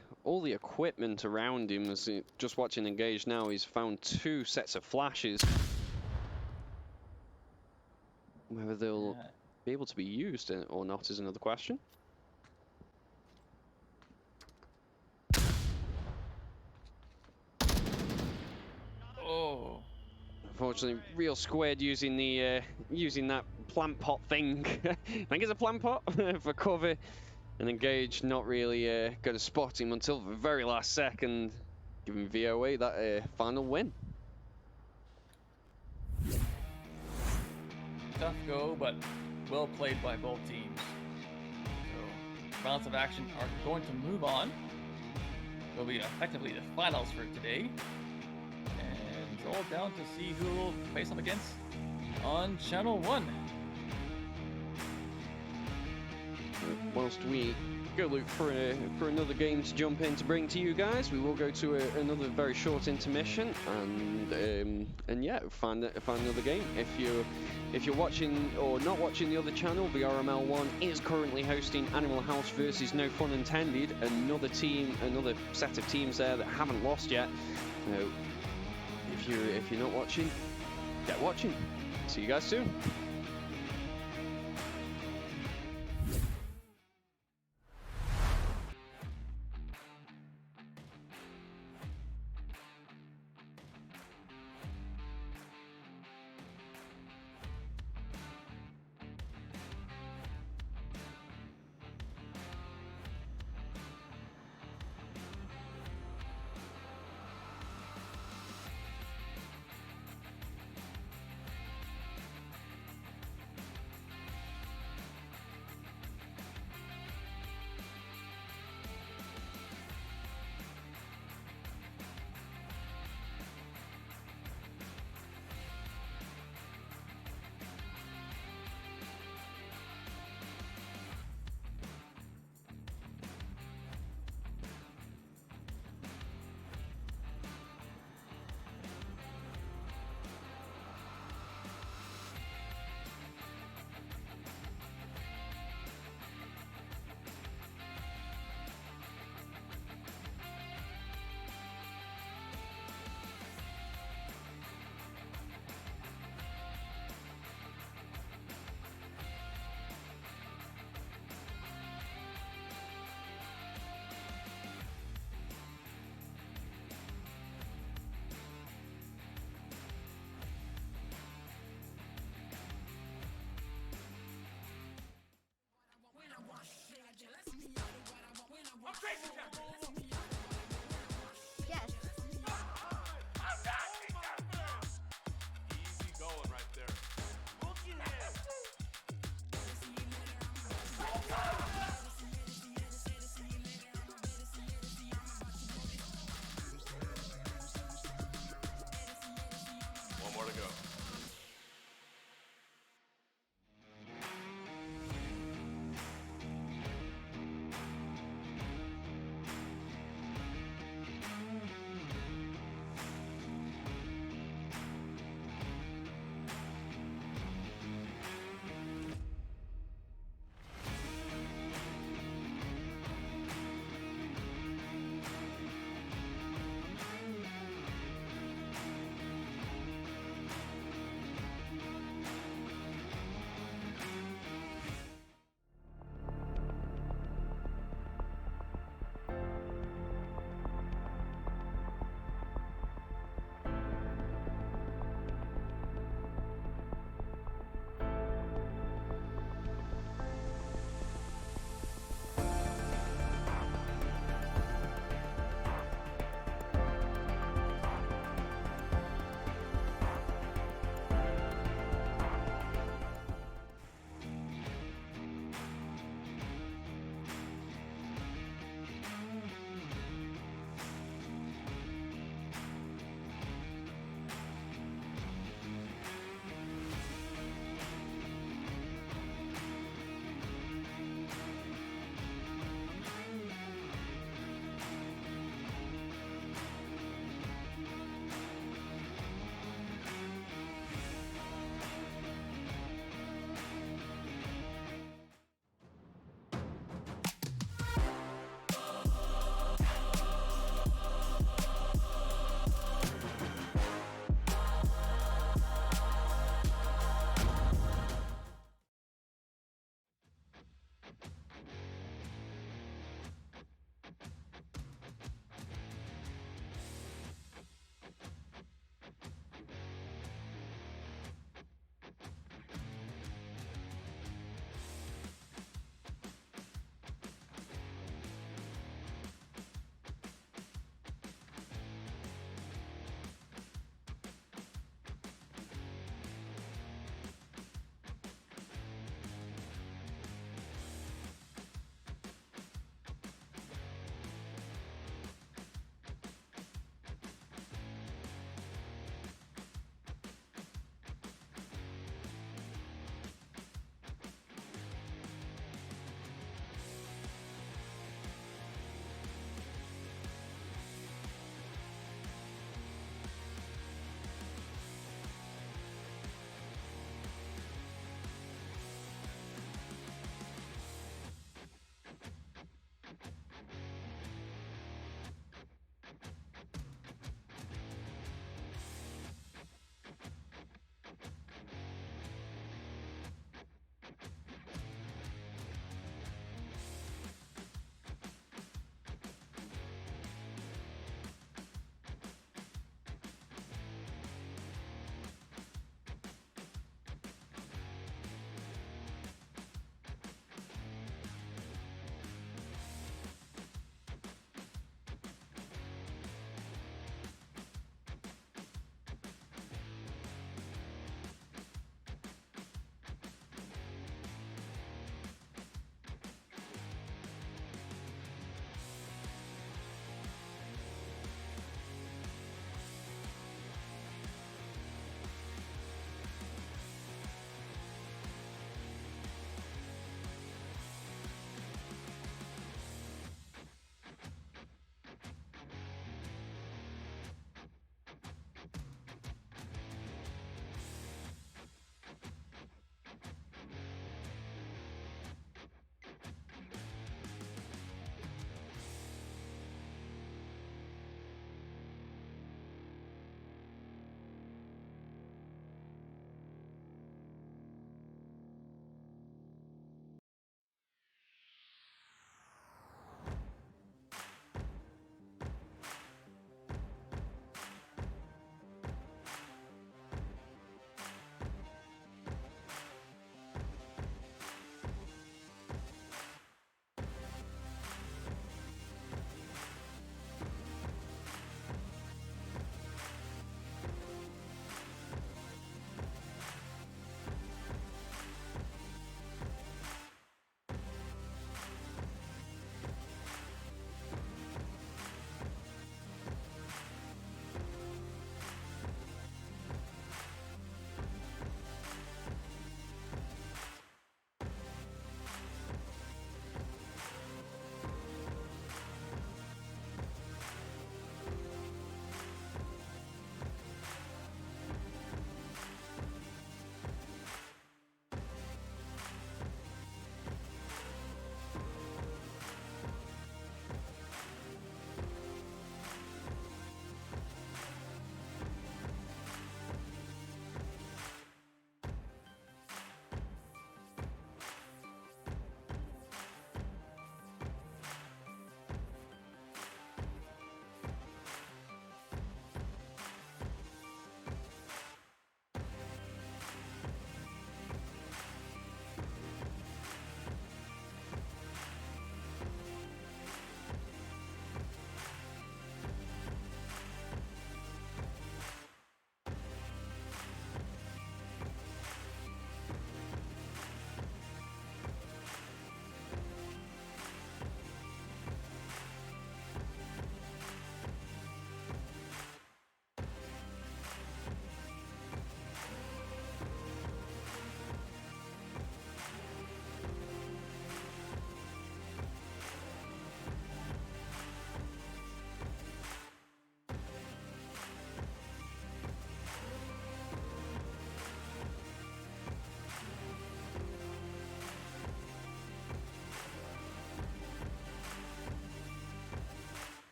equipment around him. As just watching Engage now, he's found 2 sets of flashes. Whether they'll be able to be used or not is another question. Oh. Unfortunately, Real Squid using that plant pot thing. I think it's a plant pot for cover. And Engage not really going to spot him until the very last second, giving VOA that final win. Tough go, but well played by both teams. So, Balance of Action are going to move on. It'll be effectively the finals for today. And it's all down to see who will face them against on Channel 1. Whilst we go look for another game to jump in to bring to you guys. We will go to another very short intermission, and yeah, find another game. If you're watching or not watching the other channel, VRML1 is currently hosting Animal House versus No Fun Intended. Another set of teams there that haven't lost yet. So if you're not watching, get watching. See you guys soon. Yes. Easy going right there. One more to go.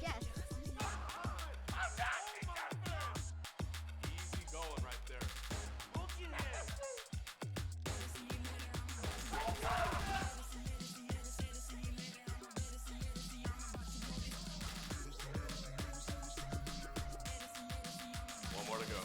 Yes. Easy going right there. One more to go.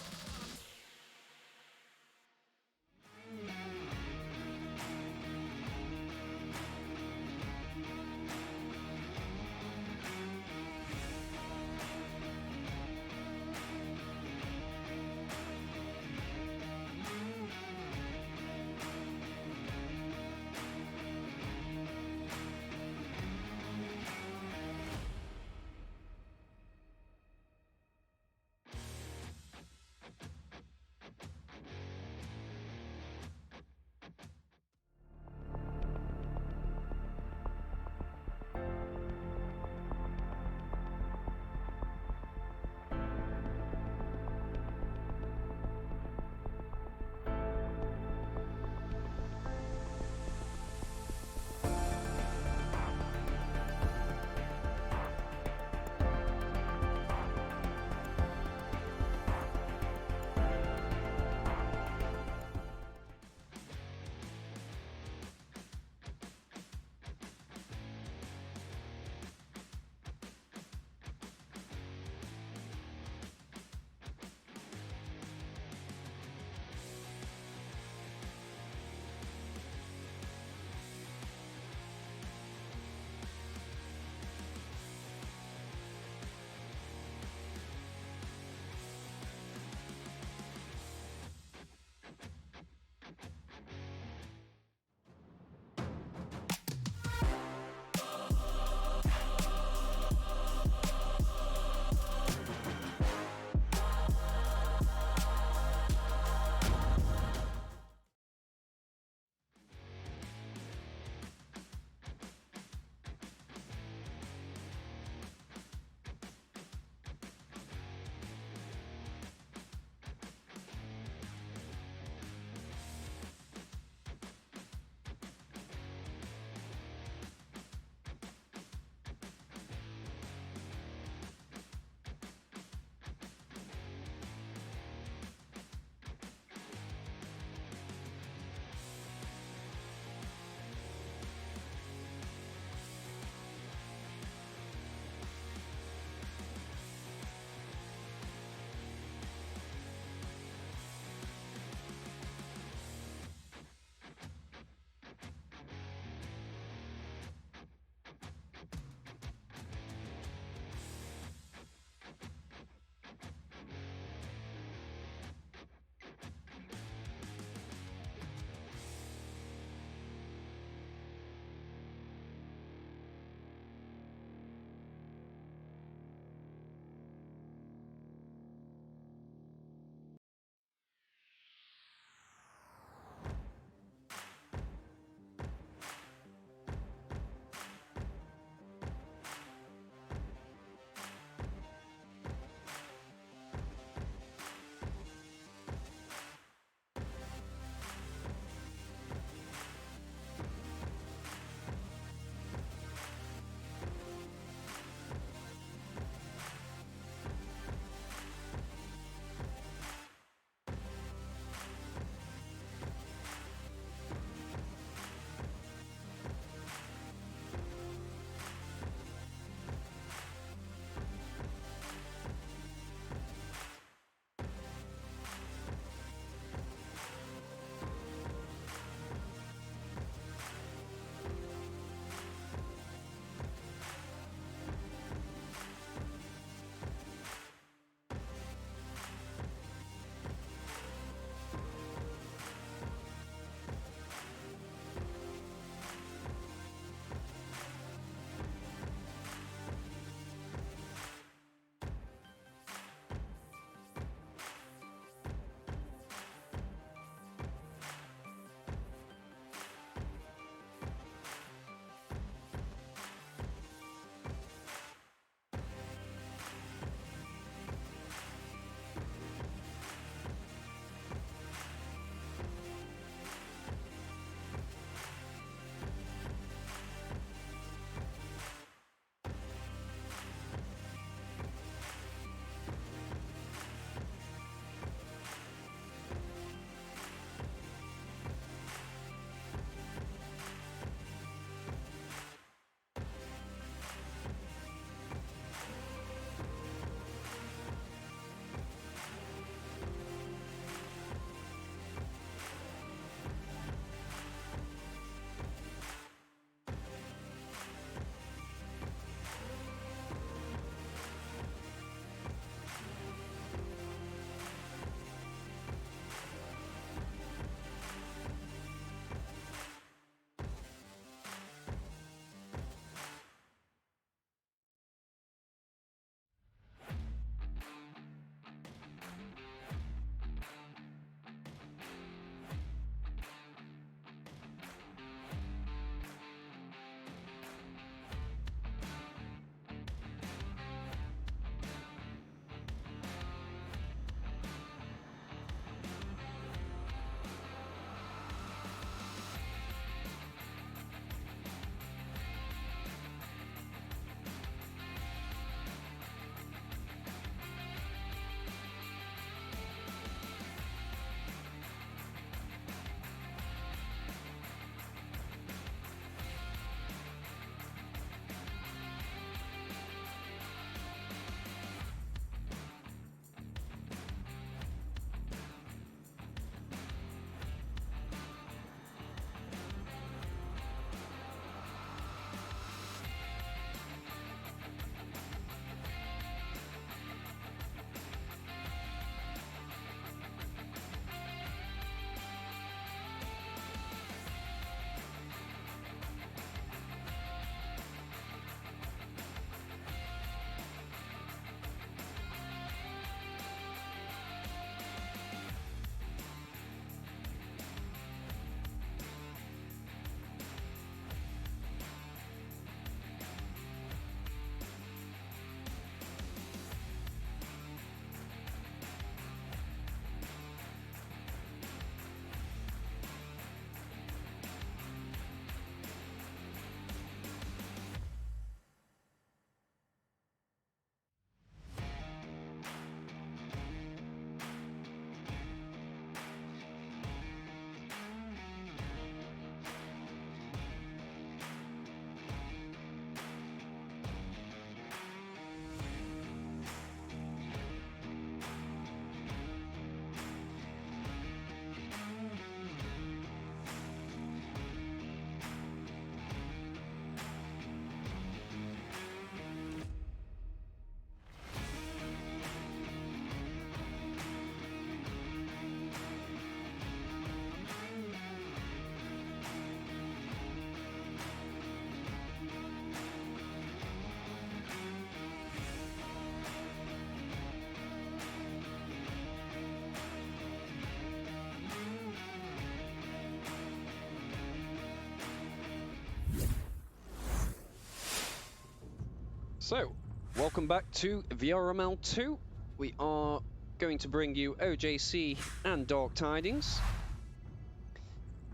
So, welcome back to VRML 2. We are going to bring you OJC and Dark Tidings.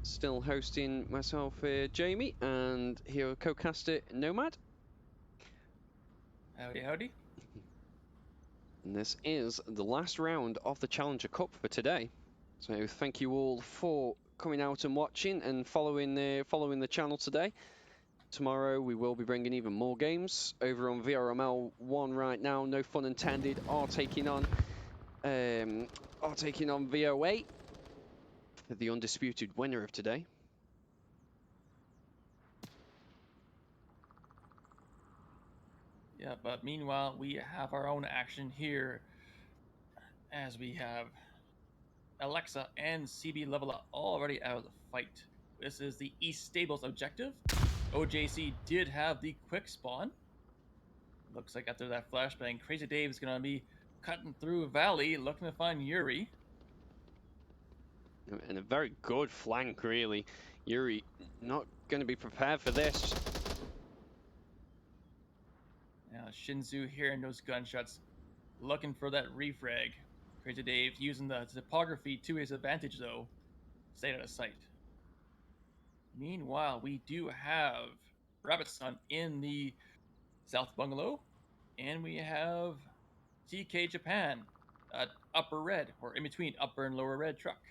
Still hosting myself, Jamie, and here co-caster Nomad. Howdy, howdy. And this is the last round of the Challenger Cup for today. So thank you all for coming out and watching and following the channel today. Tomorrow we will be bringing even more games over on VRML 1 right now. No fun intended. Are taking on VO8 for the undisputed winner of today. Yeah, but meanwhile, we have our own action here as we have Alexa and CB Level Up already out of the fight. This is the East Stables objective. OJC did have the quick spawn. Looks like after that flashbang, Crazy Dave is going to be cutting through Valley looking to find Yuri. And a very good flank, really. Yuri not going to be prepared for this. Now Shinzu hearing those gunshots, looking for that refrag. Crazy Dave using the topography to his advantage though. Stay out of sight. Meanwhile, we do have Rabbit Sun in the South Bungalow, and we have TK Japan, upper red, or in between upper and lower red truck.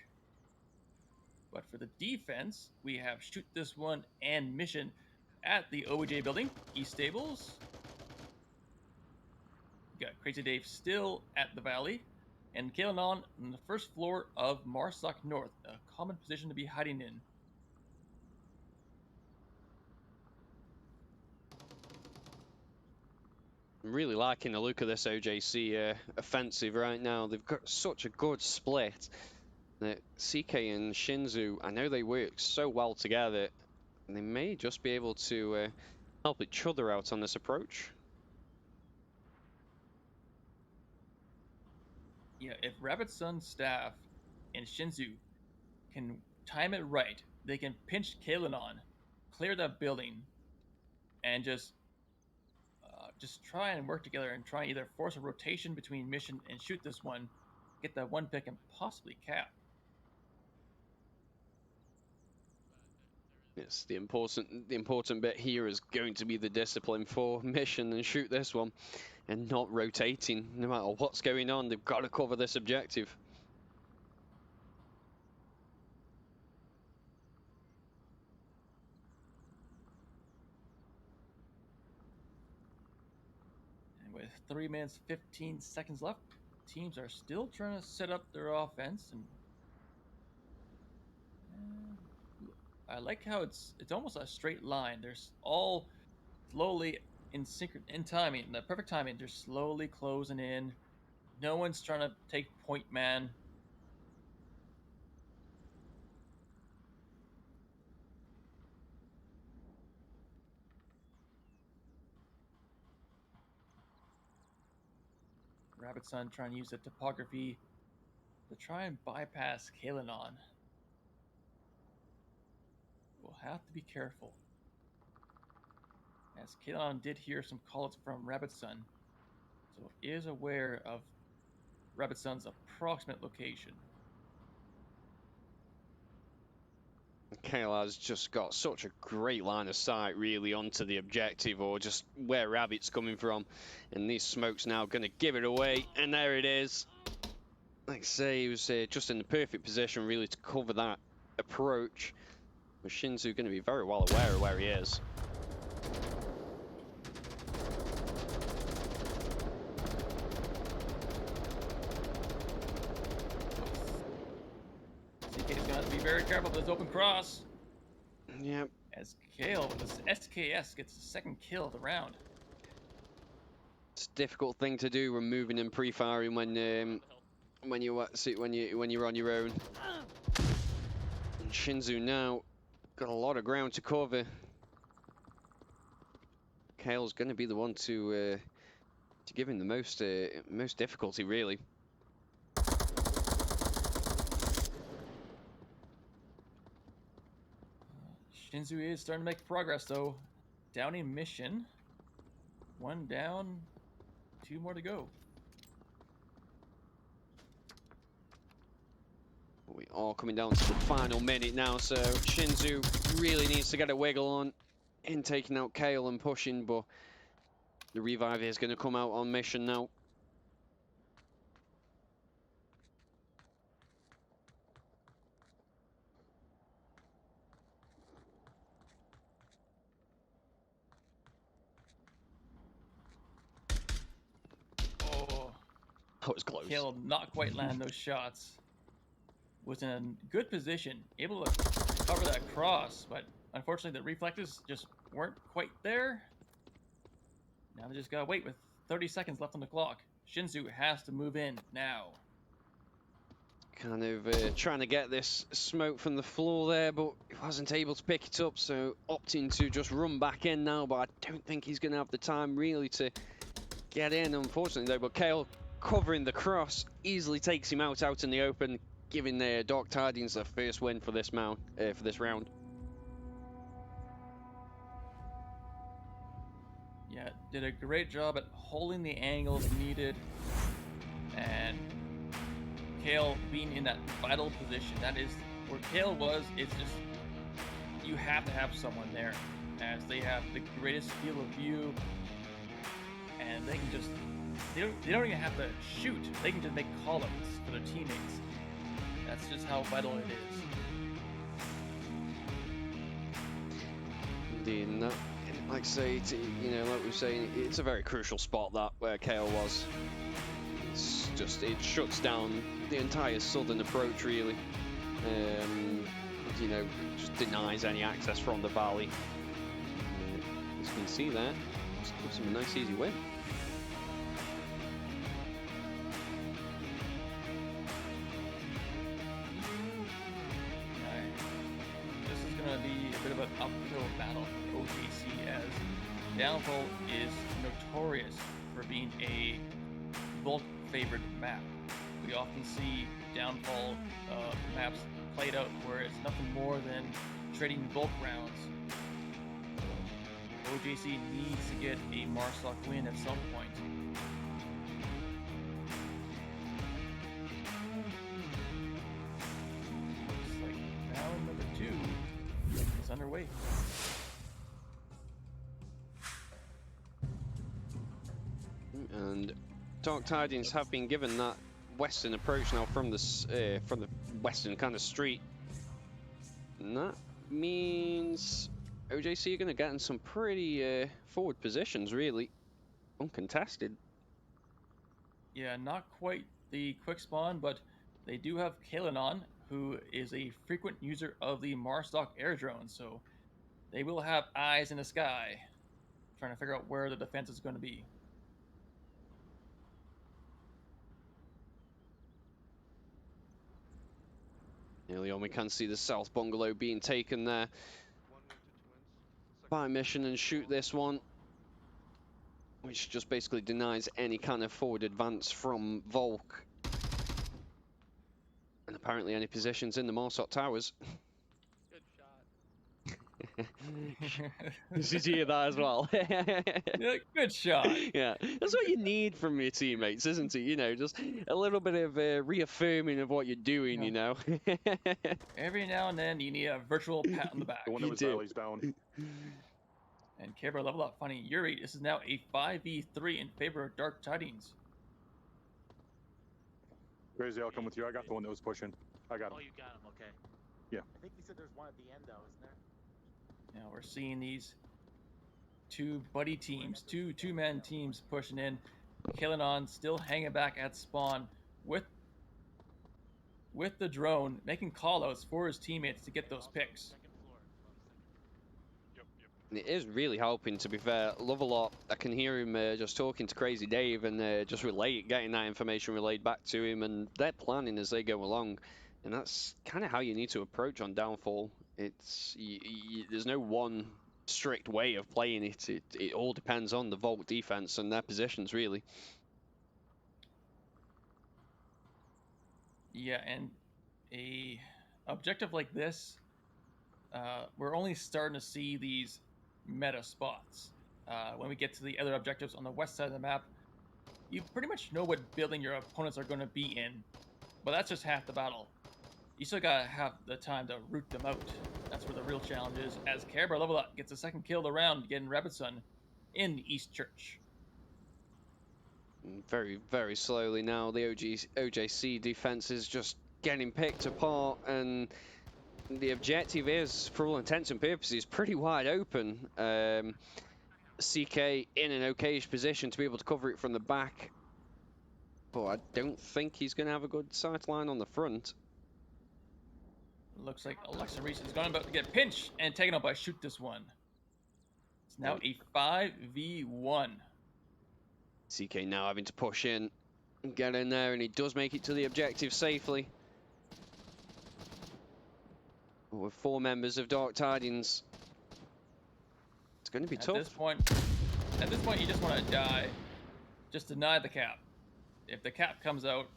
But for the defense, we have Shoot This One and Mission at the OJ building, East Stables. We got Crazy Dave still at the Valley, and Kalen on the first floor of Marsoc North, a common position to be hiding in. I'm really liking the look of this OJC offensive right now. They've got such a good split. CK and Shinzu, I know they work so well together, and they may just be able to help each other out on this approach. Yeah, if Rabbit Sun staff and Shinzu can time it right, they can pinch Kalen on, clear that building, and just try and work together and try and either force a rotation between Mission and Shoot This One, get that one pick and possibly cap. Yes, the important bit here is going to be the discipline for Mission and Shoot This One, and not rotating. No matter what's going on, they've got to cover this objective. And with 3 minutes 15 seconds left, teams are still trying to set up their offense, and I like how it's almost a straight line. There's all slowly in timing, the perfect timing. They're slowly closing in. No one's trying to take point man. Rabbit Sun trying to use the topography to try and bypass Kalanon. We'll have to be careful, as Kalanon did hear some calls from Rabbit Sun, so is aware of Rabbit Sun's approximate location. Kayla's just got such a great line of sight really onto the objective, or just where Rabbit's coming from, and these smokes now going to give it away, and there it is. Like I say, he was just in the perfect position really to cover that approach. But Shinzu going to be very well aware of where he is. CK's going to have to be very careful with this open cross. Yep. As Kale with this SKS gets the second kill of the round. It's a difficult thing to do, removing and pre-firing when you're on your own. And Shinzu now got a lot of ground to cover. Kale's going to be the one to give him the most difficulty, really. Shinzu is starting to make progress though. Downing Mission. One down, 2 more to go. We are coming down to the final minute now, so Shinzu really needs to get a wiggle on in taking out Kale and pushing, but the revive is going to come out on mission now. Oh, that was close. Kale not quite land those shots. Was in a good position, able to cover that cross, but unfortunately the reflexes just weren't quite there. Now they just gotta wait with 30 seconds left on the clock. Shinzu has to move in now. Kind of trying to get this smoke from the floor there, but he wasn't able to pick it up, so opting to just run back in now, but I don't think he's going to have the time really to get in, unfortunately, though. But Kale covering the cross easily takes him out in the open, giving Dark Tidings the first win for this round. Yeah, did a great job at holding the angles needed, and Kale being in that vital position. That is where Kale was. It's just, you have to have someone there, as they have the greatest field of view, and they can just, they don't even have to shoot. They can just make call-outs for their teammates. That's just how vital it is. Indeed, and that, like I say, like we were saying, it's a very crucial spot that where Kale was. It's just, it shuts down the entire southern approach really. Just denies any access from the valley. As you can see there, just gives him a nice easy win. This is going to be a bit of an uphill battle for OJC, as Downfall is notorious for being a bulk favored map. We often see Downfall maps played out where it's nothing more than trading bulk rounds. So OJC needs to get a Marsoc win at some point. Looks like round number 2 is underway. And Dark Tidings have been given that western approach now from the western kind of street, and that means OJC are going to get in some pretty forward positions, really uncontested. Yeah, not quite the quick spawn, but they do have Kalanon, who is a frequent user of the Marstock air drone, so they will have eyes in the sky, trying to figure out where the defense is going to be. Early on, we can see the south bungalow being taken there by Mission and shoot this one, which just basically denies any kind of forward advance from Volk. And apparently any positions in the Marsoc towers. Good shot. Did you hear that as well? Yeah, good shot. Yeah, that's what you need from your teammates, isn't it? Just a little bit of reaffirming of what you're doing, Every now and then you need a virtual pat on the back. The one that was bellies down. And Cabra level up. Funny, Yuri, this is now a 5v3 in favor of Dark Tidings. Crazy, I'll come with you. I got the one that was pushing. I got him. Oh, you got him, okay. Yeah. I think he said there's one at the end though, isn't there? Now we're seeing these two buddy teams, two-man teams pushing in. Kalanon still hanging back at spawn with the drone, making callouts for his teammates to get those picks. It is really helping, to be fair. Lovelot, I can hear him just talking to Crazy Dave and just getting that information relayed back to him, and they're planning as they go along. And that's kind of how you need to approach on Downfall. It's there's no one strict way of playing it. It all depends on the Volk defense and their positions, really. Yeah, and a objective like this, we're only starting to see these meta spots. when we get to the other objectives on the west side of the map, you pretty much know what building your opponents are going to be in. But that's just half the battle. You still gotta have the time to root them out. That's where the real challenge is, as Care Bear level up gets a second kill of the round, getting Rabbit Sun in the East Church. Very, very slowly now, the OJC defense is just getting picked apart, and the objective is, for all intents and purposes, pretty wide open. CK in an okayish position to be able to cover it from the back, but I don't think he's going to have a good sight line on the front. Looks like Alexa Reese is going about to get pinched and taken out by Shoot This One. It's now a 5v1. CK now having to push in and get in there, and he does make it to the objective safely. But with 4 members of Dark Tidings, it's going to be tough. At this point, you just want to die. Just deny the cap. If the cap comes out,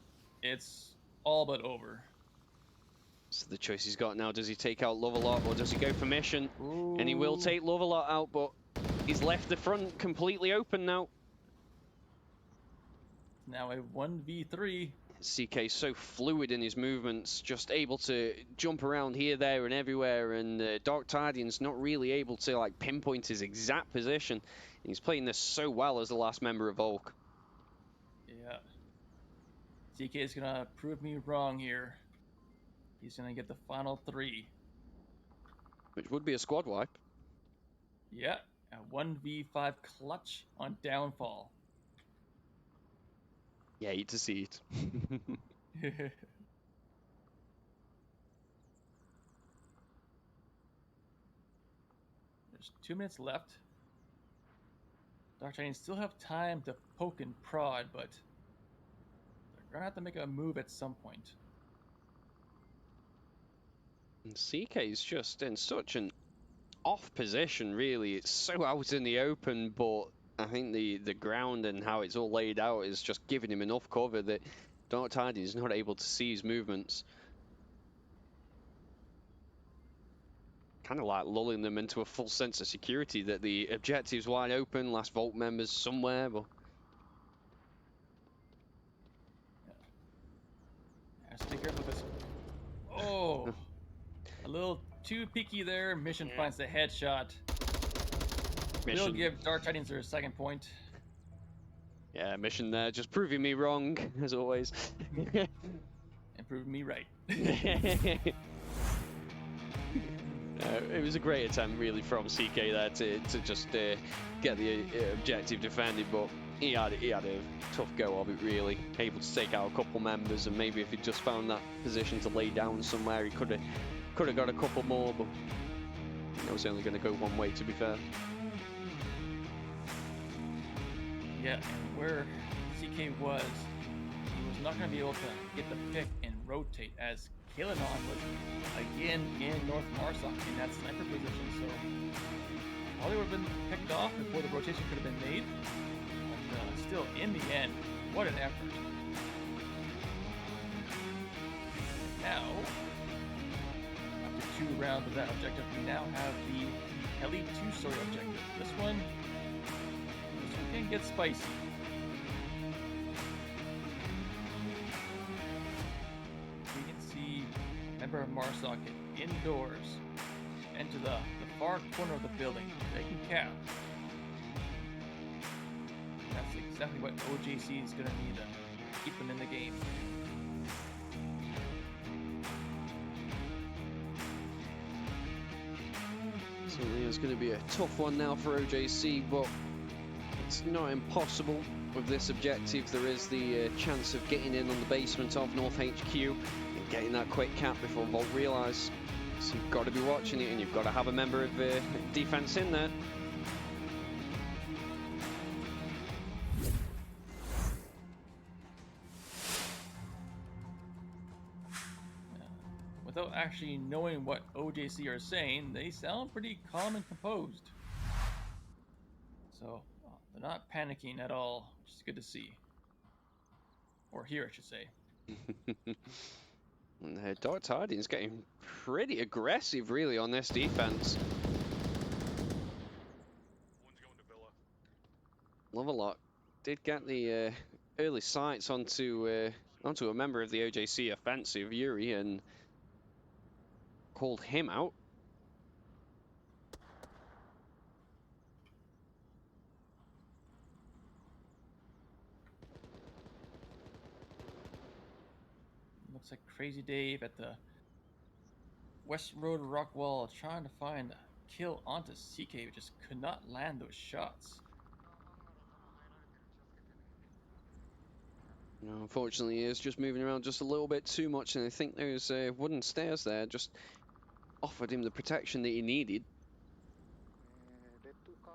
it's all but over. So the choice he's got now, does he take out Lovelot or does he go for mission? Ooh. And he will take Lovelot out, but he's left the front completely open now. Now a 1v3. CK so fluid in his movements, just able to jump around here, there, and everywhere. And Dark Tidings not really able to like pinpoint his exact position. He's playing this so well as the last member of Volk. Yeah. CK is gonna prove me wrong here. He's gonna get the final 3. Which would be a squad wipe. Yeah, a 1v5 clutch on Downfall. Yeah, hate to see it. There's 2 minutes left. Dark Tidings still have time to poke and prod, but they're gonna have to make a move at some point. And CK is just in such an off position, really. It's so out in the open, but I think the ground and how it's all laid out is just giving him enough cover that Dark Tidings is not able to see his movements. Kind of like lulling them into a full sense of security that the objective's wide open, last Vault members somewhere, but... Has to be careful with this. Oh! A little too peeky there. Mission finds the headshot. Mission. We'll give Dark Tidings their second point. Yeah, Mission there, just proving me wrong, as always. And proving me right. It was a great attempt, really, from CK there to just get the objective defended, but he had a tough go of it, really. Able to take out a couple members, and maybe if he'd just found that position to lay down somewhere, he could have got a couple more, but it was only going to go one way, to be fair. Yeah, and where CK was, he was not going to be able to get the pick and rotate, as Kalanon was again in North Marsoc in that sniper position, so probably would have been picked off before the rotation could have been made. But still, in the end, what an effort. Now, after 2 rounds of that objective, we now have the Heli 2-story objective. This one can get spicy. We can see member of Marsoc indoors and to the far corner of the building, taking cap. That's exactly what OJC is going to need to keep them in the game. Certainly is going to be a tough one now for OJC, but it's not impossible with this objective. There is the chance of getting in on the basement of North HQ and getting that quick cap before Vault realise. So you've got to be watching it, and you've got to have a member of defense in there. Without actually knowing what OJC are saying, they sound pretty calm and composed. So they're not panicking at all, which is good to see. Or hear, I should say. And Dark Tidings getting pretty aggressive, really, on this defense. One's going to Villa. did get the early sights onto a member of the OJC offensive, Yuri, and called him out. Looks like Crazy Dave at the West Road rock wall trying to find a kill onto CK, but just could not land those shots. No, unfortunately, he is just moving around just a little bit too much, and I think those wooden stairs there just offered him the protection that he needed. レッドカー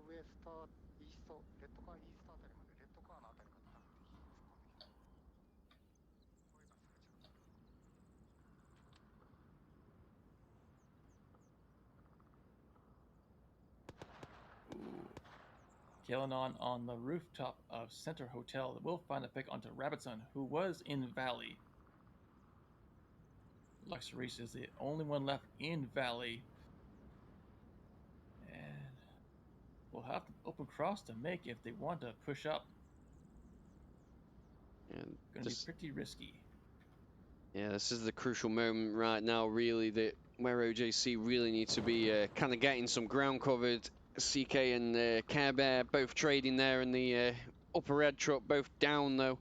ウエストイーストレッドカーイーストあたりまでレッドカーのあたりまで多分敵突っ込んできた。声がされちゃった。Kalanon on the rooftop of Center Hotel will find a pick onto Rabbitson, who was in Valley. Lux Reese is the only one left in Valley. And we'll have to open cross to make if they want to push up. And Gonna be pretty risky. Yeah, this is the crucial moment right now, really, that where OJC really need to be kind of getting some ground covered. CK and Care Bear both trading there in the upper red truck, both down though.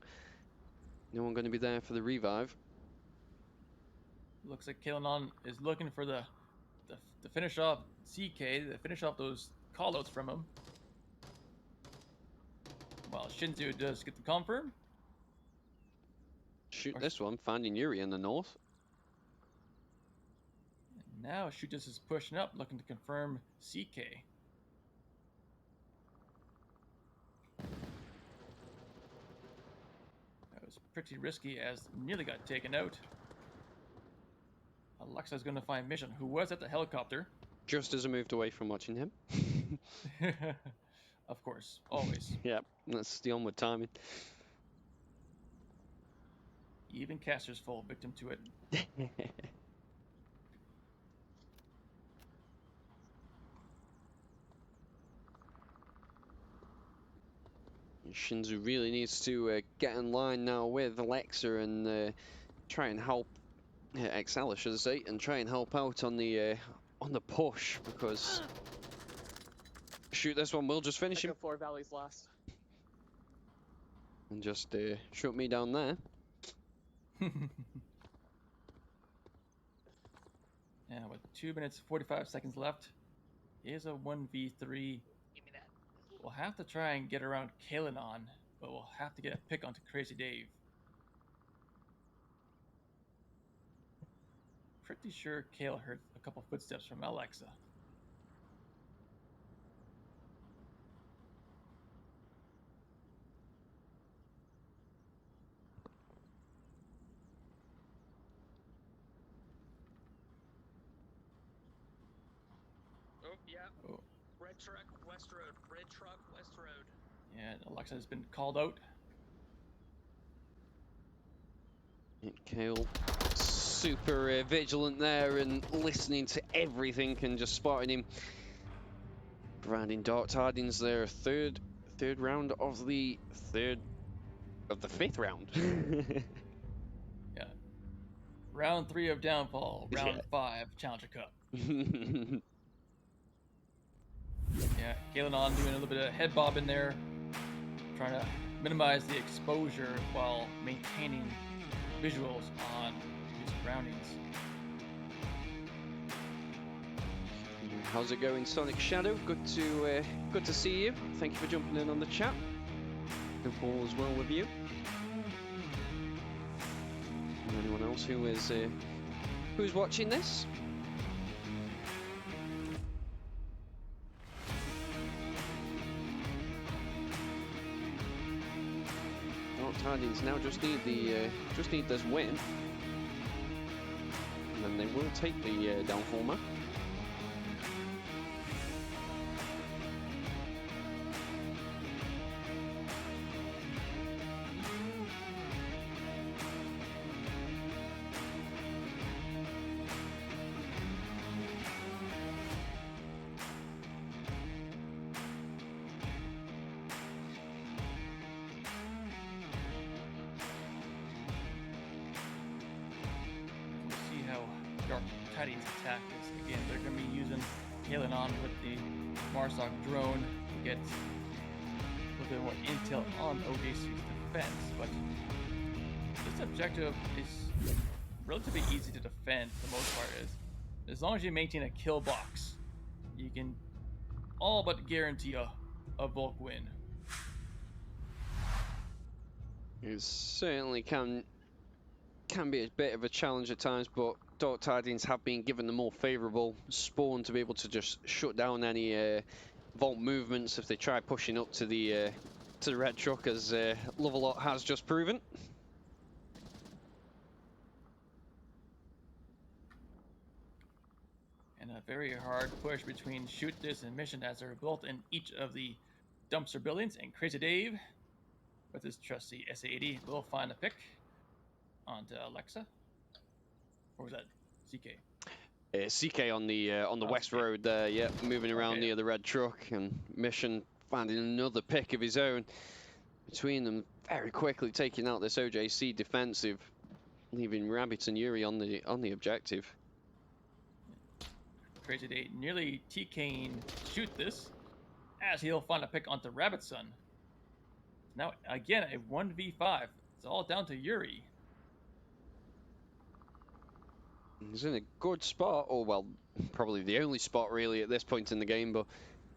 No one going to be there for the revive. Looks like Kalanon is looking for the finish off CK, to finish off those callouts from him. While Shinzu does get the confirm. Shoot this one, finding Yuri in the north. And now Shoot This is pushing up, looking to confirm CK. That was pretty risky as nearly got taken out. Alexa's going to find Mission, who was at the helicopter. Just as I moved away from watching him. Of course, always. Yep, that's the onward timing. Even Caster's fall victim to it. Shinzu really needs to get in line now with Alexa and try and help Excel, I should say, and try and help out on the push, because Shoot This one will just finish him. 4 Valley's last. And just shoot me down there. Yeah, with 2 minutes 45 seconds left, is a 1v3. Give me that. We'll have to try and get around Kalanon, but we'll have to get a pick onto Crazy Dave. Pretty sure Kale heard a couple footsteps from Alexa. Oh, yeah. Oh. Red truck, West Road. Red truck, West Road. Yeah, Alexa has been called out. Kale super vigilant there and listening to everything and just spotting him. Branding dark tidings there. Third round of the fifth round. Yeah. Round 3 of Downfall. Round 5 Challenger Cup. Yeah, Kalanon doing a little bit of head bob in there, trying to minimize the exposure while maintaining visuals on his surroundings. How's it going, Sonic Shadow? Good to see you. Thank you for jumping in on the chat. Hope all is well with you. And anyone else who is who's watching this? Tidings now just need this win, and then they will take the downfall map. Tidings attack is, again, they're going to be using hailing on with the Marsoc drone to get a little bit more intel on OJC's defense, but this objective is relatively easy to defend for the most part. Is as long as you maintain a kill box, you can all but guarantee a bulk win. It certainly can be a bit of a challenge at times, but Dark Tidings have been given the more favourable spawn to be able to just shut down any vault movements if they try pushing up to the red truck, as Lovelot has just proven. And a very hard push between Shoot This and Mission as they're built in each of the dumpster buildings. And Crazy Dave, with his trusty SA-80, will find a pick onto Alexa. Or was that CK? CK on the West CK. Road there, yeah, moving around Okay. near the red truck, and Mission finding another pick of his own. Between them, very quickly taking out this OJC defensive, leaving Rabbit and Yuri on the objective. Crazy Dave nearly TKing Shoot This as he'll find a pick onto Rabbitson. Now, again, a 1v5. It's all down to Yuri. He's in a good spot, or well, probably the only spot really at this point in the game, but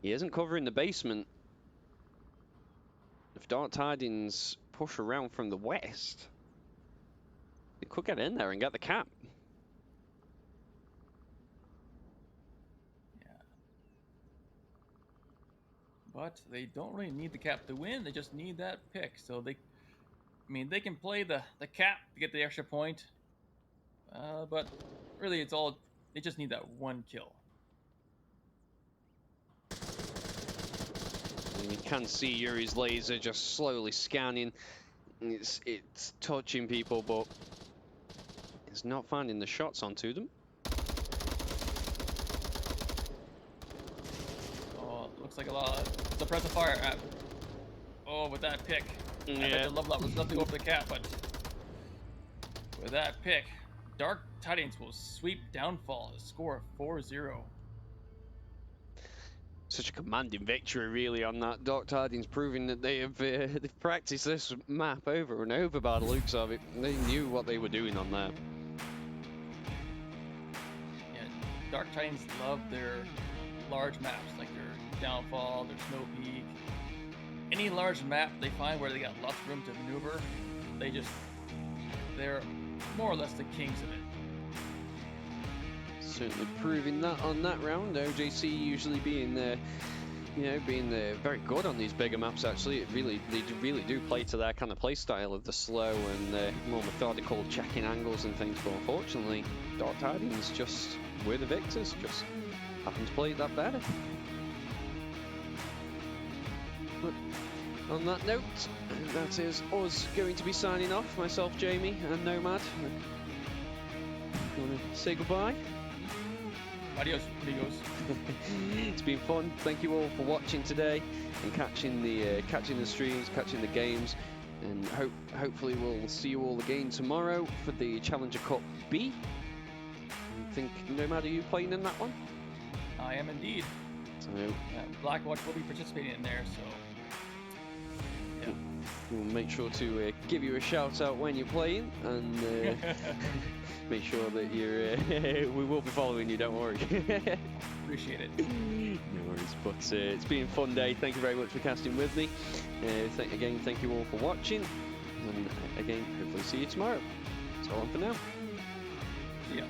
he isn't covering the basement. If Dark Tidings push around from the west, they could get in there and get the cap. Yeah. But they don't really need the cap to win. They just need that pick. So they can play the cap to get the extra point. But really, they just need that one kill. And you can see Yuri's laser just slowly scanning. It's touching people, but it's not finding the shots onto them. Oh, looks like a lot of suppressive fire. Oh, with that pick. I bet the Lovelot was nothing over the cap, but with that pick, Dark Tidings will sweep Downfall, a score of 4-0. Such a commanding victory, really, on that. Dark Tidings proving that they've practiced this map over and over by the looks of it. They knew what they were doing on there. Yeah, Dark Tidings love their large maps, like their Downfall, their Snow Peak. Any large map they find where they got lots of room to maneuver, they're more or less the kings of it. Certainly proving that on that round. OJC usually being very good on these bigger maps. Actually, they really do play to their kind of play style of the slow and more methodical checking angles and things. But unfortunately, Dark Tidings just were the victors. Just happen to play that better. But on that note, that is us going to be signing off. Myself, Jamie, and Nomad. You want to say goodbye? Adios, amigos. It's been fun. Thank you all for watching today and catching the streams, catching the games, and hopefully we'll see you all again tomorrow for the Challenger Cup B. I think, Nomad, are you playing in that one? I am indeed. So Blackwatch will be participating in there, so yeah. We'll make sure to give you a shout out when you're playing, and make sure that you're. We will be following you. Don't worry. Appreciate it. No worries, but it's been a fun day. Thank you very much for casting with me. Thank you all for watching, and again, hopefully see you tomorrow. So on for now. Yeah.